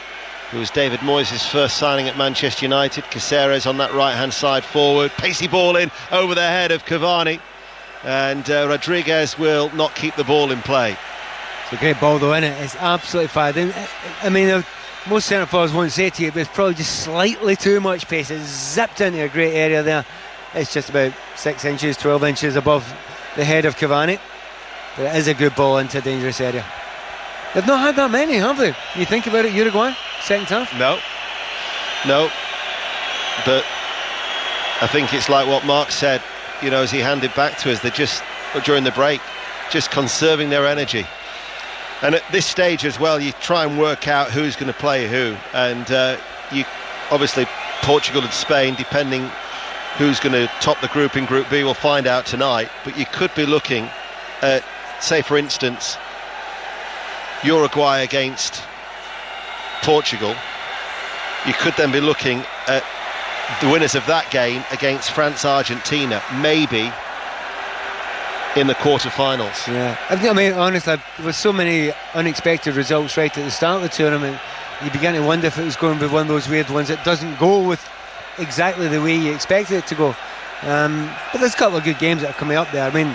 who was David Moyes' first signing at Manchester United. Caceres on that right-hand side forward. Pacey ball in over the head of Cavani. And Rodriguez will not keep the ball in play. It's a great ball though, isn't it? It's absolutely fired. I mean, most centre forwards won't say to you, but it's probably just slightly too much pace. It's zipped into a great area there. It's just about 6 inches, 12 inches above the head of Cavani. But it is a good ball into a dangerous area. They've not had that many, have they? You think about it, Uruguay, second half? No. But I think it's like what Mark said, as he handed back to us. They're just, during the break, just conserving their energy. And at this stage as well, you try and work out who's going to play who. And you obviously, Portugal and Spain, depending who's going to top the group in Group B, we'll find out tonight. But you could be looking at, say for instance, Uruguay against Portugal. You could then be looking at the winners of that game against France-Argentina, maybe in the quarter-finals. Yeah, I mean, honestly, there were so many unexpected results right at the start of the tournament. You began to wonder if it was going to be one of those weird ones that doesn't go with exactly the way you expected it to go. But there's a couple of good games that are coming up there. I mean,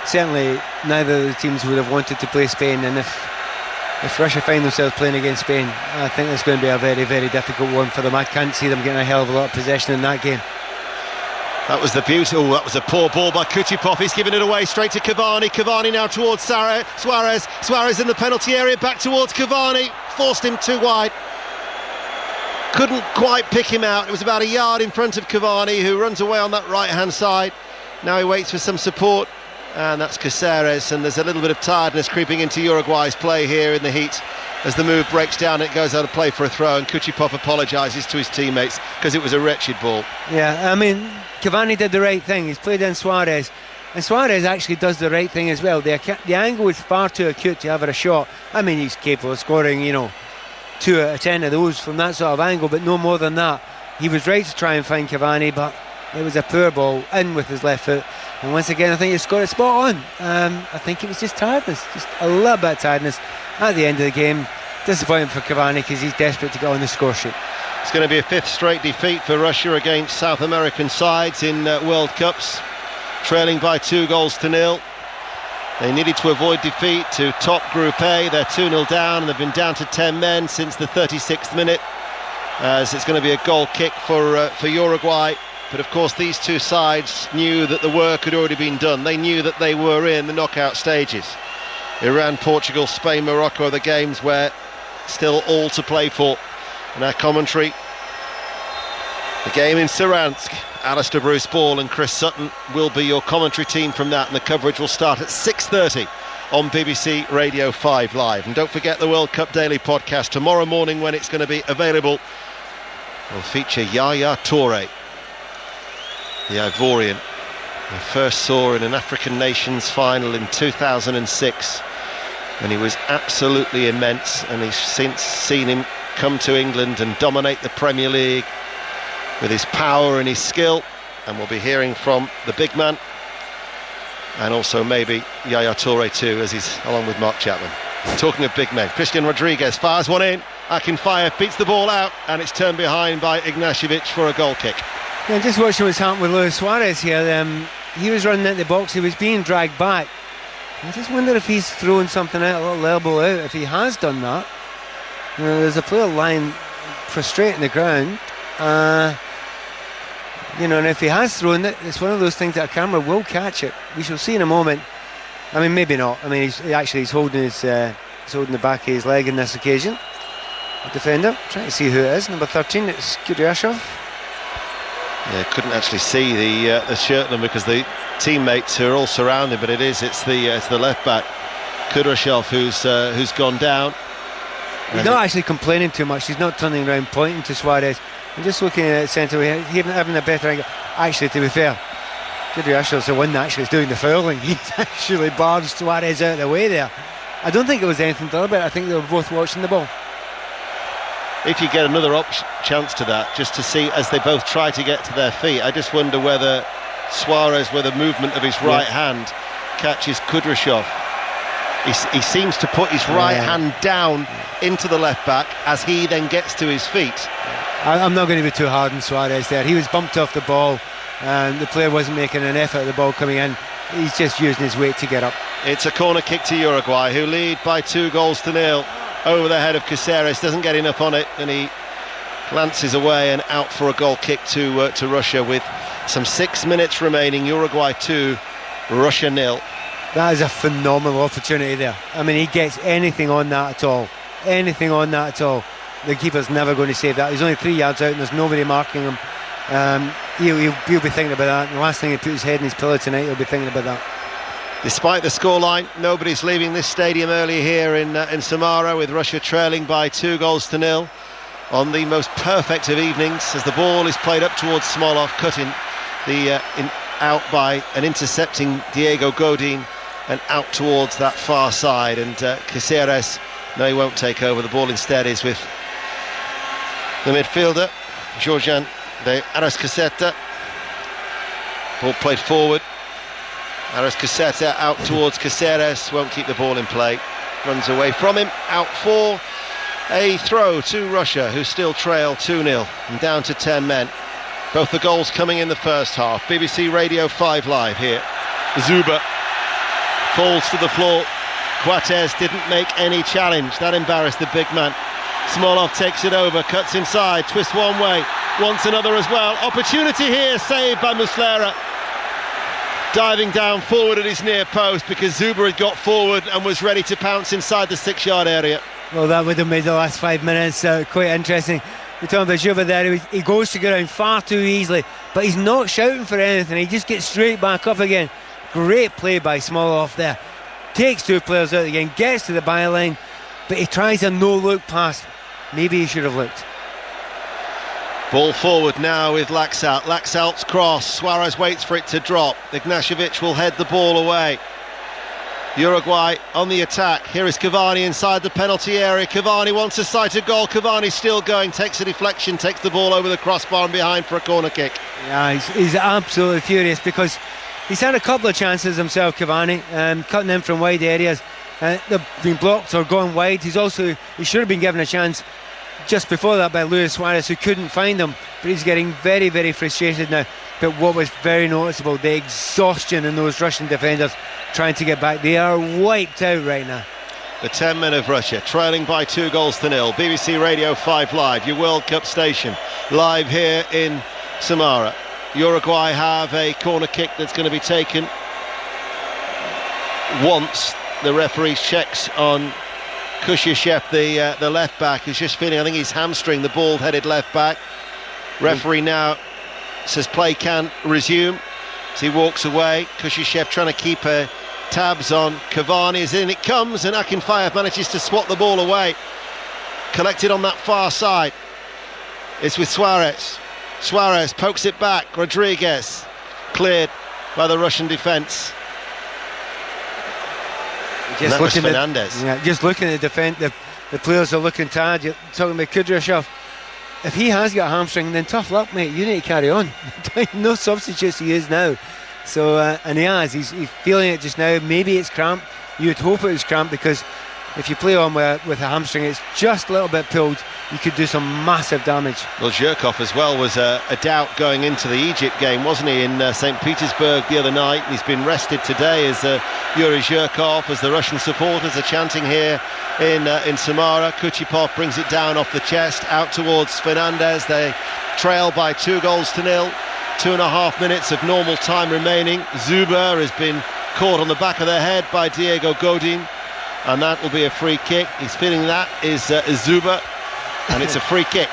certainly neither of the teams would have wanted to play Spain, and if Russia find themselves playing against Spain, I think it's going to be a very, very difficult one for them. I can't see them getting a hell of a lot of possession in that game. That was the beauty. Oh, that was a poor ball by Kuchipov. He's giving it away straight to Cavani. Cavani now towards Suarez. Suarez in the penalty area, back towards Cavani. Forced him too wide. Couldn't quite pick him out. It was about a yard in front of Cavani, who runs away on that right-hand side. Now he waits for some support. And that's Caceres, and there's a little bit of tiredness creeping into Uruguay's play here in the heat. As the move breaks down, it goes out of play for a throw, and Kuchipov apologises to his teammates because it was a wretched ball. Yeah, I mean, Cavani did the right thing. He's played in Suarez, and Suarez actually does the right thing as well. The angle is far too acute to have a shot. I mean, he's capable of scoring, 2 out of 10 of those from that sort of angle, but no more than that. He was right to try and find Cavani, but it was a poor ball in with his left foot. And once again, I think he's got it spot on. I think it was just tiredness, just a little bit of tiredness at the end of the game. Disappointing for Cavani because he's desperate to get on the score sheet. It's going to be a 5th straight defeat for Russia against South American sides in World Cups, trailing by 2-0. They needed to avoid defeat to top Group A. They're 2-0 down, and they've been down to 10 men since the 36th minute, as it's going to be a goal kick for Uruguay. But of course these two sides knew that the work had already been done. They knew that they were in the knockout stages. Iran, Portugal, Spain, Morocco are the games where still all to play for. And our commentary, the game in Saransk, Alistair Bruce Ball and Chris Sutton will be your commentary team from that, and the coverage will start at 6:30 on BBC Radio 5 Live. And don't forget the World Cup Daily podcast tomorrow morning, when it's going to be available. Will feature Yaya Toure, the Ivorian, I first saw in an African Nations final in 2006, and he was absolutely immense, and he's since seen him come to England and dominate the Premier League with his power and his skill. And we'll be hearing from the big man, and also maybe Yaya Toure too, as he's along with Mark Chapman. Talking of big men, Christian Rodriguez fires one in. Akinfaya beats the ball out, and it's turned behind by Ignashevich for a goal kick. Yeah, just watching what's happened with Luis Suarez here. He was running into the box, he was being dragged back. I just wonder if he's thrown something out, a little elbow out. If he has done that, there's a player lying prostrate in the ground. And if he has thrown it, it's one of those things that a camera will catch it. We shall see in a moment. I mean, maybe not. I mean, he's holding the back of his leg on this occasion. The defender, trying to see who it is. Number 13, it's Kudryashov. Yeah, couldn't actually see the shirt number because the teammates who are all surrounded, but it's the left back, Kudryashov, who's gone down. He's not actually complaining too much. He's not turning around pointing to Suarez. I'm just looking at centre, having a better angle. Actually, to be fair, Kudryashov's the one that actually is doing the fouling. He's actually barged Suarez out of the way there. I don't think it was anything deliberate. I think they were both watching the ball. If you get another chance to that, just to see as they both try to get to their feet, I just wonder whether Suarez, with a movement of his right hand, catches Kudryashov. He seems to put his right hand down into the left back as he then gets to his feet. I'm not going to be too hard on Suarez there. He was bumped off the ball and the player wasn't making an effort at the ball coming in. He's just using his weight to get up. It's a corner kick to Uruguay, who lead by 2-0 over the head of Caceres. Doesn't get enough on it and he glances away and out for a goal kick to Russia with some 6 minutes remaining. Uruguay 2, Russia 0. That is a phenomenal opportunity there. I mean, he gets anything on that at all. Anything on that at all. The keeper's never going to save that. He's only 3 yards out and there's nobody marking him. He'll be thinking about that. And the last thing he puts his head in his pillow tonight, he'll be thinking about that. Despite the scoreline, nobody's leaving this stadium early here in Samara, with Russia trailing by 2-0 on the most perfect of evenings, as the ball is played up towards Smolov, cutting out by an intercepting Diego Godin and out towards that far side. And Caceres, no, he won't take over. The ball instead is with the midfielder Georgian de Arrascaeta. Ball played forward. Arrascaeta out towards Caceres, won't keep the ball in play, runs away from him, out for a throw to Russia, who still trail 2-0 and down to 10 men. Both the goals coming in the first half. BBC Radio 5 Live here. Zuber falls to the floor. Coates didn't make any challenge. That embarrassed the big man. Smolov takes it over, cuts inside, twists one way, wants another as well. Opportunity here, saved by Muslera. Diving down forward at his near post because Zuber had got forward and was ready to pounce inside the 6-yard area. Well, that would have made the last 5 minutes quite interesting. We're talking about Zuber there. He goes to go down far too easily, but he's not shouting for anything. He just gets straight back up again. Great play by Smolov there. Takes 2 players out again, gets to the byline, but he tries a no-look pass. Maybe he should have looked. Ball forward now with Laxalt. Laxalt's cross. Suarez waits for it to drop. Ignashevich will head the ball away. Uruguay on the attack. Here is Cavani inside the penalty area. Cavani wants a sighted goal. Cavani still going, takes a deflection, takes the ball over the crossbar and behind for a corner kick. Yeah, he's absolutely furious because he's had a couple of chances himself, Cavani, cutting in from wide areas. They've been blocked or gone wide. He should have been given a chance just before that by Luis Suarez, who couldn't find him, but he's getting very, very frustrated now. But what was very noticeable, the exhaustion in those Russian defenders trying to get back. They are wiped out right now. The 10 men of Russia trailing by 2-0. BBC Radio 5 Live, your World Cup station, live here in Samara. Uruguay have a corner kick that's going to be taken once the referee checks on Kushyshev, the left back, who's just feeling, I think he's hamstring, the bald-headed left back. Referee now says play can resume as he walks away. Kushyshev trying to keep tabs on Cavani as in it comes, and Akinfeev manages to swat the ball away. Collected on that far side. It's with Suarez. Suarez pokes it back. Rodriguez cleared by the Russian defence. Just looking at Fernandez. Just looking at the defence, the players are looking tired. You're talking about Kudryashov. If he has got a hamstring, then tough luck, mate. You need to carry on. No substitutes, he is now. So, and he has. He's feeling it just now. Maybe it's cramp. You'd hope it was cramp, because if you play on with a hamstring, it's just a little bit pulled, you could do some massive damage. Well, Zhirkov as well was a doubt going into the Egypt game, wasn't he, in St. Petersburg the other night. He's been rested today as Yuri Zhirkov, as the Russian supporters are chanting here in Samara. Kuchipov brings it down off the chest, out towards Fernandez. They trail by 2-0. 2.5 minutes of normal time remaining. Zuber has been caught on the back of their head by Diego Godin, and that will be a free kick. He's feeling that is Zuba, and it's a free kick.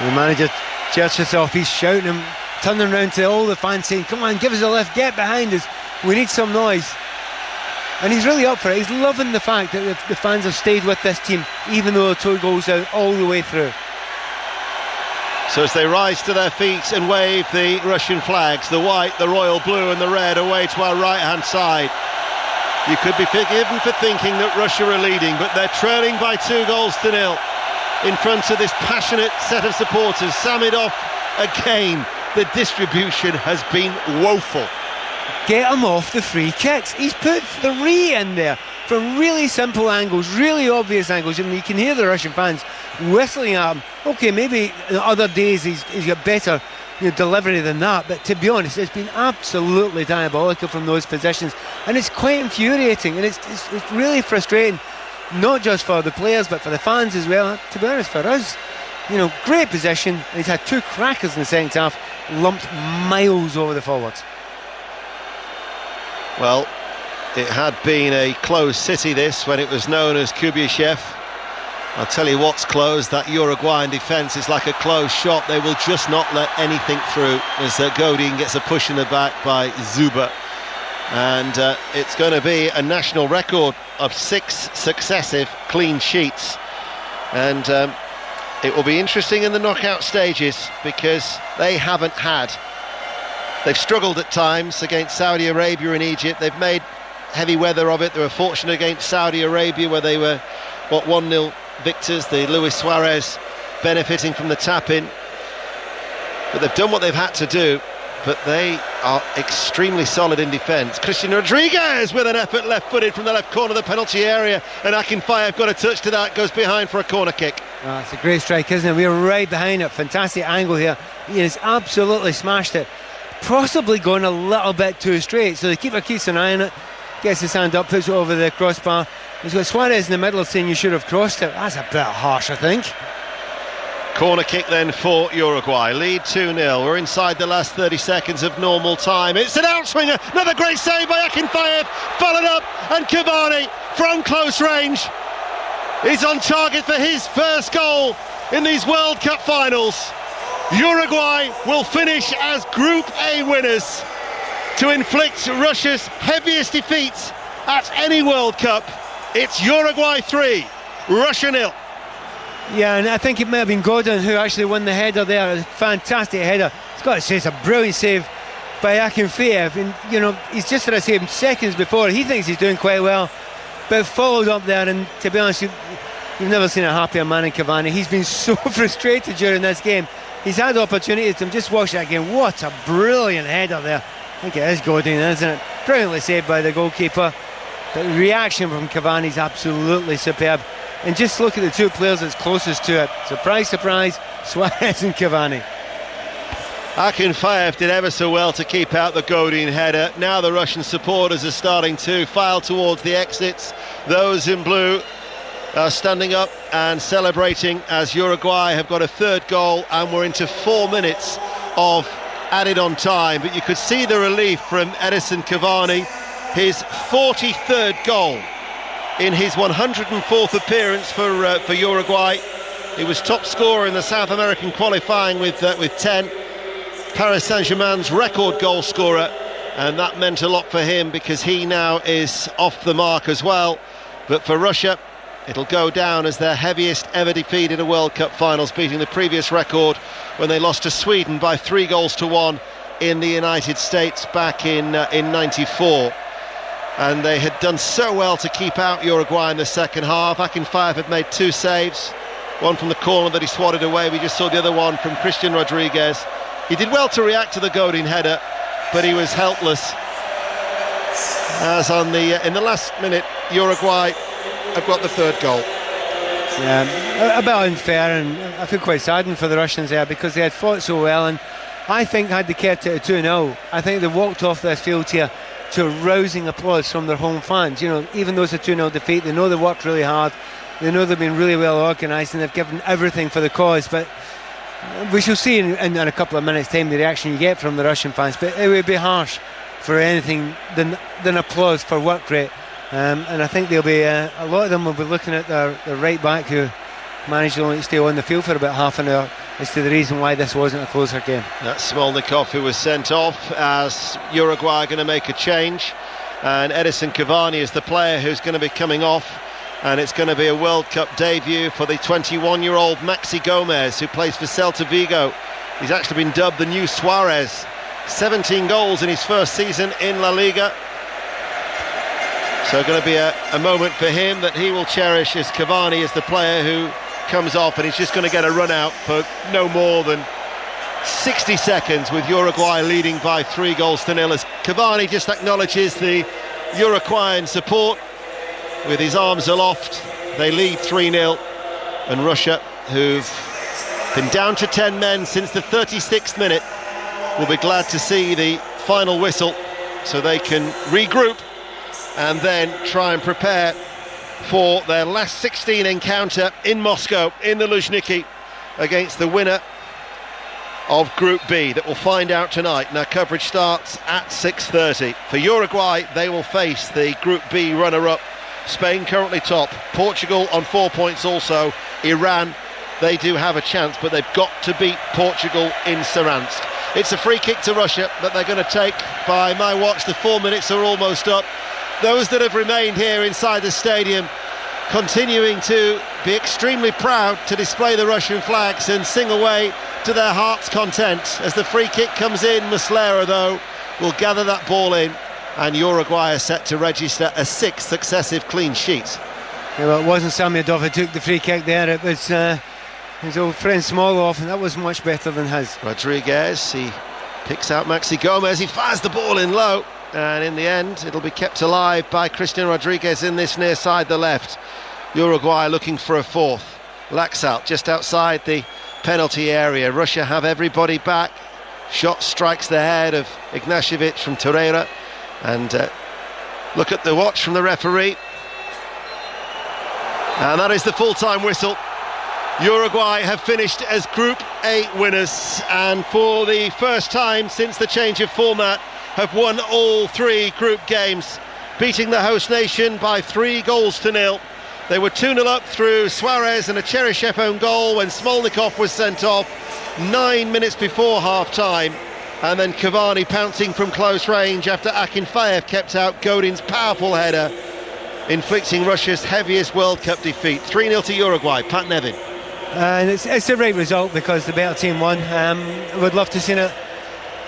The manager jerks herself, he's shouting him, turning around to all the fans saying, come on, give us a lift, get behind us, we need some noise. And he's really up for it. He's loving the fact that the fans have stayed with this team, even though the tour goes out all the way through. So as they rise to their feet and wave the Russian flags, the white, the royal blue and the red away to our right-hand side. You could be forgiven for thinking that Russia are leading, but they're trailing by 2-0 in front of this passionate set of supporters. Samidov again. The distribution has been woeful. Get him off the free kicks. He's put 3 in there from really simple angles, really obvious angles. I mean, you can hear the Russian fans whistling at him. Okay, maybe in other days he's got better delivery than that, but to be honest, it's been absolutely diabolical from those positions, and it's quite infuriating, and it's really frustrating, not just for the players but for the fans as well. To be honest, for us, great position. He's had 2 crackers in the second half, lumped miles over the forwards. Well, it had been a closed city, this, when it was known as Kubyashev. I'll tell you what's closed. That Uruguayan defence is like a closed shop. They will just not let anything through as Godin gets a push in the back by Zuba. And it's going to be a national record of 6 successive clean sheets. And it will be interesting in the knockout stages, because they've struggled at times against Saudi Arabia and Egypt. They've made heavy weather of it. They were fortunate against Saudi Arabia, where they were 1-0 victors, the Luis Suarez benefiting from the tap-in. But they've done what they've had to do, but they are extremely solid in defence. Christian Rodriguez with an effort left-footed from the left corner of the penalty area, and Akinfeyev got a touch to that, goes behind for a corner kick. Oh, it's a great strike, isn't it? We're right behind it. Fantastic angle here. He has absolutely smashed it. Possibly going a little bit too straight, so the keeper keeps an eye on it, gets his hand up, puts it over the crossbar. He's got Suarez in the middle saying you should have crossed it. That's a bit harsh, I think. Corner kick then for Uruguay. Lead 2-0. We're inside the last 30 seconds of normal time. It's an outswinger. Another great save by Akinfeyev. Followed up, and Cavani from close range is on target for his first goal in these World Cup finals. Uruguay will finish as Group A winners to inflict Russia's heaviest defeat at any World Cup. It's Uruguay 3, Russia 0. Yeah, and I think it may have been Godin who actually won the header there. A fantastic header. It's got to say, it's a brilliant save by Akinfeyev. And, he's just had a save seconds before. He thinks he's doing quite well, but followed up there. And to be honest, you've never seen a happier man in Cavani. He's been so frustrated during this game. He's had opportunities to just watch that game. What a brilliant header there. I think it is Godin, isn't it? Brilliantly saved by the goalkeeper. The reaction from Cavani is absolutely superb. And just look at the 2 players that's closest to it. Surprise, surprise, Suarez and Cavani. Akinfeyev did ever so well to keep out the Godin header. Now the Russian supporters are starting to file towards the exits. Those in blue are standing up and celebrating as Uruguay have got a 3rd goal, and we're into 4 minutes of added on time. But you could see the relief from Edison Cavani, his 43rd goal in his 104th appearance for Uruguay. He was top scorer in the South American qualifying with 10. Paris Saint-Germain's record goal scorer, and that meant a lot for him because he now is off the mark as well. But for Russia, it'll go down as their heaviest ever defeat in a World Cup finals, beating the previous record when they lost to Sweden by 3-1 in the United States back in 94. And they had done so well to keep out Uruguay in the second half. Akinfeyev had made 2 saves, one from the corner that he swatted away. We just saw the other one from Christian Rodriguez. He did well to react to the Godin header, but he was helpless. As in the last minute, Uruguay have got the 3rd goal. Yeah, a bit unfair, and I feel quite saddened for the Russians there because they had fought so well, and I think had they kept it at 2-0, I think they walked off this field here to rousing applause from their home fans. Even though it's a 2-0 defeat, they know they worked really hard, they know they've been really well organised, and they've given everything for the cause. But we shall see in a couple of minutes' time the reaction you get from the Russian fans. But it would be harsh for anything than applause for work rate. And I think they'll be a lot of them will be looking at their right back, who managed to only stay on the field for about half an hour, as to the reason why this wasn't a closer game. That's Smolnikov, who was sent off, as Uruguay are going to make a change, and Edison Cavani is the player who's going to be coming off, and it's going to be a World Cup debut for the 21-year-old Maxi Gomez, who plays for Celta Vigo. He's actually been dubbed the new Suarez. 17 goals in his first season in La Liga. So going to be a moment for him that he will cherish, as Cavani is the player who comes off, and he's just going to get a run out for no more than 60 seconds, with Uruguay leading by 3-0 as Cavani just acknowledges the Uruguayan support with his arms aloft. They lead 3-0, and Russia, who've been down to 10 men since the 36th minute, will be glad to see the final whistle so they can regroup and then try and prepare for their last 16 encounter in Moscow in the Luzhniki against the winner of Group B, that we'll find out tonight. Now coverage starts at 6:30. For Uruguay, they will face the Group B runner-up, Spain, currently top, Portugal on 4 points also, Iran, they do have a chance, but they've got to beat Portugal in Saransk. It's a free kick to Russia that they're going to take. By my watch, the 4 minutes are almost up. Those that have remained here inside the stadium continuing to be extremely proud to display the Russian flags and sing away to their heart's content. As the free kick comes in, Muslera, though, will gather that ball in, and Uruguay are set to register a 6th successive clean sheet. Yeah, well, it wasn't Samyadov who took the free kick there, it was his old friend Smolov, and that was much better than his. Rodriguez, he picks out Maxi Gomez, he fires the ball in low, and in the end it'll be kept alive by Christian Rodriguez in this near side, the left. Uruguay looking for a fourth. Laxalt just outside the penalty area. Russia have everybody back. Shot strikes the head of Ignashevich from Torreira, and look at the watch from the referee, and that is the full-time whistle. Uruguay have finished as Group A winners, and for the first time since the change of format have won all 3 group games, beating the host nation by 3-0. They were 2-0 up through Suarez and a Cheryshev own goal when Smolnikov was sent off 9 minutes before half-time, and then Cavani pouncing from close range after Akinfeev kept out Godin's powerful header, inflicting Russia's heaviest World Cup defeat. 3-0 to Uruguay. Pat Nevin. And it's the right result because the better team won. I would love to see it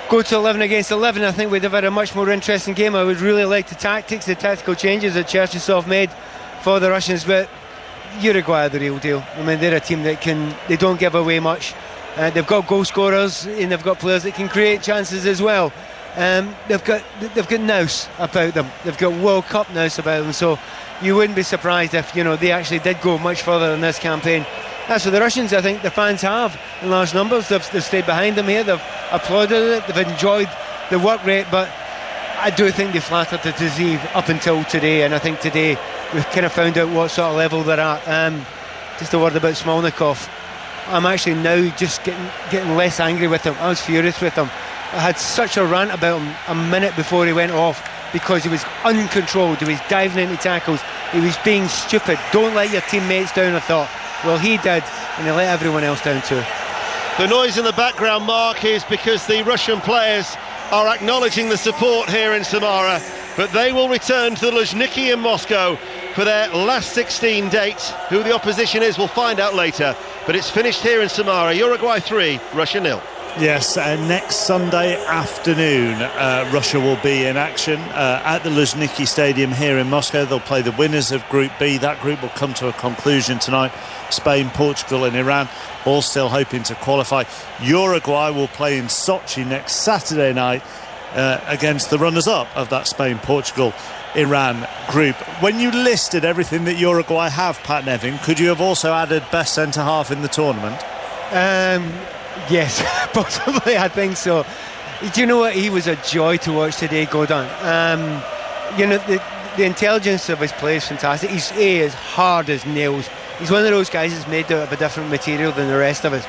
go to 11 against 11. I think we'd have had a much more interesting game. I would really like the tactical changes that Cherchesov made for the Russians, but Uruguay are the real deal. I mean, they're a team that they don't give away much. They've got goal scorers, and they've got players that can create chances as well. They've got nous about them. They've got World Cup nous about them. So you wouldn't be surprised if they actually did go much further in this campaign. That's what the Russians, I think, the fans have in large numbers. They've stayed behind them here. They've applauded it. They've enjoyed the work rate, but I do think they flattered the disease up until today, and I think today we've kind of found out what sort of level they're at. Just a word about Smolnikov. I'm actually now just getting less angry with him. I was furious with him. I had such a rant about him a minute before he went off because he was uncontrolled. He was diving into tackles. He was being stupid. Don't let your teammates down, I thought. Well, he did, and he let everyone else down too. The noise in the background, Mark, is because the Russian players are acknowledging the support here in Samara, but they will return to the Luzhniki in Moscow for their last 16 date. Who the opposition is, we'll find out later, but it's finished here in Samara. Uruguay 3, Russia 0. Yes, next Sunday afternoon Russia will be in action at the Luzhniki Stadium here in Moscow. They'll play the winners of Group B. That group will come to a conclusion tonight. Spain, Portugal and Iran all still hoping to qualify. Uruguay will play in Sochi next Saturday night against the runners-up of that Spain, Portugal, Iran group. When you listed everything that Uruguay have, Pat Nevin, could you have also added best centre-half in the tournament? Yes, possibly, I think so. Do you know what? He was a joy to watch today, Godin. The intelligence of his play is fantastic. He's as hard as nails. He's one of those guys that's made out of a different material than the rest of us.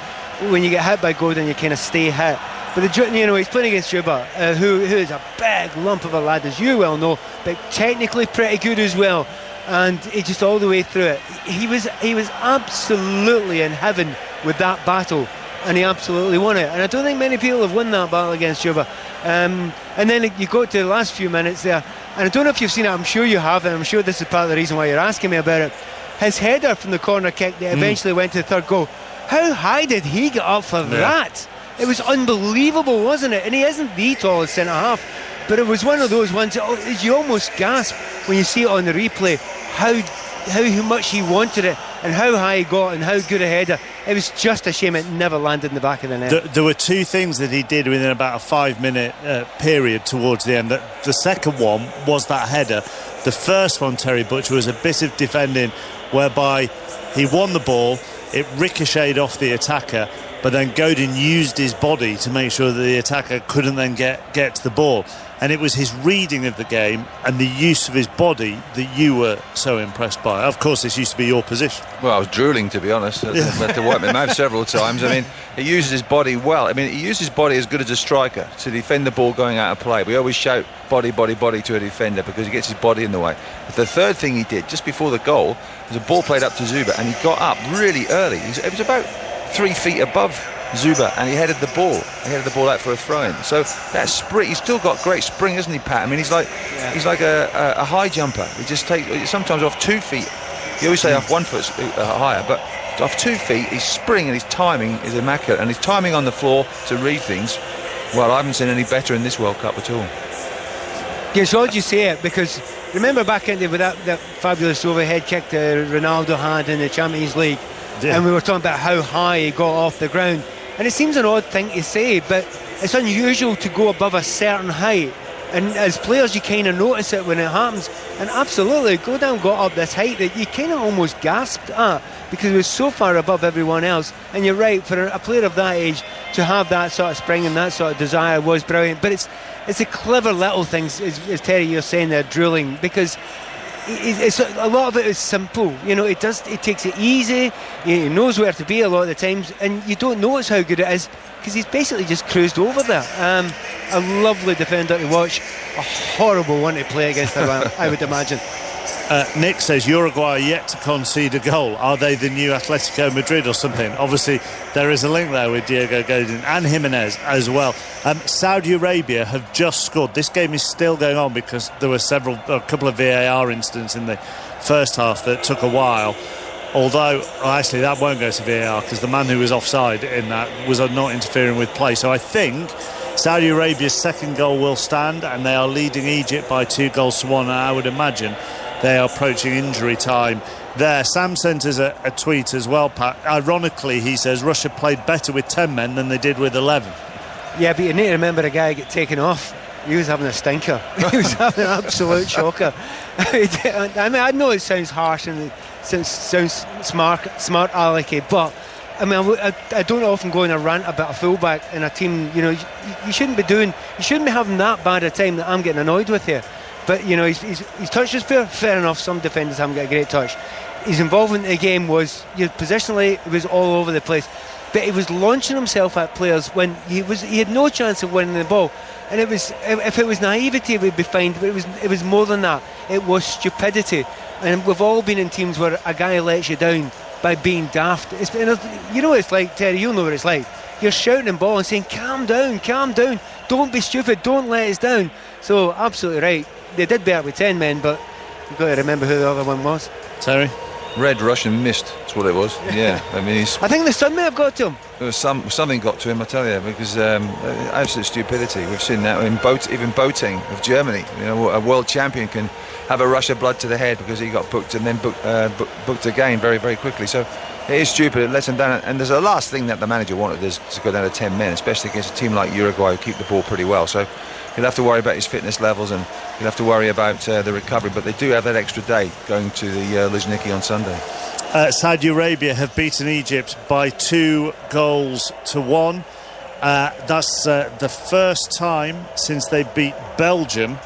When you get hit by Godin, you kind of stay hit. But he's playing against Juba, who is a big lump of a lad, as you well know, but technically pretty good as well. And he just all the way through it. He was absolutely in heaven with that battle, and he absolutely won it. And I don't think many people have won that battle against Juba. And then you go to the last few minutes there, and I don't know if you've seen it. I'm sure you have, and I'm sure this is part of the reason why you're asking me about it. His header from the corner kick that eventually went to the third goal. How high did he get up for that? It was unbelievable, wasn't it? And he isn't the tallest centre half, but it was one of those ones that you almost gasp when you see it on the replay how much he wanted it and how high he got and how good a header. It was just a shame it never landed in the back of the net. There were two things that he did within about a 5-minute period towards the end. The second one was that header. The first one, Terry Butcher, was a bit of defending whereby he won the ball, it ricocheted off the attacker, but then Godin used his body to make sure that the attacker couldn't then get to the ball. And it was his reading of the game and the use of his body that you were so impressed by. Of course, this used to be your position. Well, I was drooling, to be honest. I had to wipe my mouth several times. I mean, he uses his body well. I mean, he uses his body as good as a striker to defend the ball going out of play. We always shout body, body, body to a defender because he gets his body in the way. But the third thing he did, just before the goal, was a ball played up to Zuba, and he got up really early. It was about 3 feet above Zuba, and he headed the ball. He headed the ball out for a throw-in. So that sprint, he's still got great spring, isn't he, Pat? I mean, he's like a high jumper. He just takes sometimes off 2 feet. You always say off 1 foot higher, but off 2 feet, his spring and his timing is immaculate, and his timing on the floor to read things. Well, I haven't seen any better in this World Cup at all. Yes, odd you say it, because remember back in with that fabulous overhead kick that Ronaldo had in the Champions League, and we were talking about how high he got off the ground. And it seems an odd thing to say, but it's unusual to go above a certain height. And as players, you kind of notice it when it happens. And absolutely, Godin got up this height that you kind of almost gasped at because he was so far above everyone else. And you're right, for a player of that age to have that sort of spring and that sort of desire was brilliant. But it's a clever little things, as Terry, you're saying there, drooling, because it's a lot of it is simple. It takes it easy. He knows where to be a lot of the times, and you don't notice how good it is because he's basically just cruised over there. A lovely defender to watch, a horrible one to play against, I would imagine. Nick says Uruguay are yet to concede a goal. Are they the new Atletico Madrid or something? Obviously there is a link there with Diego Godin and Jimenez as well. Saudi Arabia have just scored. This game is still going on because there were a couple of VAR incidents in the first half that took a while. Although, actually, that won't go to VAR because the man who was offside in that was not interfering with play. So I think Saudi Arabia's second goal will stand, and they are leading Egypt by 2-1. And I would imagine they are approaching injury time there. Sam sent us a tweet as well, Pat. Ironically, he says Russia played better with 10 men than they did with 11. Yeah, but you need to remember a guy get taken off. He was having a stinker. He was having an absolute shocker. I mean, I know it sounds harsh and it sounds smart alecky, but I mean, I don't often go in a rant about a fullback in a team. You shouldn't be having that bad a time that I'm getting annoyed with here. But his touch is fair enough. Some defenders haven't got a great touch. His involvement in the game was positionally, it was all over the place. But he was launching himself at players when he had no chance of winning the ball. And if it was naivety, we'd be fine. But it was more than that. It was stupidity. And we've all been in teams where a guy lets you down by being daft. You know what it's like, Terry. You'll know what it's like. You're shouting and ball and saying, "Calm down, calm down. Don't be stupid. Don't let us down." So absolutely right. They did better with 10 men, but you've got to remember who the other one was. Terry? Red Russian mist, that's what it was. Yeah, I mean, I think the sun may have got to him. There was something got to him, I tell you, because absolute stupidity. We've seen that in even boating of Germany. A world champion can have a rush of blood to the head because he got booked and then booked again very, very quickly. So it is stupid. It lets him down. And there's a last thing that the manager wanted is to go down to 10 men, especially against a team like Uruguay who keep the ball pretty well. So he'll have to worry about his fitness levels and he'll have to worry about the recovery. But they do have that extra day going to the Luzhniki on Sunday. Saudi Arabia have beaten Egypt by 2-1. That's the first time since they beat Belgium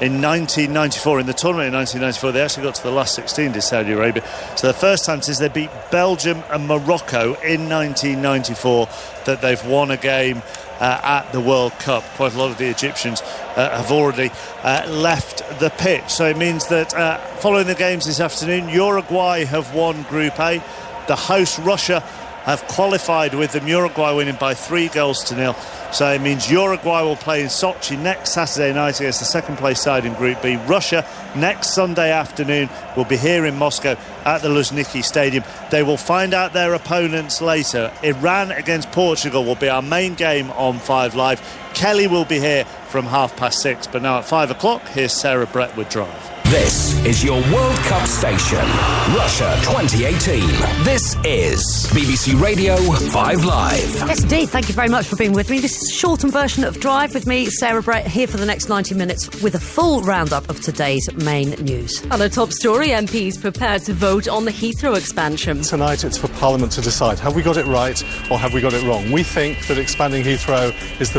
in 1994. In the tournament in 1994, they actually got to the last 16, did Saudi Arabia. So the first time since they beat Belgium and Morocco in 1994 that they've won a game at the World Cup. Quite a lot of the Egyptians have already left the pitch. So it means that following the games this afternoon, Uruguay have won Group A. The host Russia have qualified with them, Uruguay winning by 3-0. So it means Uruguay will play in Sochi next Saturday night against the second place side in Group B. Russia next Sunday afternoon will be here in Moscow at the Luzhniki Stadium. They will find out their opponents later. Iran against Portugal will be our main game on 5 Live. Kelly will be here from 6:30, but now at 5 o'clock, here's Sarah Brett with Drive. This is your World Cup station, Russia 2018. This is BBC Radio 5 Live. Yes, indeed. Thank you very much for being with me. This is a shortened version of Drive with me, Sarah Brett, here for the next 90 minutes with a full roundup of today's main news. On a top story, MPs prepared to vote on the Heathrow expansion. Tonight it's for Parliament to decide, have we got it right or have we got it wrong? We think that expanding Heathrow is the